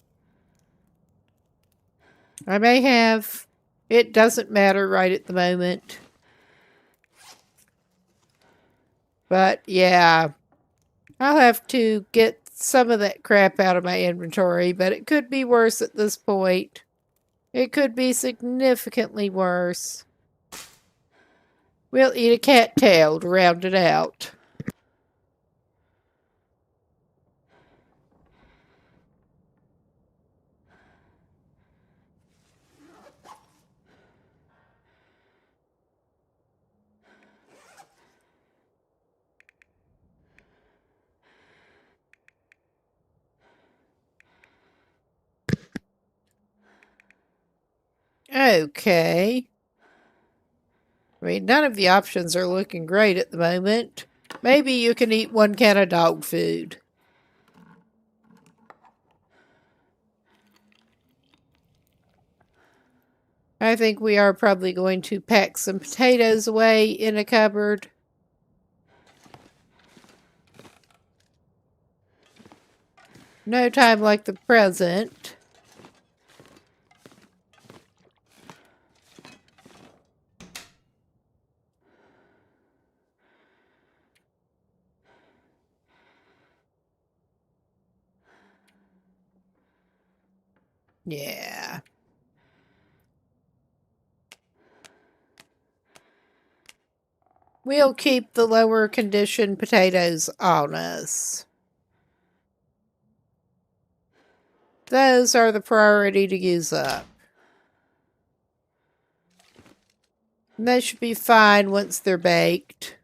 I may have. It doesn't matter right at the moment. But yeah, I'll have to get some of that crap out of my inventory, but it could be worse at this point. It could be significantly worse. We'll eat a cattail to round it out. Okay. I mean, none of the options are looking great at the moment. Maybe you can eat one can of dog food. I think we are probably going to pack some potatoes away in a cupboard. No time like the present. Yeah. We'll keep the lower condition potatoes on us. Those are the priority to use up. And they should be fine once they're baked.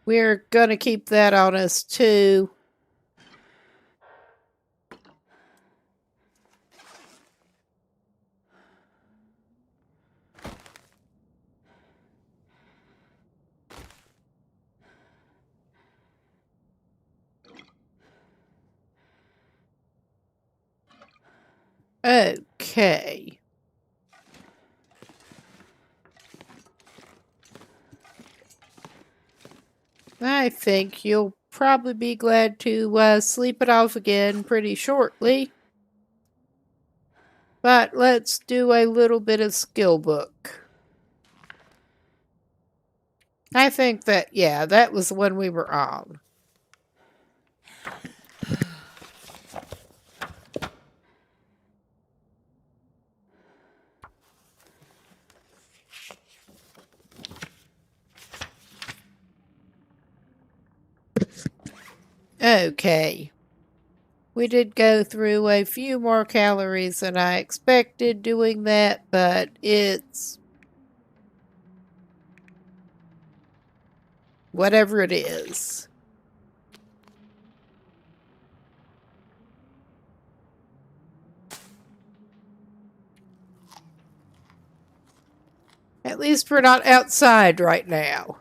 We're going to keep that on us too. Okay. I think you'll probably be glad to sleep it off again pretty shortly. But let's do a little bit of skill book. I think that, yeah, that was the one we were on. Okay. We did go through a few more calories than I expected doing that, but it's whatever it is. At least we're not outside right now.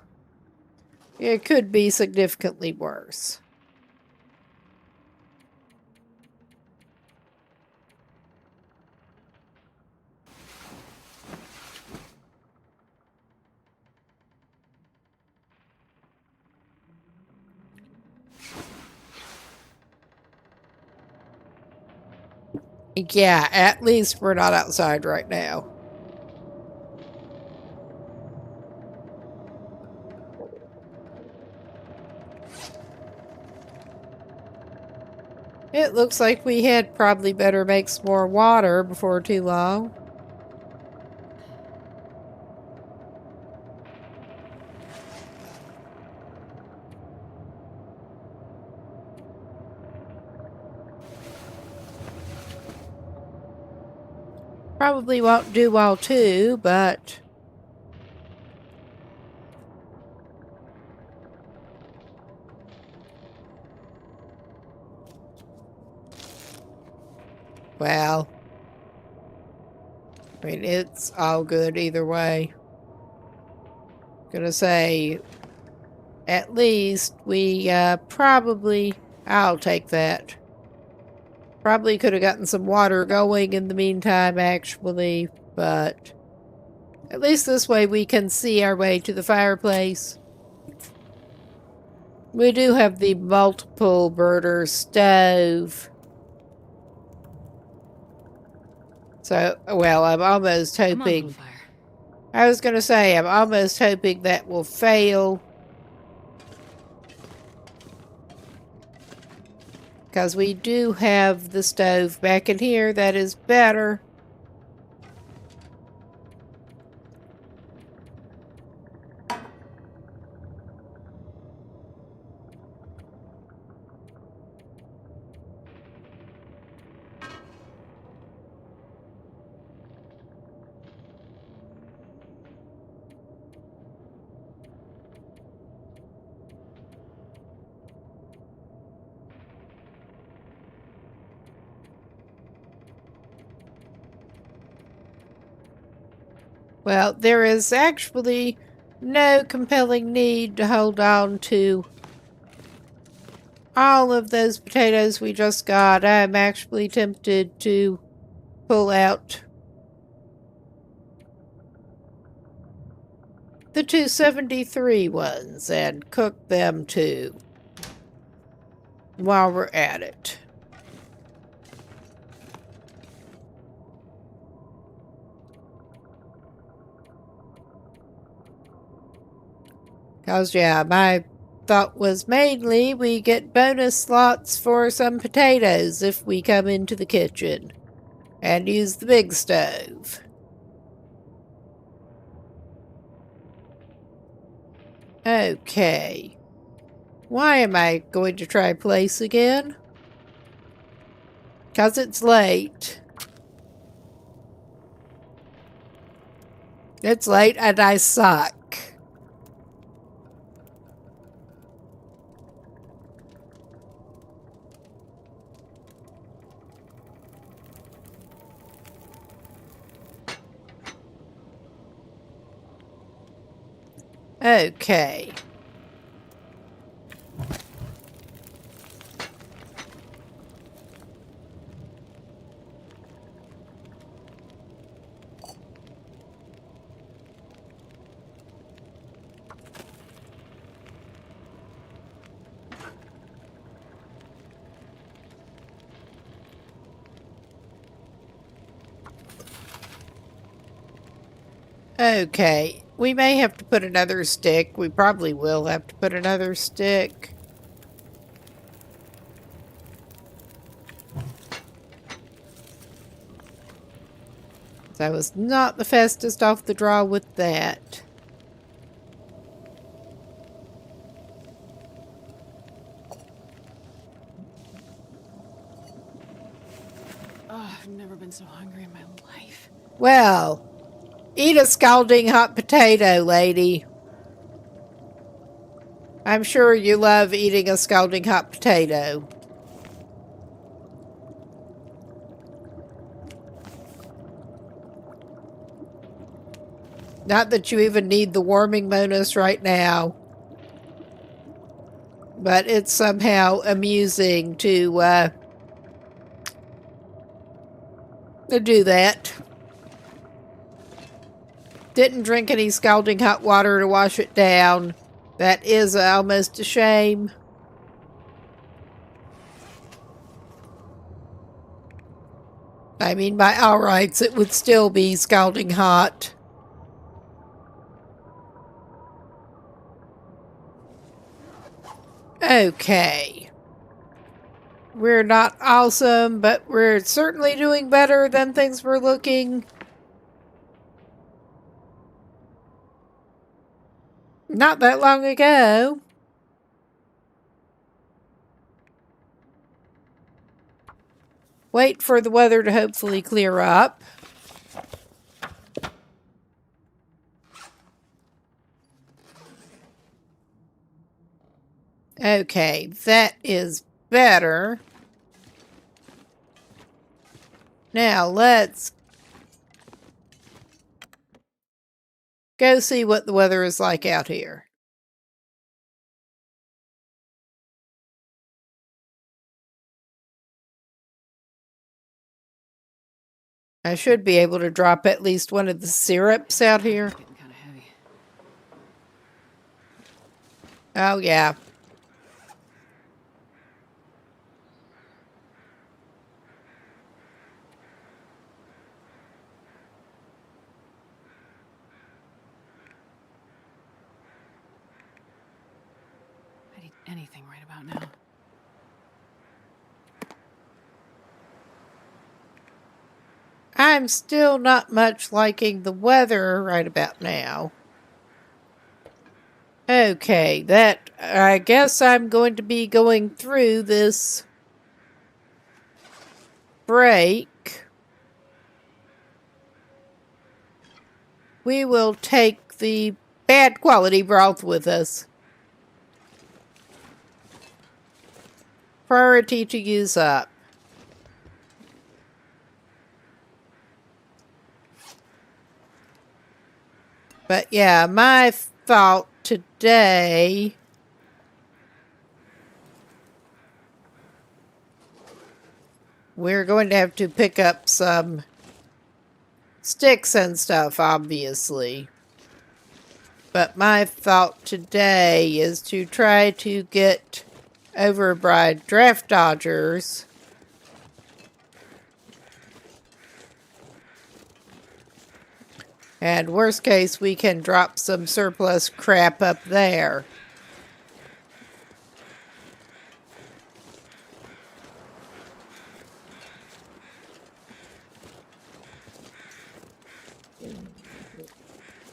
It could be significantly worse. Yeah, at least we're not outside right now. It looks like we had probably better make some more water before too long. Probably won't do well too, but... well... I mean, it's all good either way. Gonna say, at least we probably... I'll take that. Probably could have gotten some water going in the meantime, actually, but... At least this way we can see our way to the fireplace. We do have the multiple burner stove. So, well, I'm almost Come on, hoping... little fire. I was going to say, I'm almost hoping that will fail. Because we do have the stove back in here that is better. Well, there is actually no compelling need to hold on to all of those potatoes we just got. I'm actually tempted to pull out the 273 ones and cook them too while we're at it. Because, yeah, my thought was mainly we get bonus slots for some potatoes if we come into the kitchen and use the big stove. Okay. Why am I going to try place again? Because it's late. It's late and I suck. Okay. Okay. We may have to put another stick. We probably will have to put another stick. I was not the fastest off the draw with that. Oh, I've never been so hungry in my life. Well, eat a scalding hot potato, lady. I'm sure you love eating a scalding hot potato. Not that you even need the warming bonus right now. But it's somehow amusing to do that. Didn't drink any scalding hot water to wash it down. That is almost a shame. I mean, by all rights, it would still be scalding hot. Okay. We're not awesome, but we're certainly doing better than things were looking not that long ago. Wait for the weather to hopefully clear up. Okay, that is better. Now let's go see what the weather is like out here. I should be able to drop at least one of the syrups out here. Getting kind of heavy. Oh, yeah. I need anything right about now. I'm still not much liking the weather right about now. Okay, I guess I'm going to be going through this break. We will take the bad quality broth with us. Priority to use up. But yeah, my thought today we're going to have to pick up some sticks and stuff, obviously. But my thought today is to try to get over by draft dodgers. And worst case, we can drop some surplus crap up there.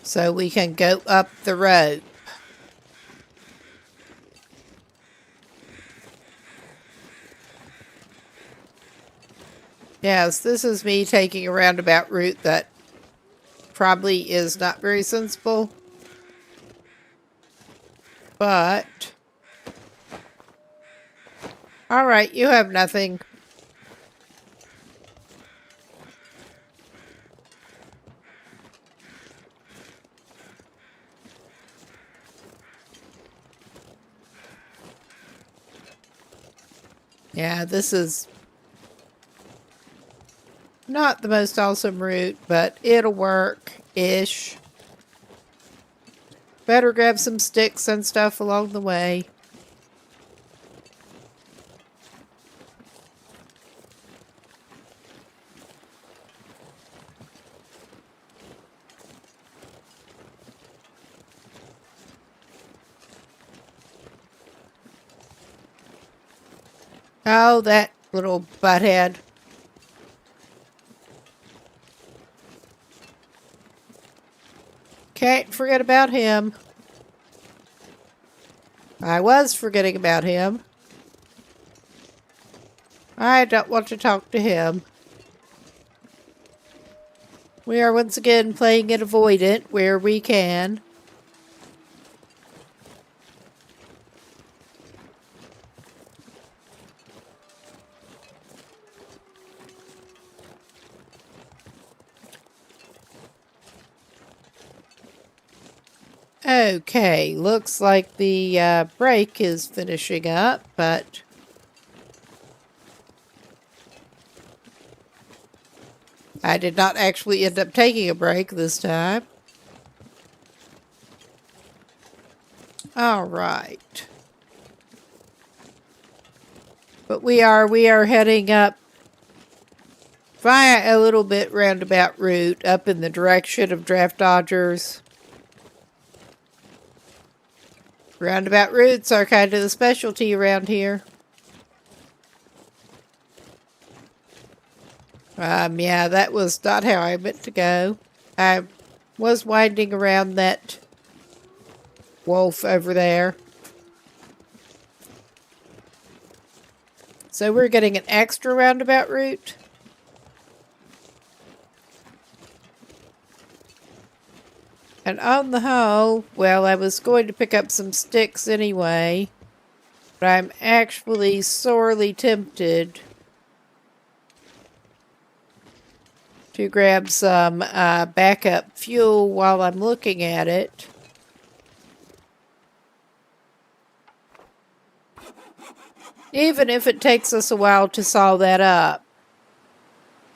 So we can go up the road. Yes, this is me taking a roundabout route that probably is not very sensible. But alright, you have nothing. Yeah, this is not the most awesome route, but it'll work-ish. Better grab some sticks and stuff along the way. Oh, that little butthead. Can't forget about him. I was forgetting about him. I don't want to talk to him. We are once again playing it avoidant where we can. Okay, looks like the break is finishing up, but I did not actually end up taking a break this time. All right. But we are heading up via a little bit roundabout route up in the direction of draft dodgers. Roundabout routes are kind of the specialty around here. Yeah, that was not how I meant to go. I was winding around that wolf over there. So we're getting an extra roundabout route. And on the whole, well, I was going to pick up some sticks anyway, but I'm actually sorely tempted to grab some backup fuel while I'm looking at it. Even if it takes us a while to saw that up.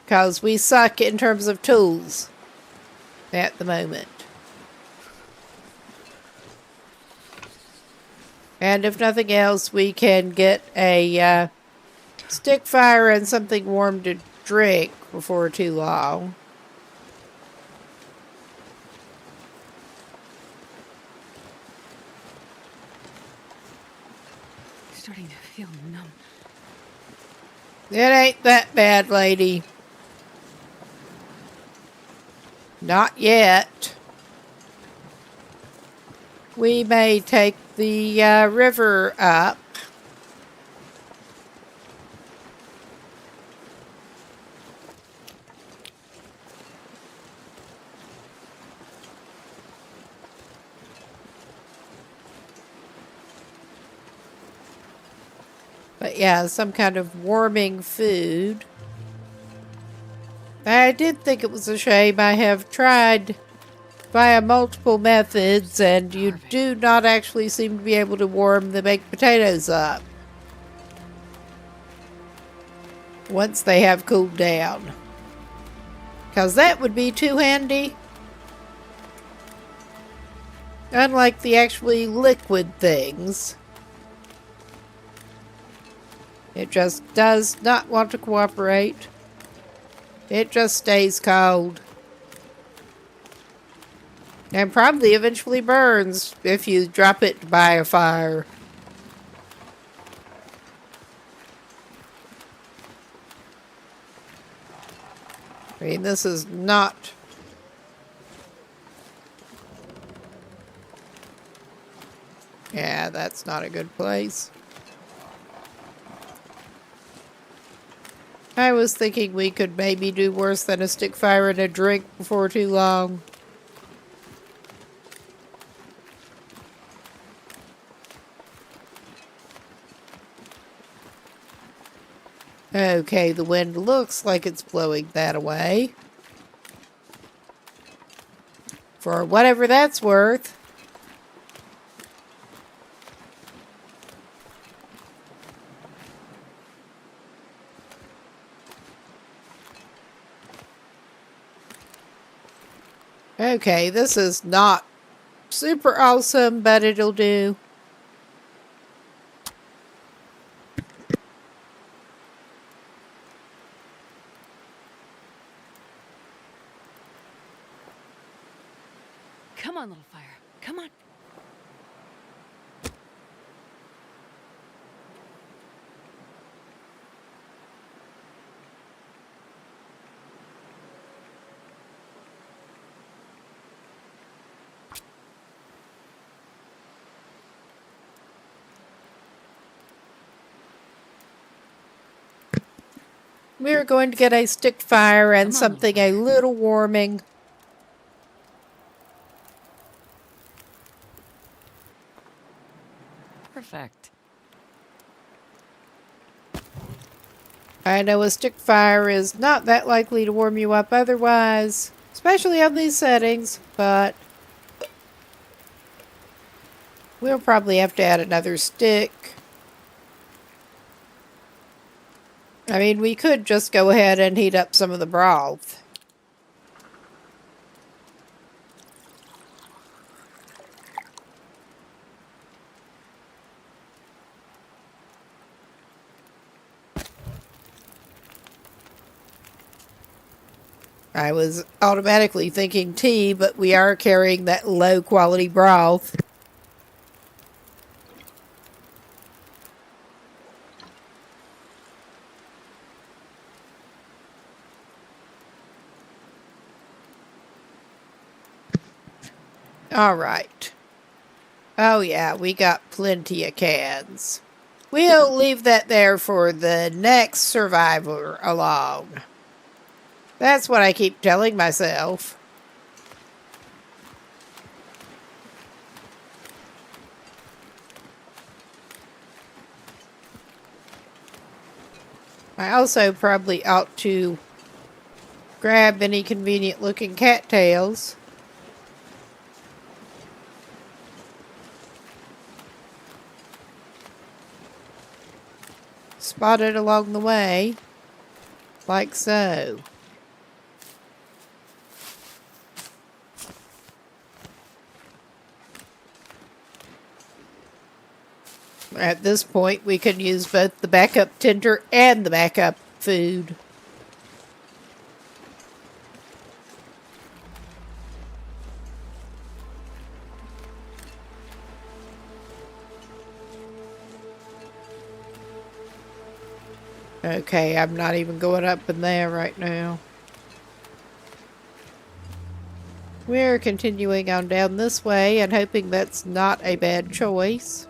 Because we suck in terms of tools at the moment. And if nothing else, we can get a stick fire and something warm to drink before too long. Starting to feel numb. It ain't that bad, lady. Not yet. We may take the river up. But yeah, some kind of warming food. I did think it was a shame. I have tried via multiple methods, and you do not actually seem to be able to warm the baked potatoes up once they have cooled down. Because that would be too handy. Unlike the actually liquid things. It just does not want to cooperate. It just stays cold. And probably eventually burns if you drop it by a fire. I mean, this is not... Yeah, that's not a good place. I was thinking we could maybe do worse than a stick fire and a drink before too long. Okay, the wind looks like it's blowing that away. For whatever that's worth. Okay, this is not super awesome, but it'll do. Come on, little fire. Come on. We're going to get a stick fire and Come on, something a little warming. Perfect. I know a stick fire is not that likely to warm you up otherwise, especially on these settings, but we'll probably have to add another stick. I mean, we could just go ahead and heat up some of the broth. I was automatically thinking tea, but we are carrying that low quality broth. All right. Oh, yeah, we got plenty of cans. We'll leave that there for the next survivor along. That's what I keep telling myself. I also probably ought to grab any convenient looking cattails. Spotted along the way, like so. At this point, we can use both the backup tinder and the backup food. Okay, I'm not even going up in there right now. We're continuing on down this way and hoping that's not a bad choice.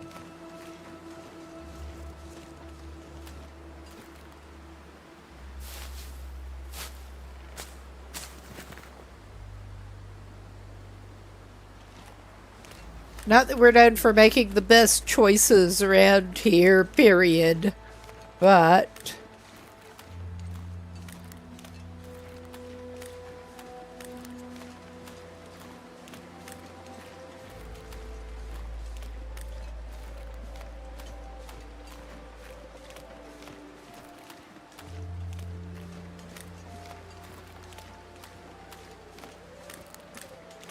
Not that we're known for making the best choices around here, period. But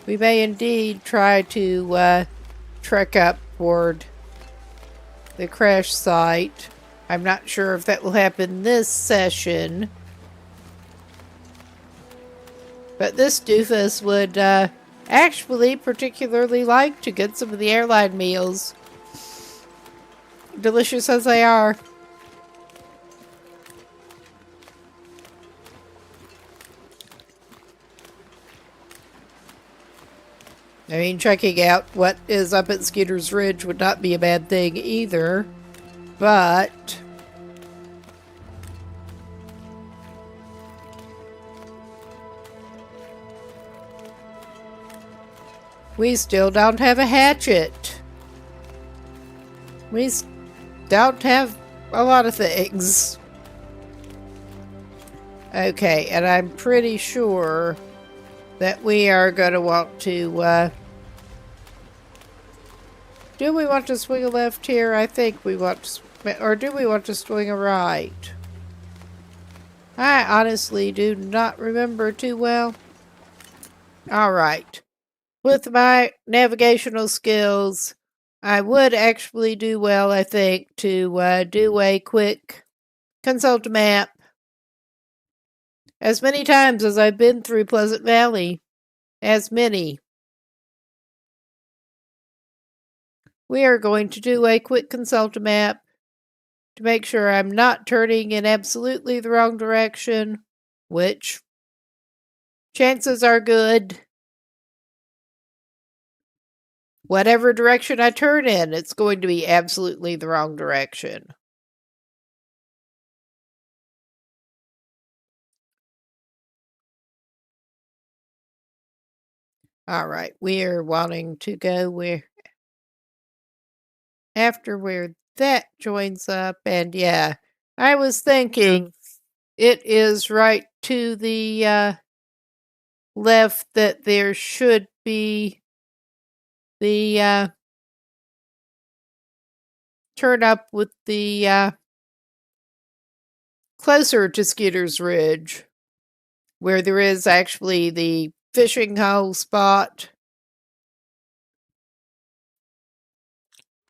we may indeed try to trek up toward the crash site. I'm not sure if that will happen this session. But this doofus would actually particularly like to get some of the airline meals. Delicious as they are. I mean, checking out what is up at Skeeter's Ridge would not be a bad thing either. But we still don't have a hatchet. We don't have a lot of things. Okay, and I'm pretty sure that we are going to want to, do we want to swing a left here? I think we want to, or do we want to swing a right? I honestly do not remember too well. Alright. With my navigational skills, I would actually do well, I think, to do a quick consult a map. As many times as I've been through Pleasant Valley. As many. We are going to do a quick consult a map to make sure I'm not turning in absolutely the wrong direction, which chances are good. Whatever direction I turn in, it's going to be absolutely the wrong direction. All right, we are wanting to go after where that joins up, and yeah, I was thinking it is right to the left that there should be the turn up with the closer to Skeeter's Ridge, where there is actually the fishing hole spot.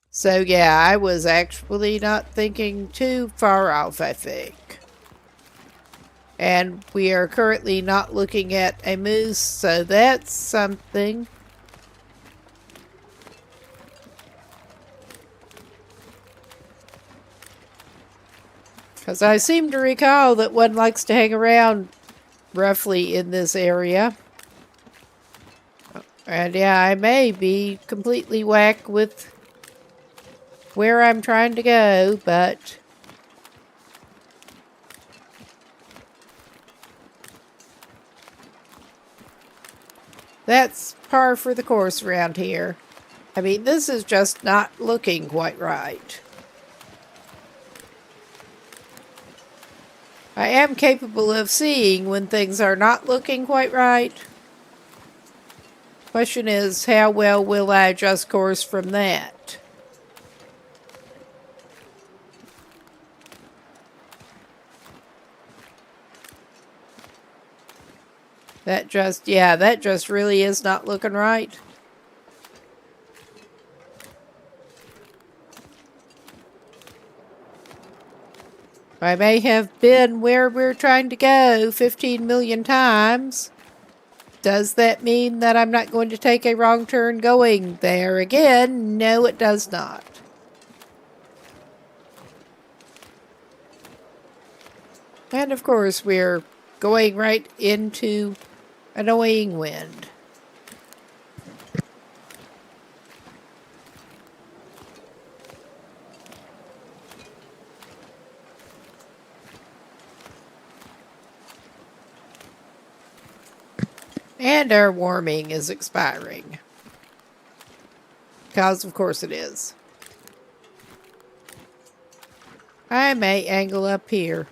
So yeah, I was actually not thinking too far off, I think. And we are currently not looking at a moose, so that's something. Because I seem to recall that one likes to hang around roughly in this area. And yeah, I may be completely whack with where I'm trying to go, but that's par for the course around here. I mean, this is just not looking quite right. I am capable of seeing when things are not looking quite right. Question is, how well will I adjust course from that? That just really is not looking right. I may have been where we're trying to go 15 million times. Does that mean that I'm not going to take a wrong turn going there again? No, it does not. And of course, we're going right into annoying wind. And our warming is expiring. Because of course it is. I may angle up here.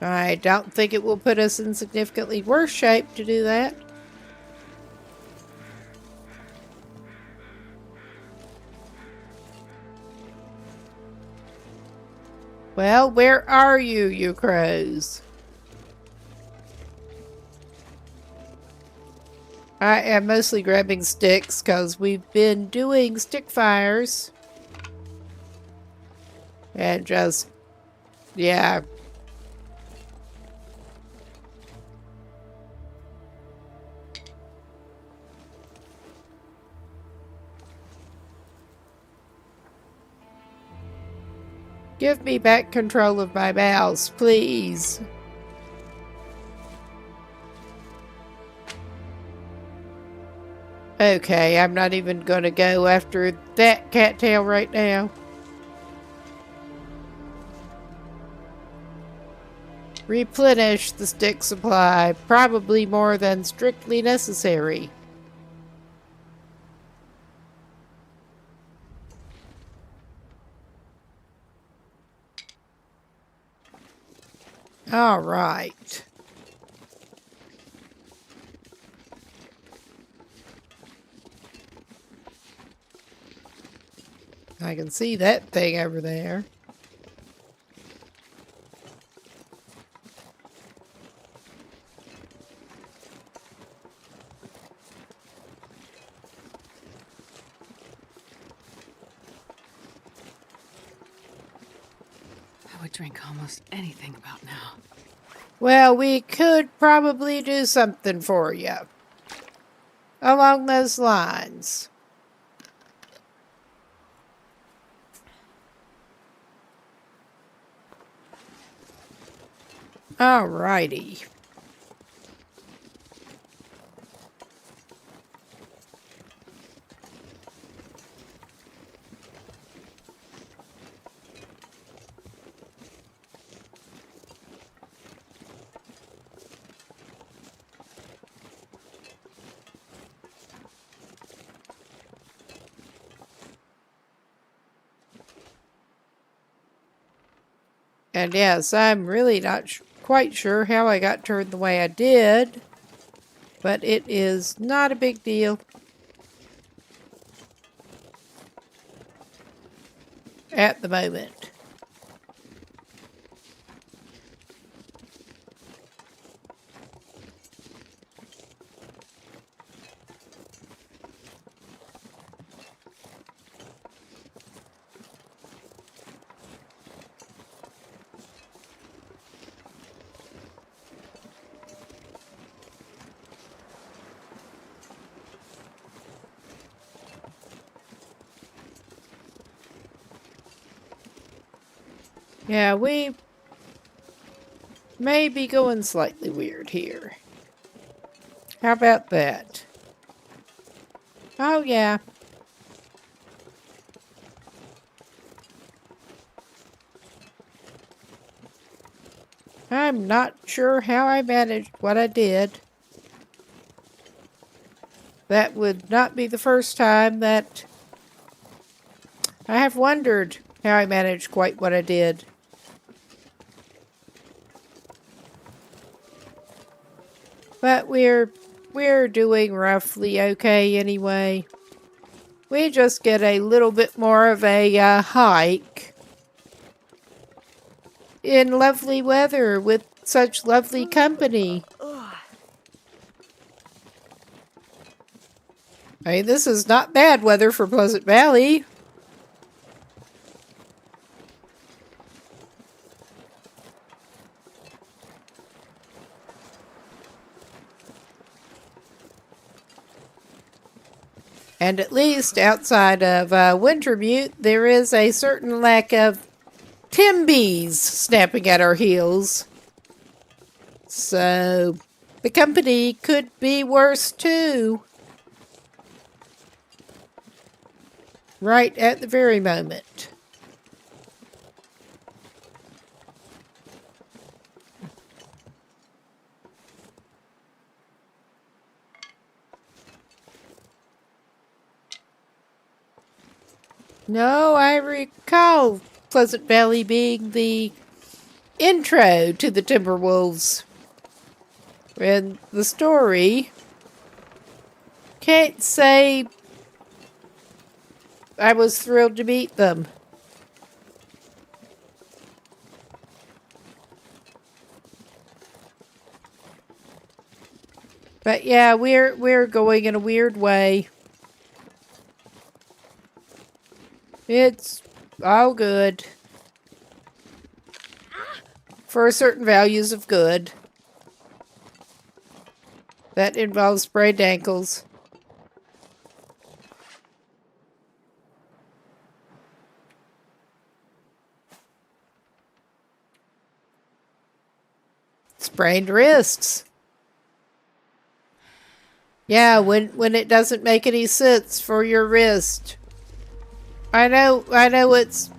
I don't think it will put us in significantly worse shape to do that. Well, where are you, you crows? I am mostly grabbing sticks because we've been doing stick fires. And just, yeah. Give me back control of my mouse, please. Okay, I'm not even going to go after that cattail right now. Replenish the stick supply, probably more than strictly necessary. All right. I can see that thing over there. I would drink almost anything about now. Well, we could probably do something for you. Along those lines. Alrighty. And yes, I'm really not quite sure how I got turned the way I did, but it is not a big deal at the moment. Yeah, we may be going slightly weird here. How about that? Oh, yeah. I'm not sure how I managed what I did. That would not be the first time that I have wondered how I managed quite what I did. But we're doing roughly okay anyway. We just get a little bit more of a hike in lovely weather with such lovely company. I mean, this is not bad weather for Pleasant Valley. And at least outside of Wintermute, there is a certain lack of Timbies snapping at our heels. So, the company could be worse too. Right at the very moment. No, I recall Pleasant Valley being the intro to the Timberwolves. And the story, can't say I was thrilled to meet them. But yeah, we're going in a weird way. It's all good. For certain values of good. That involves sprained ankles. Sprained wrists. Yeah, when it doesn't make any sense for your wrist. I know it's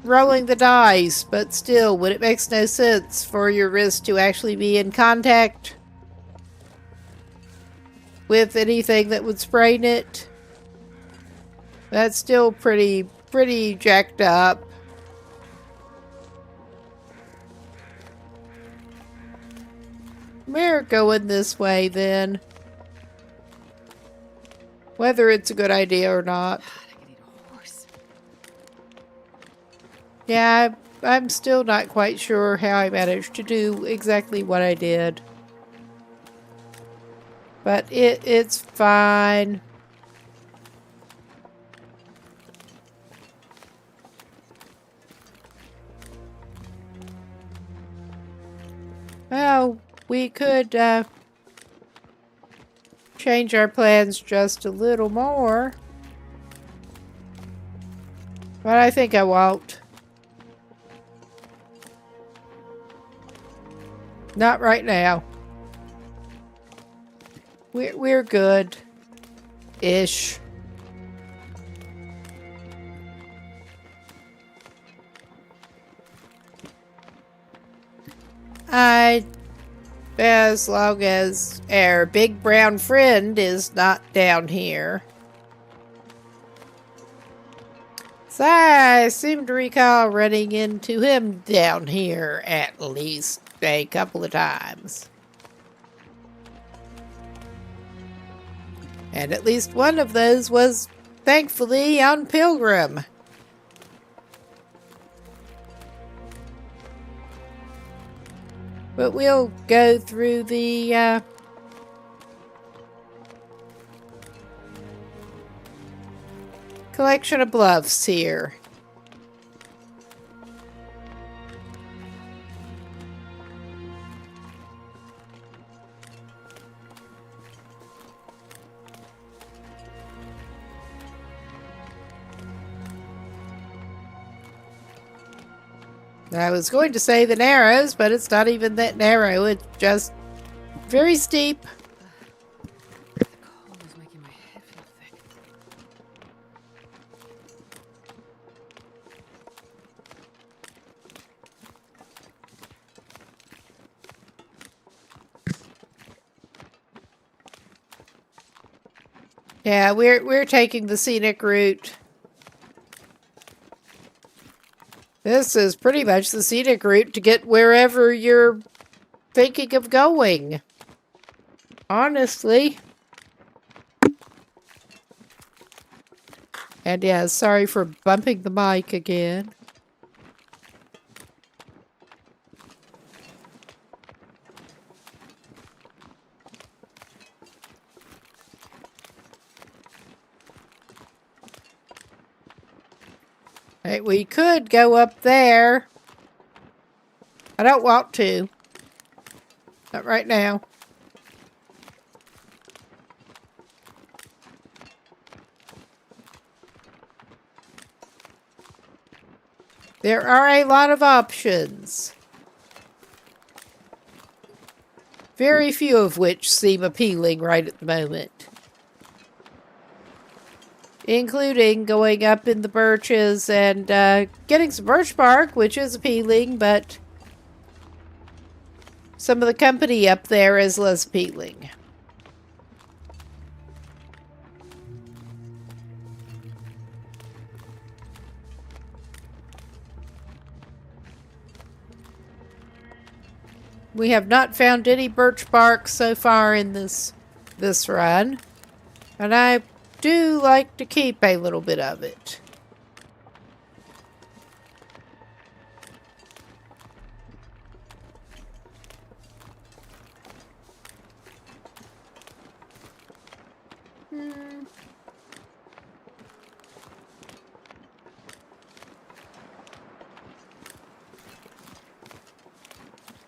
rolling the dice, but still, when it makes no sense for your wrist to actually be in contact with anything that would sprain it, that's still pretty jacked up. We're going this way then. Whether it's a good idea or not. God, I could eat a horse. Yeah, I'm still not quite sure how I managed to do exactly what I did. But it's fine. Well, we could change our plans just a little more. But I think I won't. Not right now. We're good. Ish. As long as our big brown friend is not down here. So I seem to recall running into him down here at least a couple of times. And at least one of those was, thankfully, on Pilgrim. But we'll go through the collection of bluffs here. I was going to say the narrows, but it's not even that narrow. It's just very steep. The cold is making my head feel thick. Yeah, we're taking the scenic route. This is pretty much the scenic route to get wherever you're thinking of going. Honestly. And yeah, sorry for bumping the mic again. Hey, we could go up there. I don't want to. Not right now. There are a lot of options. Very few of which seem appealing right at the moment. Including going up in the birches and getting some birch bark, which is appealing, but some of the company up there is less appealing. We have not found any birch bark so far in this run, and I do like to keep a little bit of it.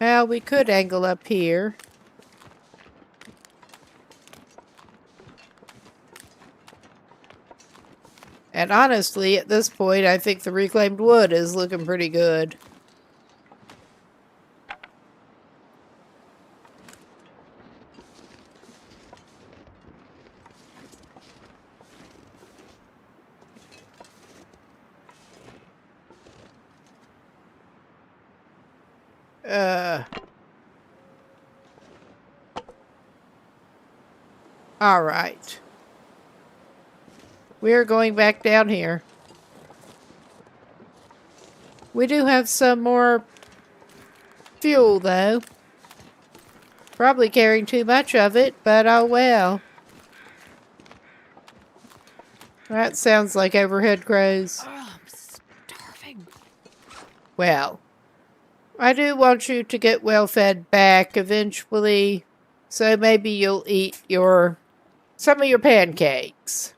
Well, we could angle up here. And honestly, at this point, I think the reclaimed wood is looking pretty good. All right. We're going back down here. We do have some more fuel, though. Probably carrying too much of it, but oh well. That sounds like overhead crows. Oh, I'm starving. Well, I do want you to get well fed back eventually, so maybe you'll eat some of your pancakes.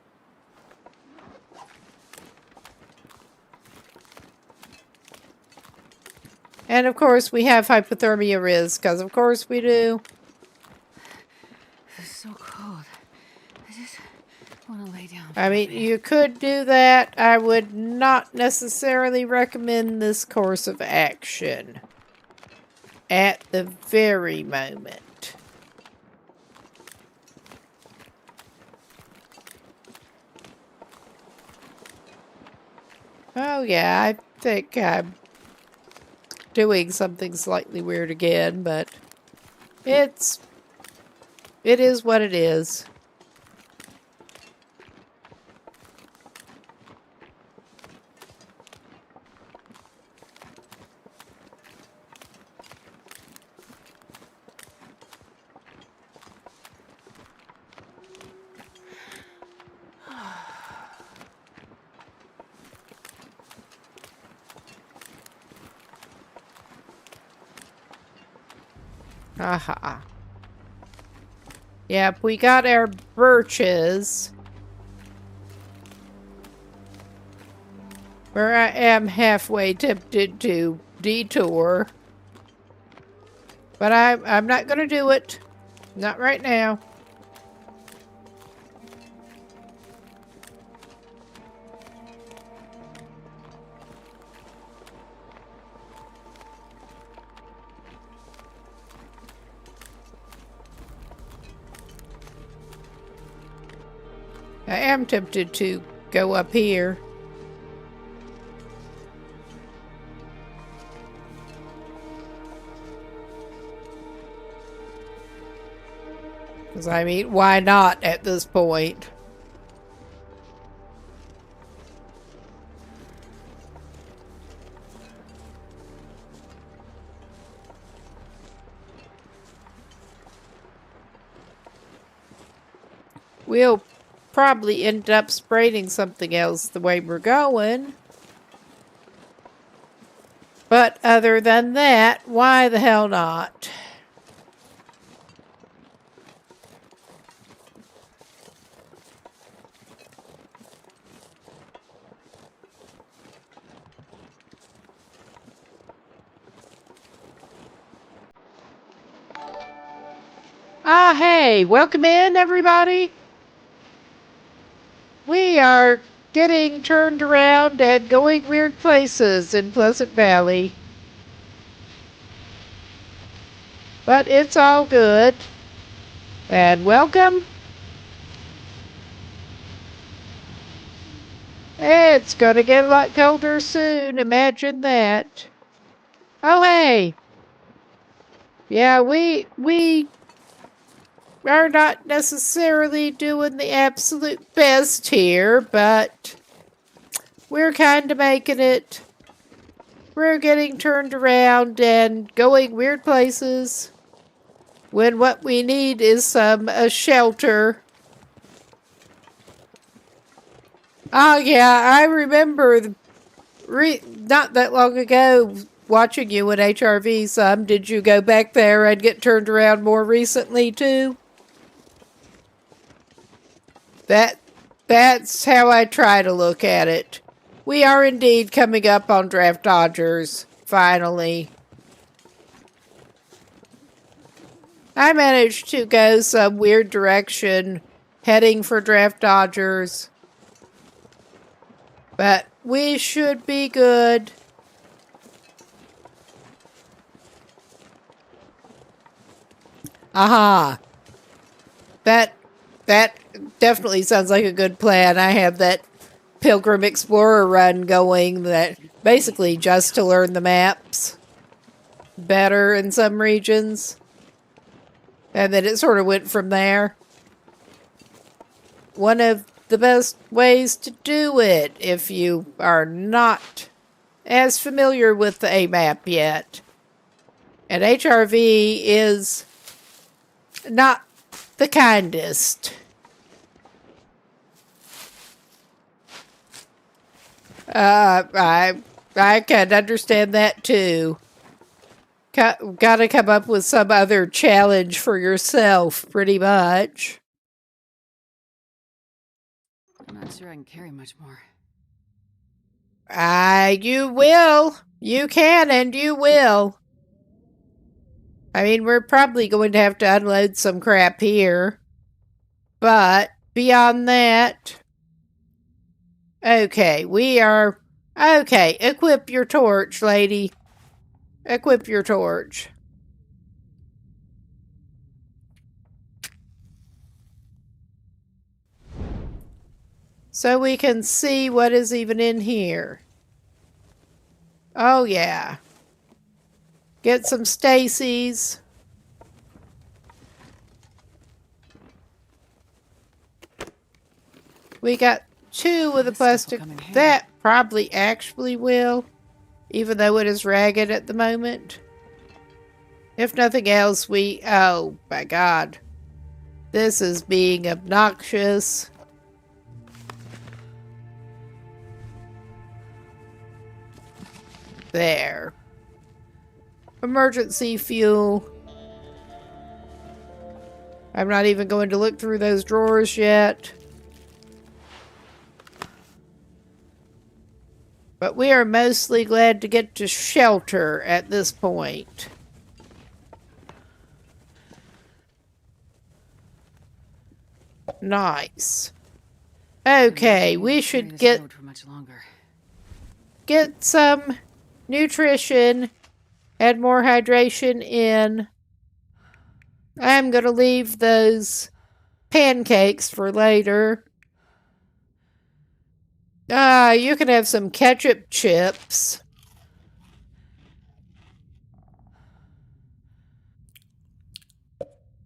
And of course, we have hypothermia risk, because of course we do. This is so cold. I just want to lay down. I mean, you could do that. I would not necessarily recommend this course of action at the very moment. Oh yeah, I think I'm doing something slightly weird again, but it is what it is. Aha. Yep, we got our birches. Where I am halfway tempted to detour. But I'm not going to do it. Not right now. I am tempted to go up here. Because, I mean, why not at this point? We'll probably end up spraying something else the way we're going. But other than that, why the hell not? Ah, hey, welcome in, everybody. We are getting turned around and going weird places in Pleasant Valley. But it's all good. And welcome. It's gonna get a lot colder soon, imagine that. Oh, hey. Yeah, we are not necessarily doing the absolute best here, but we're kind of making it. We're getting turned around and going weird places when what we need is some shelter. Oh yeah, I remember not that long ago watching you in HRV some. Did you go back there and get turned around more recently too? That's how I try to look at it. We are indeed coming up on Draft Dodgers, finally. I managed to go some weird direction, heading for Draft Dodgers. But we should be good. Aha. That definitely sounds like a good plan. I have that Pilgrim Explorer run going that basically just to learn the maps better in some regions. And then it sort of went from there. One of the best ways to do it if you are not as familiar with the A map yet. And HRV is not the kindest. I can understand that too. Gotta come up with some other challenge for yourself, pretty much. I'm not sure I can carry much more. You will. You can and you will. I mean, we're probably going to have to unload some crap here. But beyond that... Okay, we are... Okay, equip your torch, lady. Equip your torch. So we can see what is even in here. Oh, yeah. Get some Stacy's. We got two with a plastic. That probably actually will, even though it is ragged at the moment. If nothing else, oh my god. This is being obnoxious. There. Emergency fuel. I'm not even going to look through those drawers yet. But we are mostly glad to get to shelter at this point. Nice. Okay, we should get some nutrition and more hydration in. I'm going to leave those pancakes for later. You can have some ketchup chips.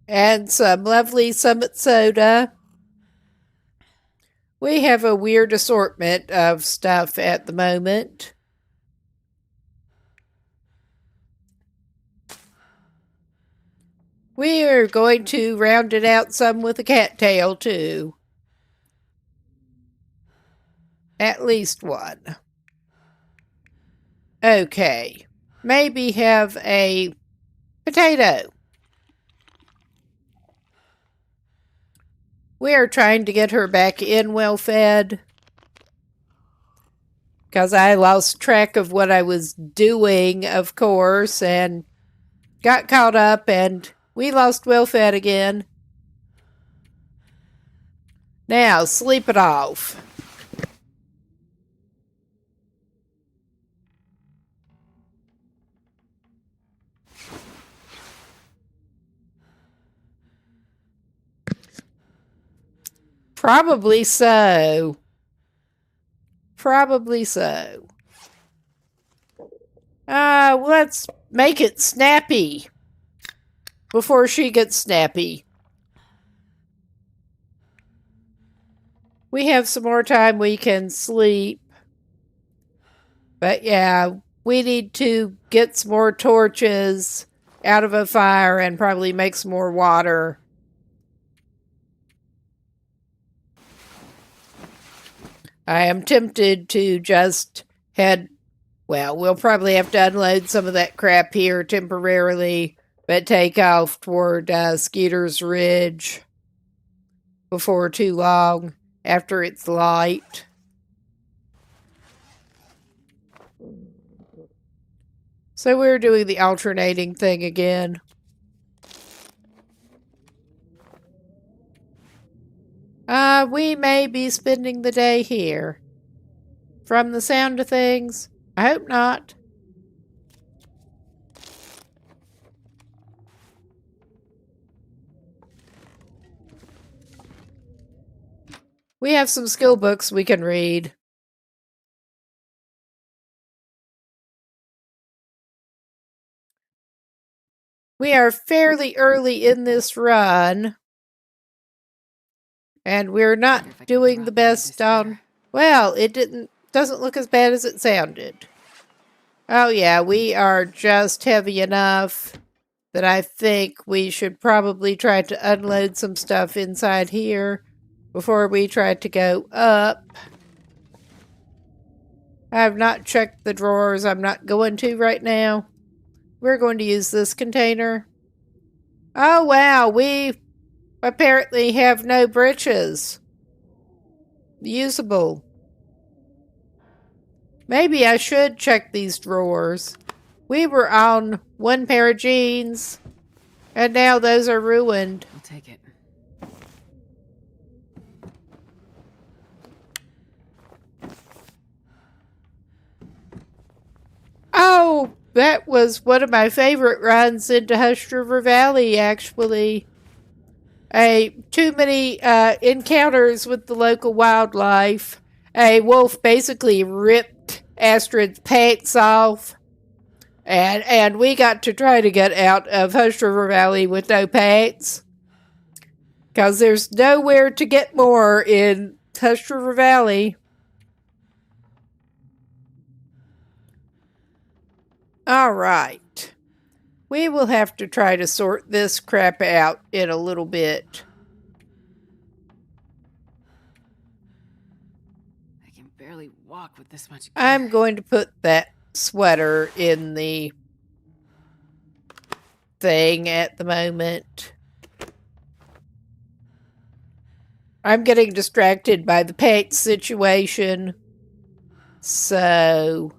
And some lovely Summit soda. We have a weird assortment of stuff at the moment. We are going to round it out some with a cattail, too. At least one. Okay. Maybe have a potato. We are trying to get her back in well fed. Because I lost track of what I was doing, of course, and got caught up, and we lost well fed again. Now, sleep it off. Probably so. Probably so. Let's make it snappy before she gets snappy. We have some more time we can sleep. But yeah, we need to get some more torches out of a fire and probably make some more water. I am tempted to just head... Well, we'll probably have to unload some of that crap here temporarily, but take off toward Skeeter's Ridge before too long, after it's light. So we're doing the alternating thing again. We may be spending the day here. From the sound of things, I hope not. We have some skill books we can read. We are fairly early in this run. And we're not doing the best on... Well, it doesn't look as bad as it sounded. Oh yeah, we are just heavy enough that I think we should probably try to unload some stuff inside here before we try to go up. I have not checked the drawers. I'm not going to right now. We're going to use this container. Oh wow, we apparently have no britches. Usable. Maybe I should check these drawers. We were on one pair of jeans, and now those are ruined. I'll take it. Oh, that was one of my favorite runs into Hush River Valley, actually. Too many encounters with the local wildlife. A wolf basically ripped Astrid's pants off. And we got to try to get out of Hush River Valley with no pants. Because there's nowhere to get more in Hush River Valley. Alright. We will have to try to sort this crap out in a little bit. I can barely walk with this much gear. I'm going to put that sweater in the thing at the moment. I'm getting distracted by the pet situation. So...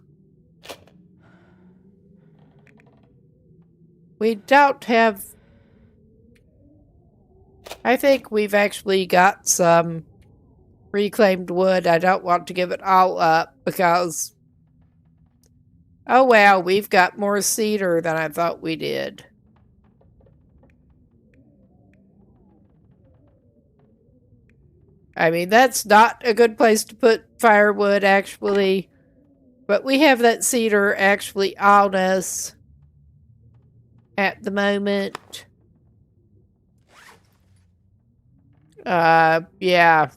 we don't have... I think we've actually got some reclaimed wood. I don't want to give it all up because... oh wow, we've got more cedar than I thought we did. I mean, that's not a good place to put firewood, actually. But we have that cedar actually on us at the moment. Yeah.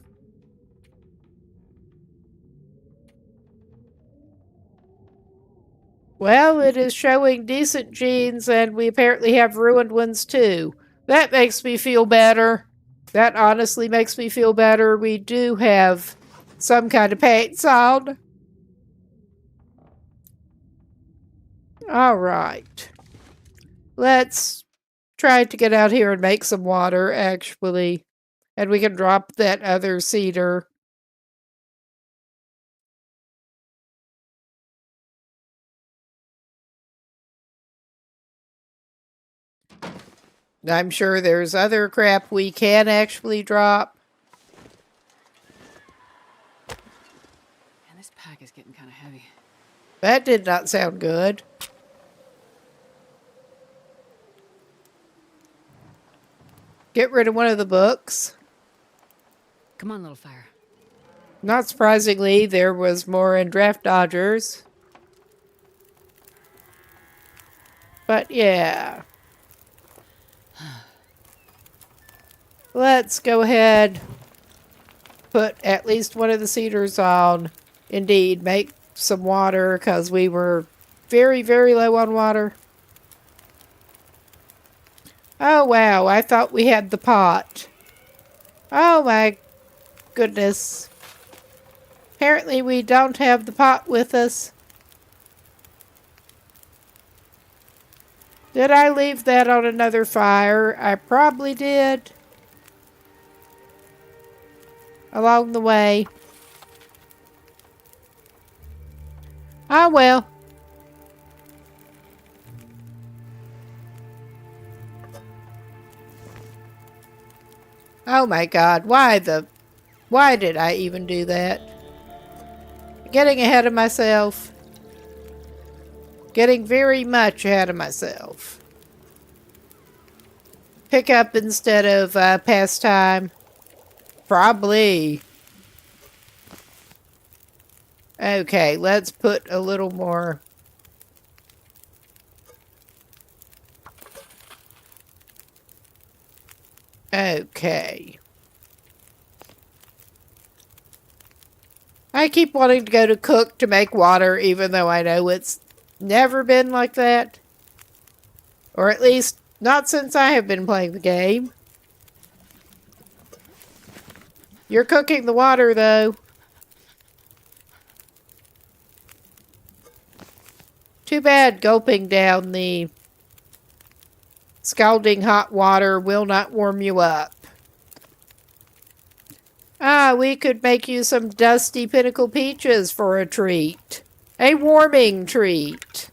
Well, it is showing decent genes, and we apparently have ruined ones too. That makes me feel better. That honestly makes me feel better. We do have some kind of paints on. All right. Let's try to get out here and make some water, actually. And we can drop that other cedar. I'm sure there's other crap we can actually drop. And this pack is getting kind of heavy. That did not sound good. Get rid of one of the books. Come on, little fire. Not surprisingly, there was more in Draft Dodgers. But yeah. Let's go ahead. Put at least one of the cedars on. Indeed, make some water because we were very, very low on water. Oh, wow. I thought we had the pot. Oh, my goodness. Apparently, we don't have the pot with us. Did I leave that on another fire? I probably did. Along the way. Ah, well. Oh my God, why did I even do that? Getting ahead of myself. Getting very much ahead of myself. Pick up instead of pastime. Probably. Okay, let's put a little more. Okay. I keep wanting to go to cook to make water, even though I know it's never been like that. Or at least, not since I have been playing the game. You're cooking the water, though. Too bad gulping down the scalding hot water will not warm you up. Ah, we could make you some dusty pinnacle peaches for a treat. A warming treat.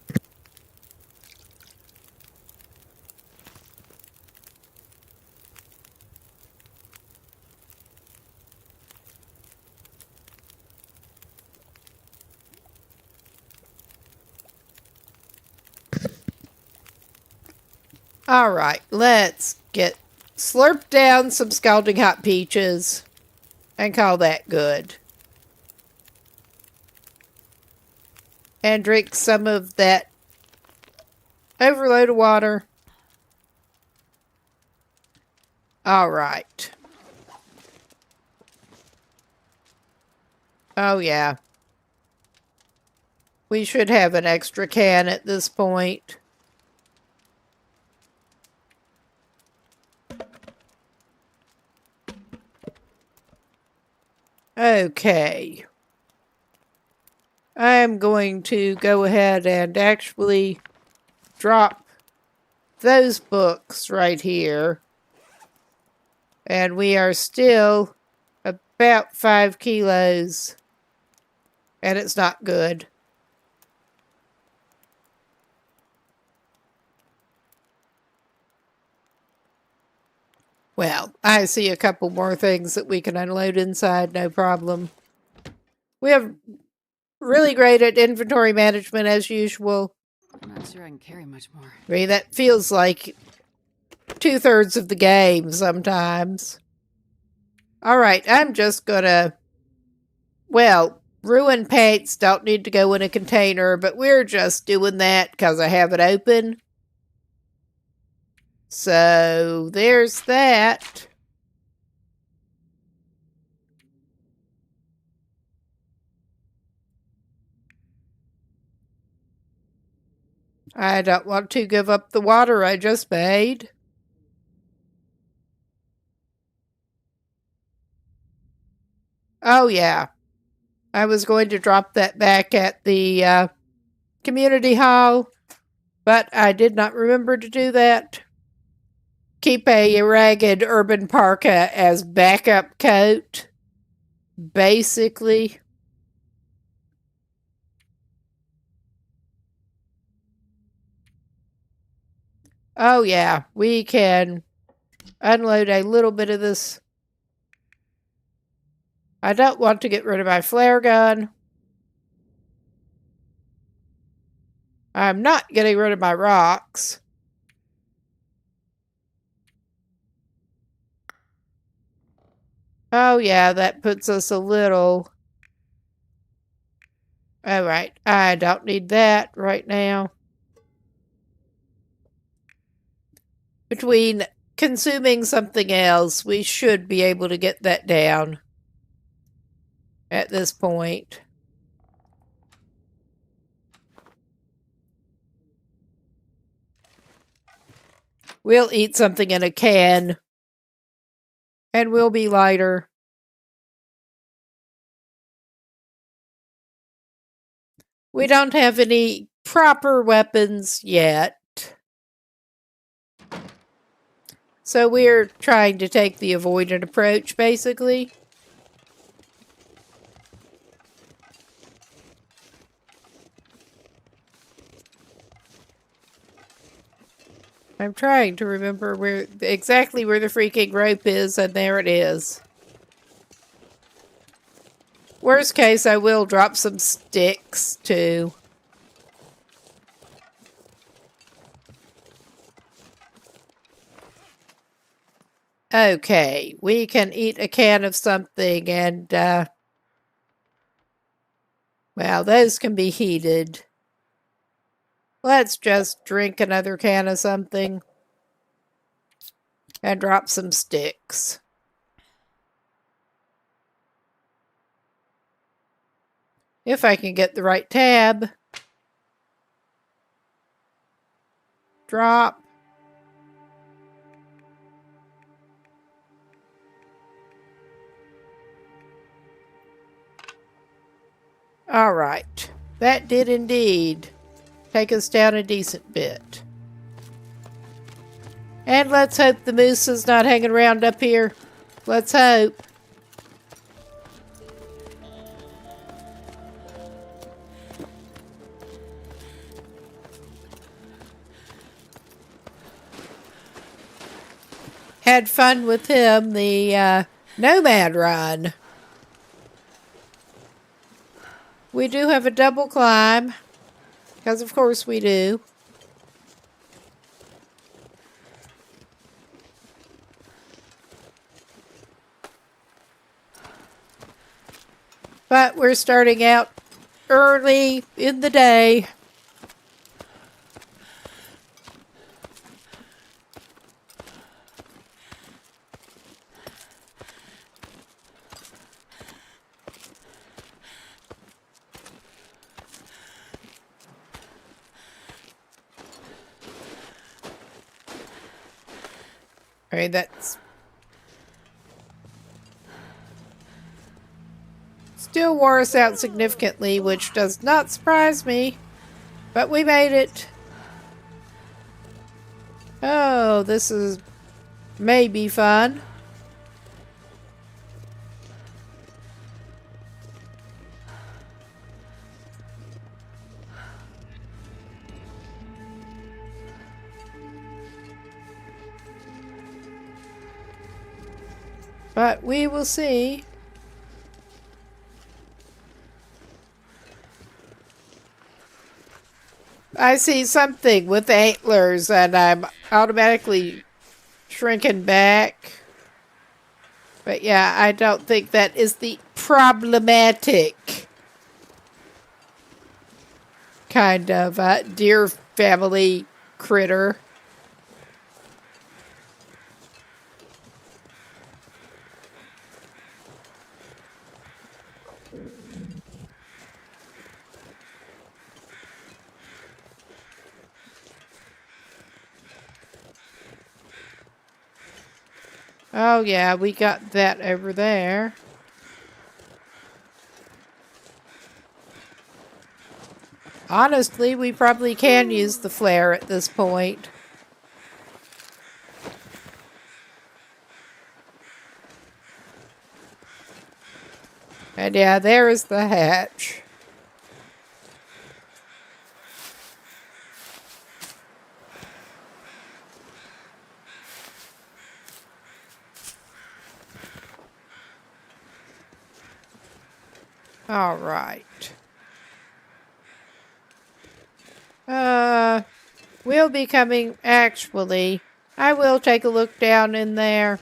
All right, let's get slurp down some scalding hot peaches and call that good. And drink some of that overload of water. All right. Oh, yeah. We should have an extra can at this point. Okay. I am going to go ahead and actually drop those books right here. And we are still about 5 kilos. And it's not good. Well, I see a couple more things that we can unload inside, no problem. We have really great at inventory management as usual. I'm not sure I can carry much more. I mean, that feels like 2/3 of the game sometimes. Alright, I'm just gonna... Well, ruined paints don't need to go in a container, but we're just doing that because I have it open. So, there's that. I don't want to give up the water I just made. Oh, yeah. I was going to drop that back at the community hall, but I did not remember to do that. Keep a ragged urban parka as backup coat, basically. Oh, yeah, we can unload a little bit of this. I don't want to get rid of my flare gun. I'm not getting rid of my rocks. Oh, yeah, that puts us a little... Alright, I don't need that right now. Between consuming something else, we should be able to get that down at this point. We'll eat something in a can, and we'll be lighter. We don't have any proper weapons yet. So we're trying to take the avoidant approach, basically. I'm trying to remember exactly where the freaking rope is, and there it is. Worst case, I will drop some sticks, too. Okay, we can eat a can of something, and, well, those can be heated. Let's just drink another can of something and drop some sticks. If I can get the right tab. Drop. All right. That did indeed take us down a decent bit. And let's hope the moose is not hanging around up here. Let's hope. Had fun with him, the Nomad run. We do have a double climb, because of course we do. But we're starting out early in the day. I mean, that's still wore us out significantly, which does not surprise me. But we made it. Oh, this is maybe fun. But we will see. I see something with antlers and I'm automatically shrinking back. But yeah, I don't think that is the problematic kind of deer family critter. Oh yeah, we got that over there. Honestly, we probably can use the flare at this point. And yeah, there is the hatch. All right. We'll be coming, actually, I will take a look down in there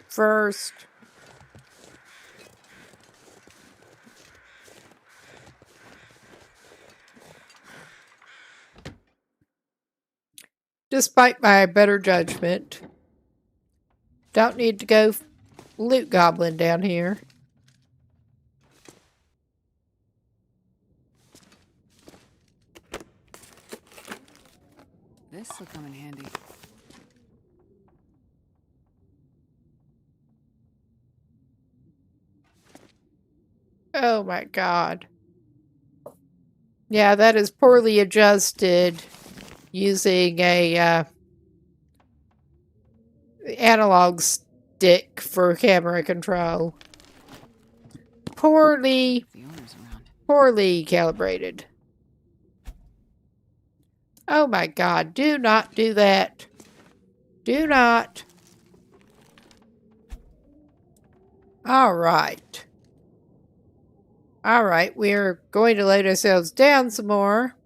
first. Despite my better judgment. Don't need to go loot goblin down here. This will come in handy. Oh my god. Yeah, that is poorly adjusted using a analog stick for camera control. Poorly The owner's around. Poorly calibrated. Oh my god, do not do that. Do not. Alright. Alright, we're going to let ourselves down some more.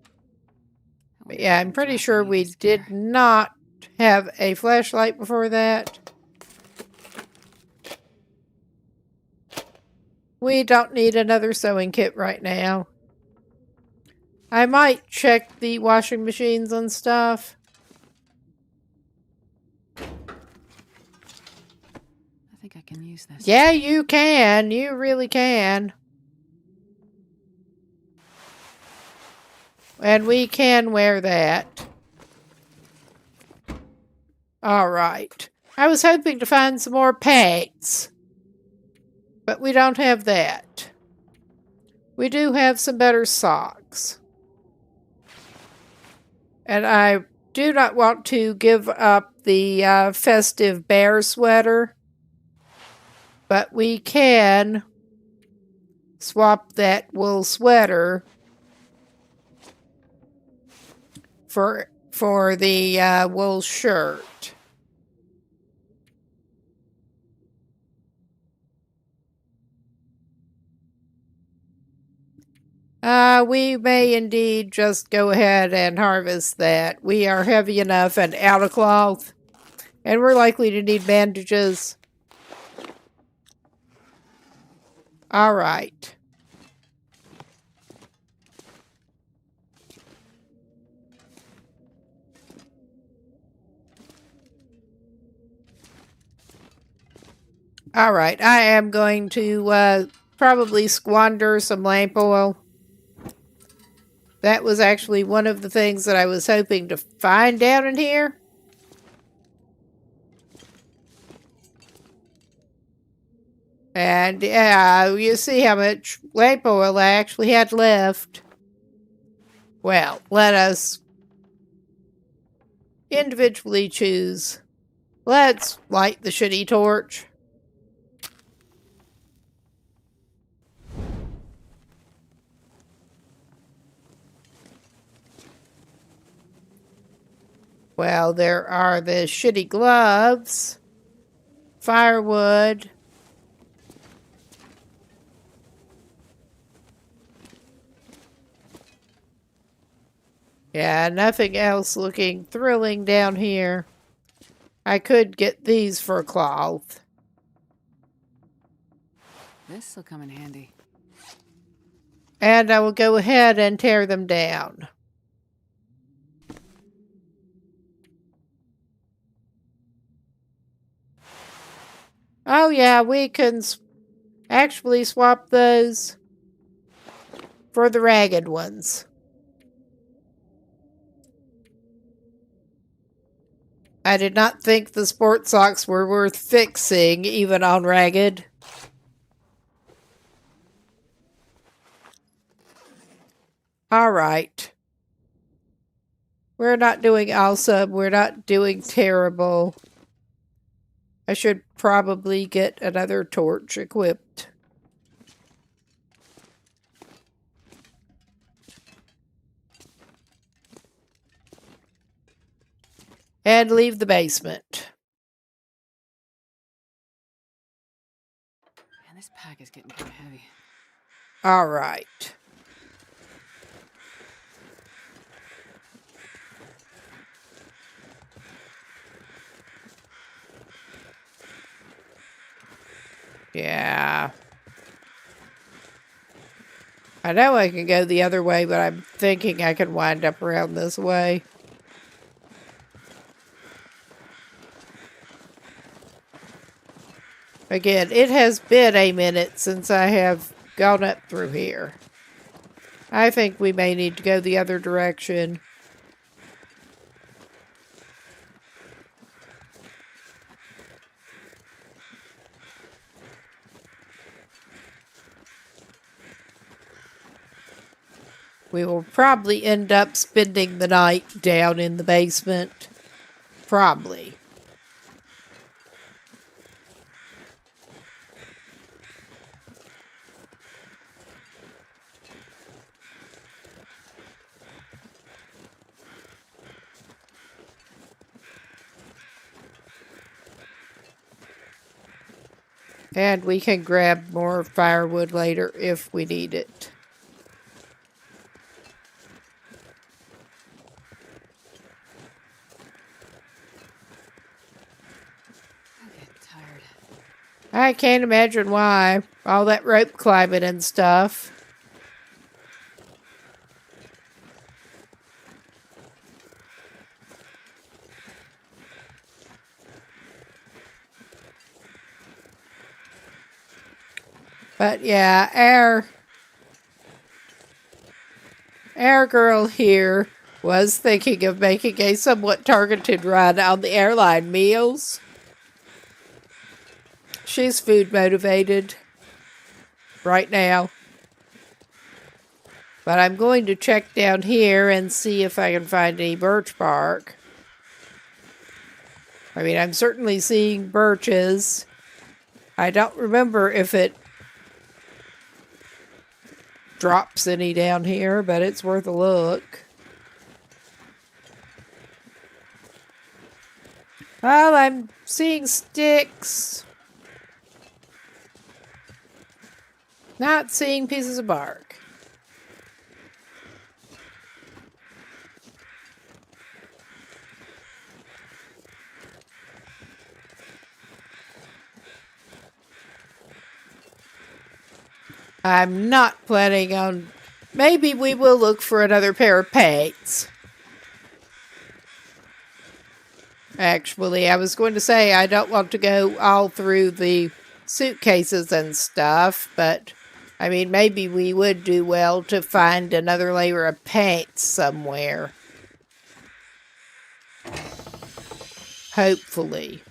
But yeah, I'm pretty sure we did not have a flashlight before that. We don't need another sewing kit right now. I might check the washing machines and stuff. I think I can use this. Yeah, you can. You really can. And we can wear that. Alright. I was hoping to find some more pets. But we don't have that. We do have some better socks. And I do not want to give up the festive bear sweater. But we can swap that wool sweater for the wool shirt. We may indeed just go ahead and harvest that. We are heavy enough and out of cloth, and we're likely to need bandages. All right. All right, I am going to probably squander some lamp oil. That was actually one of the things that I was hoping to find down in here. And yeah, you see how much lamp oil I actually had left. Well, let us individually choose. Let's light the shitty torch. Well, there are the shitty gloves, firewood, yeah, nothing else looking thrilling down here. I could get these for cloth. This'll come in handy. And I will go ahead and tear them down. Oh yeah, we can actually swap those for the ragged ones. I did not think the sport socks were worth fixing, even on ragged. All right. We're not doing awesome. We're not doing terrible. I should probably get another torch equipped. And leave the basement. Man, this pack is getting pretty heavy. All right. Yeah. I know I can go the other way, but I'm thinking I can wind up around this way. Again, it has been a minute since I have gone up through here. I think we may need to go the other direction. We will probably end up spending the night down in the basement. Probably. And we can grab more firewood later if we need it. I'm getting tired. I can't imagine why. All that rope climbing and stuff. But yeah, our girl here was thinking of making a somewhat targeted run on the airline meals. She's food motivated right now. But I'm going to check down here and see if I can find any birch bark. I mean, I'm certainly seeing birches. I don't remember if it drops any down here, but it's worth a look. Well, I'm seeing sticks. Not seeing pieces of bark. I'm not planning on... Maybe we will look for another pair of pants. Actually, I was going to say I don't want to go all through the suitcases and stuff, but I mean, maybe we would do well to find another layer of pants somewhere. Hopefully.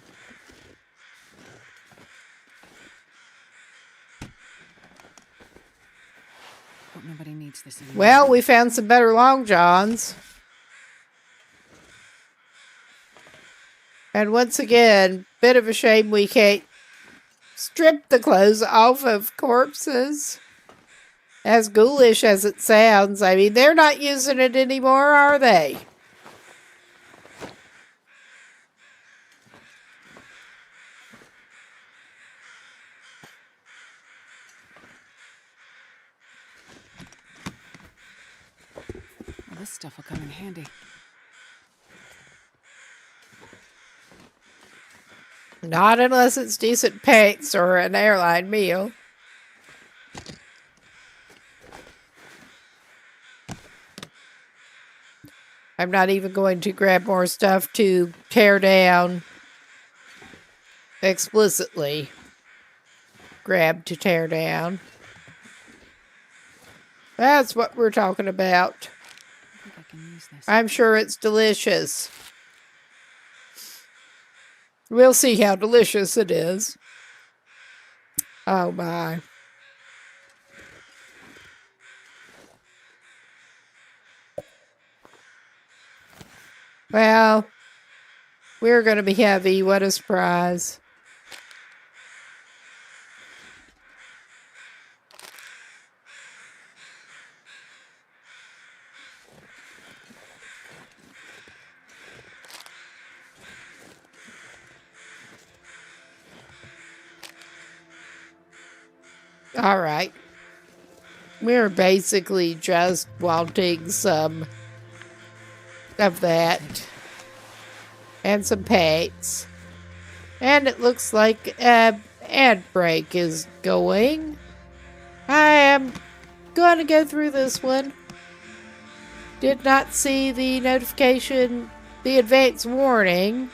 Hope nobody needs this anymore. Well, we found some better long johns. And once again, bit of a shame we can't strip the clothes off of corpses. As ghoulish as it sounds, I mean, they're not using it anymore, are they? Well, this stuff will come in handy. Not unless it's decent pants or an airline meal. I'm not even going to grab more stuff to tear down explicitly. Grab to tear down. That's what we're talking about. I think I can use this. I'm sure it's delicious. We'll see how delicious it is. Oh my. Well, we're going to be heavy. What a surprise. All right. We're basically just wanting some of that and some paints. And it looks like ad break is going. I am going to go through this one. Did not see the notification, the advance warning.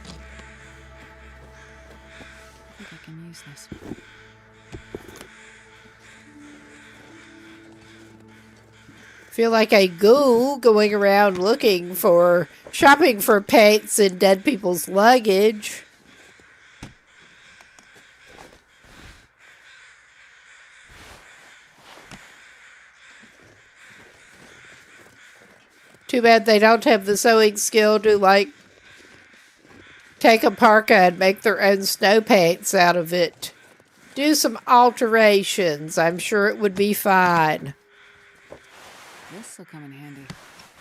I think I can use this. Feel like a ghoul going around shopping for paints in dead people's luggage. Too bad they don't have the sewing skill to, take a parka and make their own snow paints out of it. Do some alterations. I'm sure it would be fine. This'll come in handy.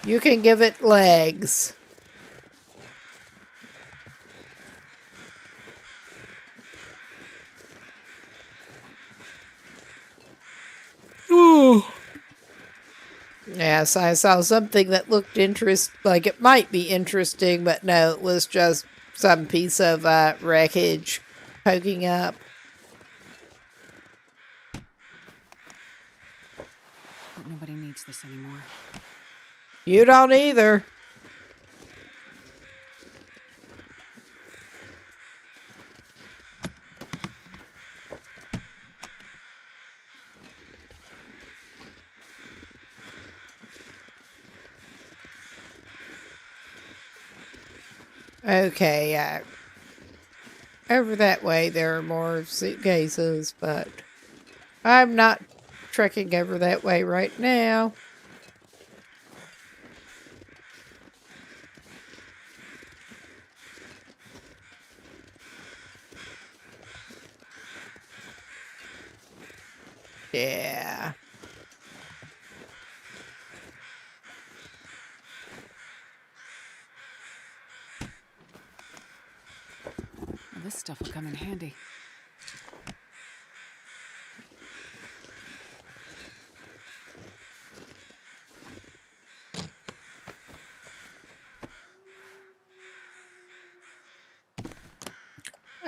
You can give it legs. Ooh. Yes, I saw something that looked like it might be interesting, but no, it was just some piece of wreckage poking up. But nobody needs this anymore. You don't either. Okay, over that way there are more suitcases, but I'm not trekking over that way right now. Yeah. Well, this stuff will come in handy.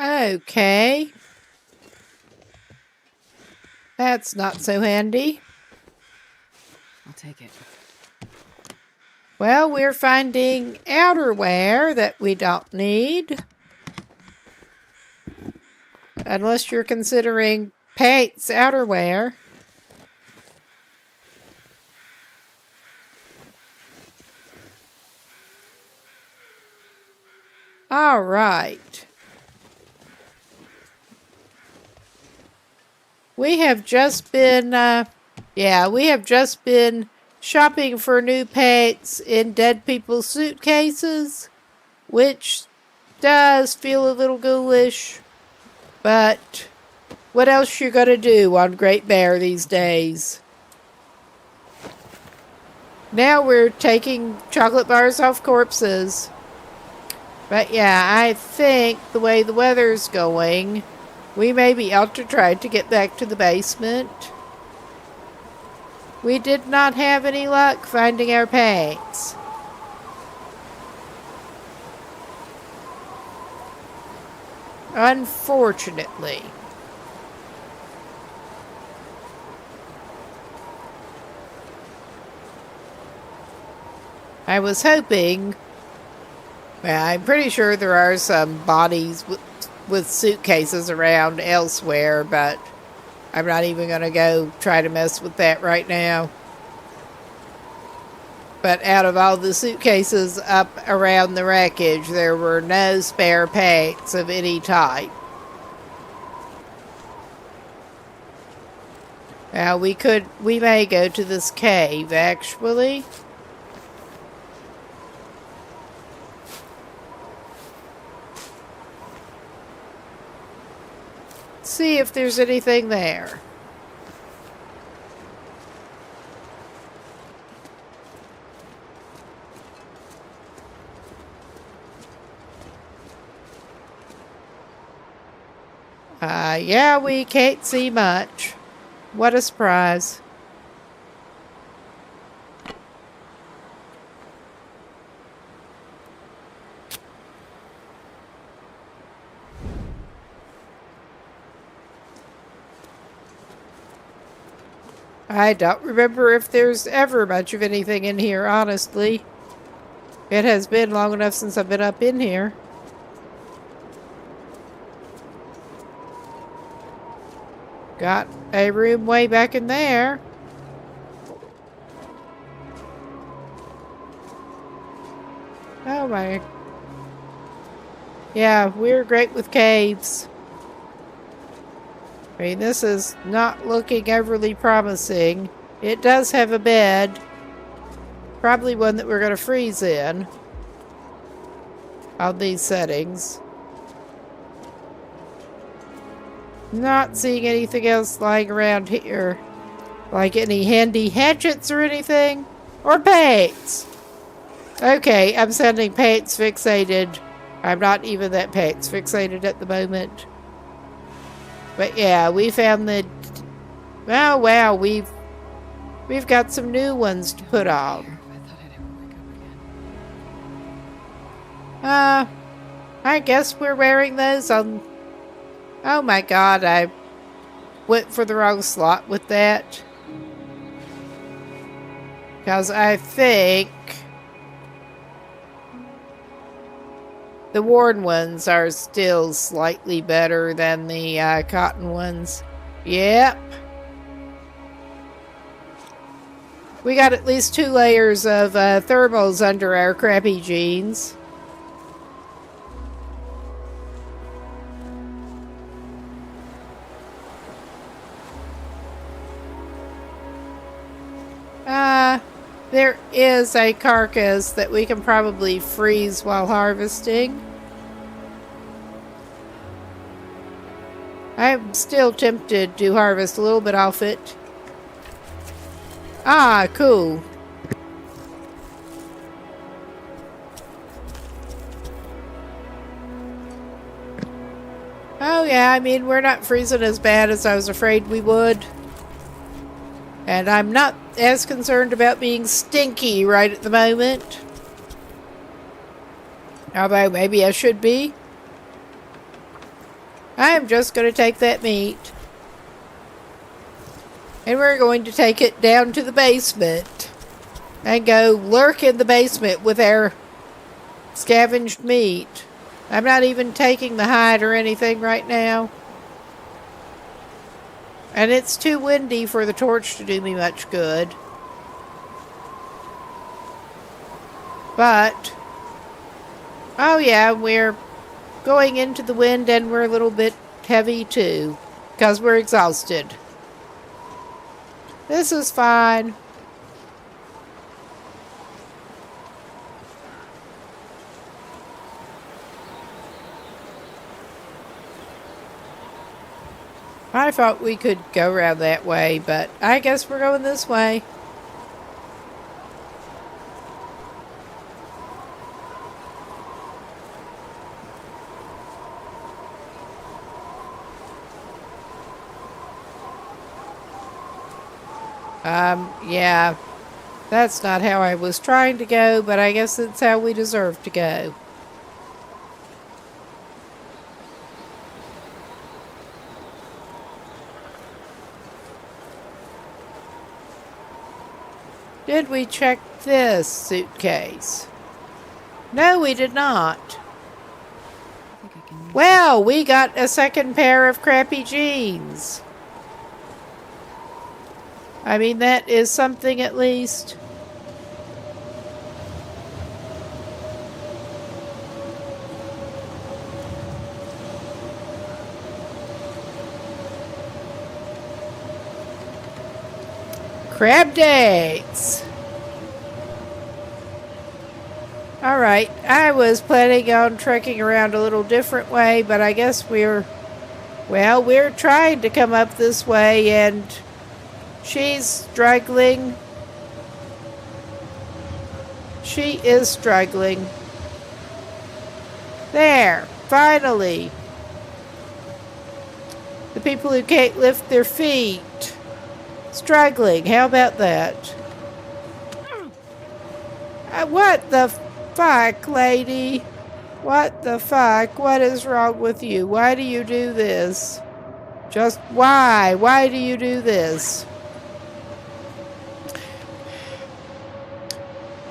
Okay. That's not so handy. I'll take it. Well, we're finding outerwear that we don't need. Unless you're considering paints outerwear. All right. We have just been, shopping for new paints in dead people's suitcases, which does feel a little ghoulish, but what else you gonna do on Great Bear these days? Now we're taking chocolate bars off corpses. But yeah, I think the way the weather's going, we maybe ought to try to get back to the basement. We did not have any luck finding our paints. Unfortunately. I was hoping... Well, I'm pretty sure there are some bodies with suitcases around elsewhere, but I'm not even going to go try to mess with that right now. But out of all the suitcases up around the wreckage, there were no spare packs of any type. Now, we may go to this cave, actually. See if there's anything there. Yeah, we can't see much. What a surprise. I don't remember if there's ever much of anything in here, honestly. It has been long enough since I've been up in here. Got a room way back in there. Oh my. Yeah, we're great with caves. I mean, this is not looking overly promising. It does have a bed. Probably one that we're going to freeze in. On these settings. Not seeing anything else lying around here. Like any handy hatchets or anything. Or paints. Okay, I'm sounding paints fixated. I'm not even that paints fixated at the moment. But yeah, we found the... Oh wow, we've got some new ones to put on. I thought I'd ever wake up again. I guess we're wearing those on... Oh my god, I went for the wrong slot with that. Because I think the worn ones are still slightly better than the cotton ones. Yep. We got at least 2 layers of thermals under our crappy jeans. There is a carcass that we can probably freeze while harvesting. I'm still tempted to harvest a little bit off it. Ah, cool. Oh yeah, I mean, we're not freezing as bad as I was afraid we would. And I'm not as concerned about being stinky right at the moment. Although maybe I should be. I'm just going to take that meat. And we're going to take it down to the basement. And go lurk in the basement with our scavenged meat. I'm not even taking the hide or anything right now. And it's too windy for the torch to do me much good. But, oh yeah, we're going into the wind and we're a little bit heavy too. Because we're exhausted. This is fine. I thought we could go around that way, but I guess we're going this way. Yeah. That's not how I was trying to go, but I guess it's how we deserve to go. Did we check this suitcase. No, we did not. I think I can use Well, we got a second pair of crappy jeans. I mean, that is something at least. Crab dates. Alright, I was planning on trekking around a little different way, but I guess we're trying to come up this way, and she's struggling. She is struggling. There, finally. The people who can't lift their feet. Struggling, how about that? What the fuck, lady? What the fuck? What is wrong with you? Why do you do this? Just why? Why do you do this?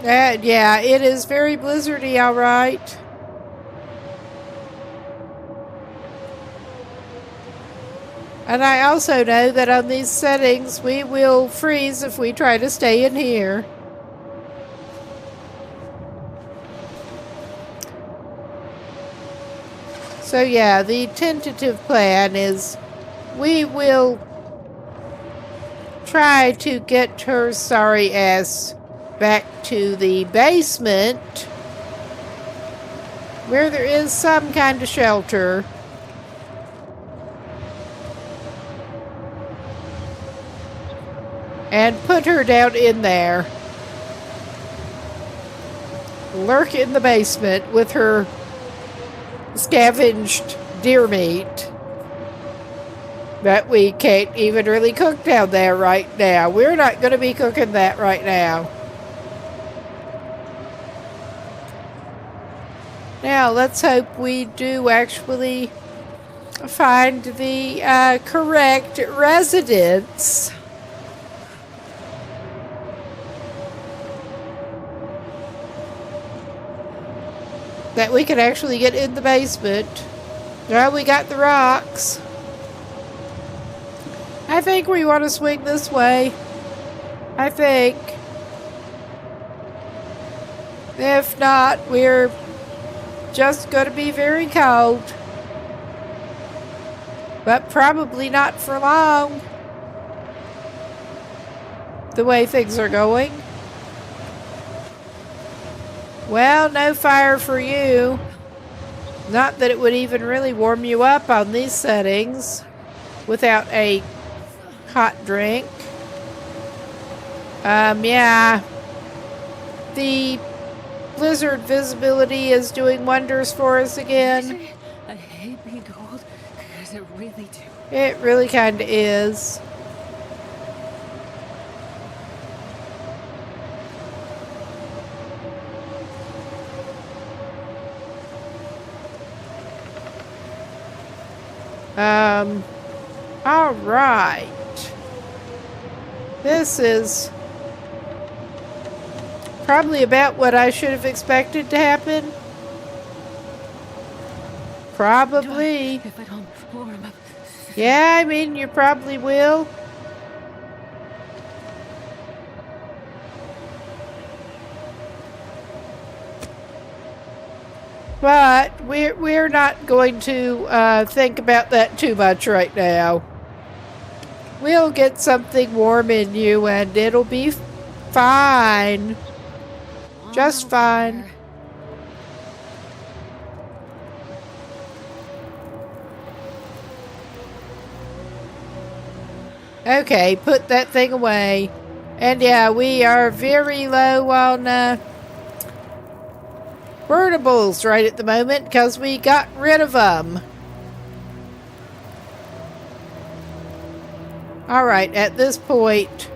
Yeah, it is very blizzardy, alright. And I also know that on these settings, we will freeze if we try to stay in here. So yeah, the tentative plan is we will try to get her sorry ass back to the basement where there is some kind of shelter. And put her down in there. Lurk in the basement with her scavenged deer meat that we can't even really cook down there right now. We're not going to be cooking that right now. Now, let's hope we do actually find the correct residence. That we can actually get in the basement. Well, we got the rocks. I think we want to swing this way. I think. If not, we're just going to be very cold. But probably not for long. The way things are going. Well, no fire for you. Not that it would even really warm you up on these settings without a hot drink. Yeah. The blizzard visibility is doing wonders for us again. I hate being cold because I really do. It really kind of is. All right. This is probably about what I should have expected to happen. Probably. If I don't warm up. Yeah, I mean, you probably will. But we're not going to think about that too much right now. We'll get something warm in you and it'll be fine. Just fine. Okay, put that thing away. And yeah, we are very low on burnables right at the moment because we got rid of them. Alright, at this point,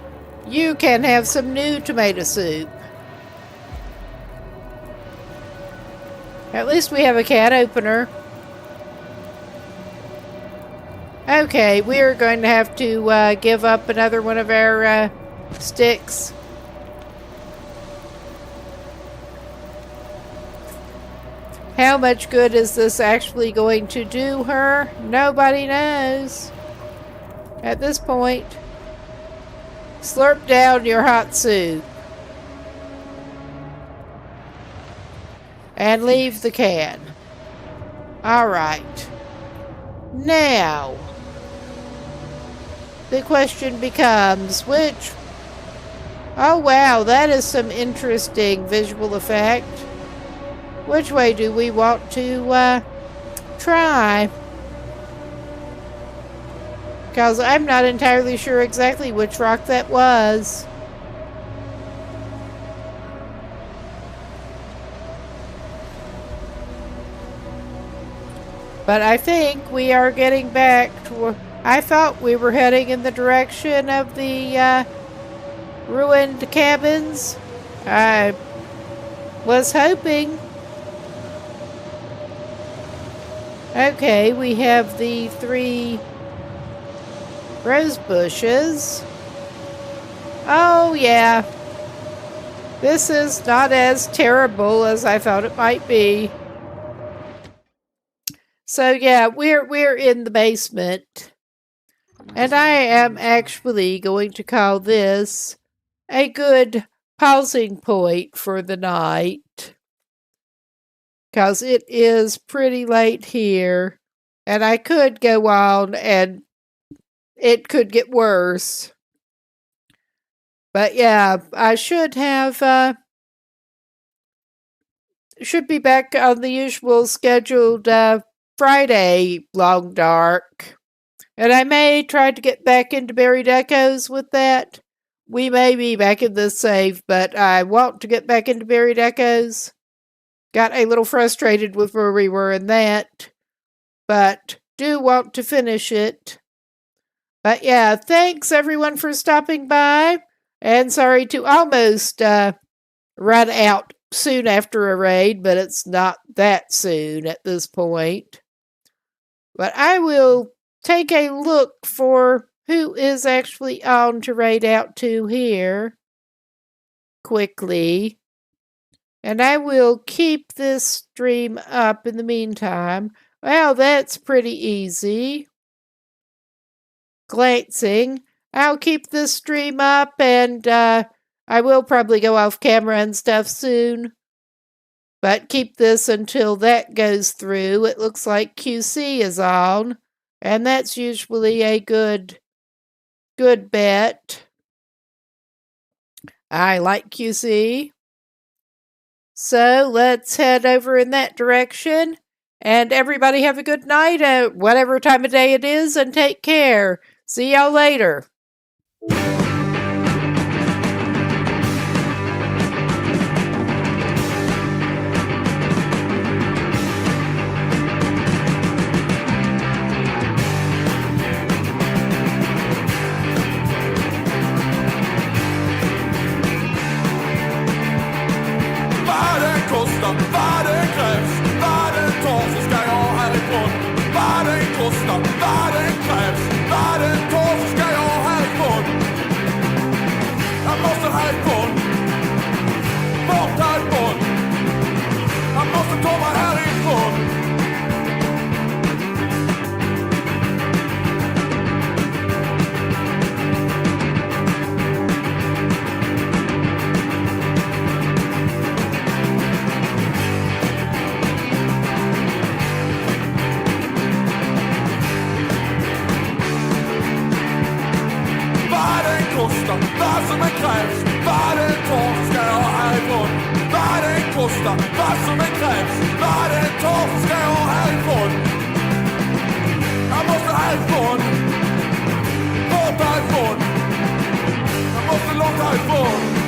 you can have some new tomato soup. At least we have a can opener. Okay, we are going to have to give up another one of our sticks. How much good is this actually going to do her? Nobody knows. At this point, slurp down your hot soup. And leave the can. Alright. Now, the question becomes which... Oh wow, that is some interesting visual effect. Which way do we want to try? Because I'm not entirely sure exactly which rock that was. But I think we are getting back to... I thought we were heading in the direction of the ruined cabins. I was hoping. Okay, we have the 3 rose bushes. Oh yeah. This is not as terrible as I thought it might be. So yeah, we're in the basement. And I am actually going to call this a good pausing point for the night. Because it is pretty late here. And I could go on and it could get worse. But yeah, I should have... should be back on the usual scheduled Friday Long Dark. And I may try to get back into Buried Echoes with that. We may be back in this save, but I want to get back into Buried Echoes. Got a little frustrated with where we were in that. But do want to finish it. But yeah, thanks everyone for stopping by. And sorry to almost run out soon after a raid, but it's not that soon at this point. But I will take a look for who is actually on to raid out to here quickly. And I will keep this stream up in the meantime. Well, that's pretty easy. Glancing. I'll keep this stream up and I will probably go off camera and stuff soon. But keep this until that goes through. It looks like QC is on. And that's usually a good bet. I like QC. So let's head over in that direction. And everybody have a good night at whatever time of day it is and take care. See y'all later. Vad det krävs, vad det tar så ska jag härifrån. Vad det kostar, vad det krävs, vad det tar så ska jag härifrån. Jag måste härifrån, bort härifrån. Jag måste ta mig härifrån. Vad som än krävs, vad det tar så ska jag härifrån. Vad det kostar, vad som än krävs, vad det tar så ska jag härifrån. Jag måste härifrån, bort härifrån. Jag måste långt härifrån.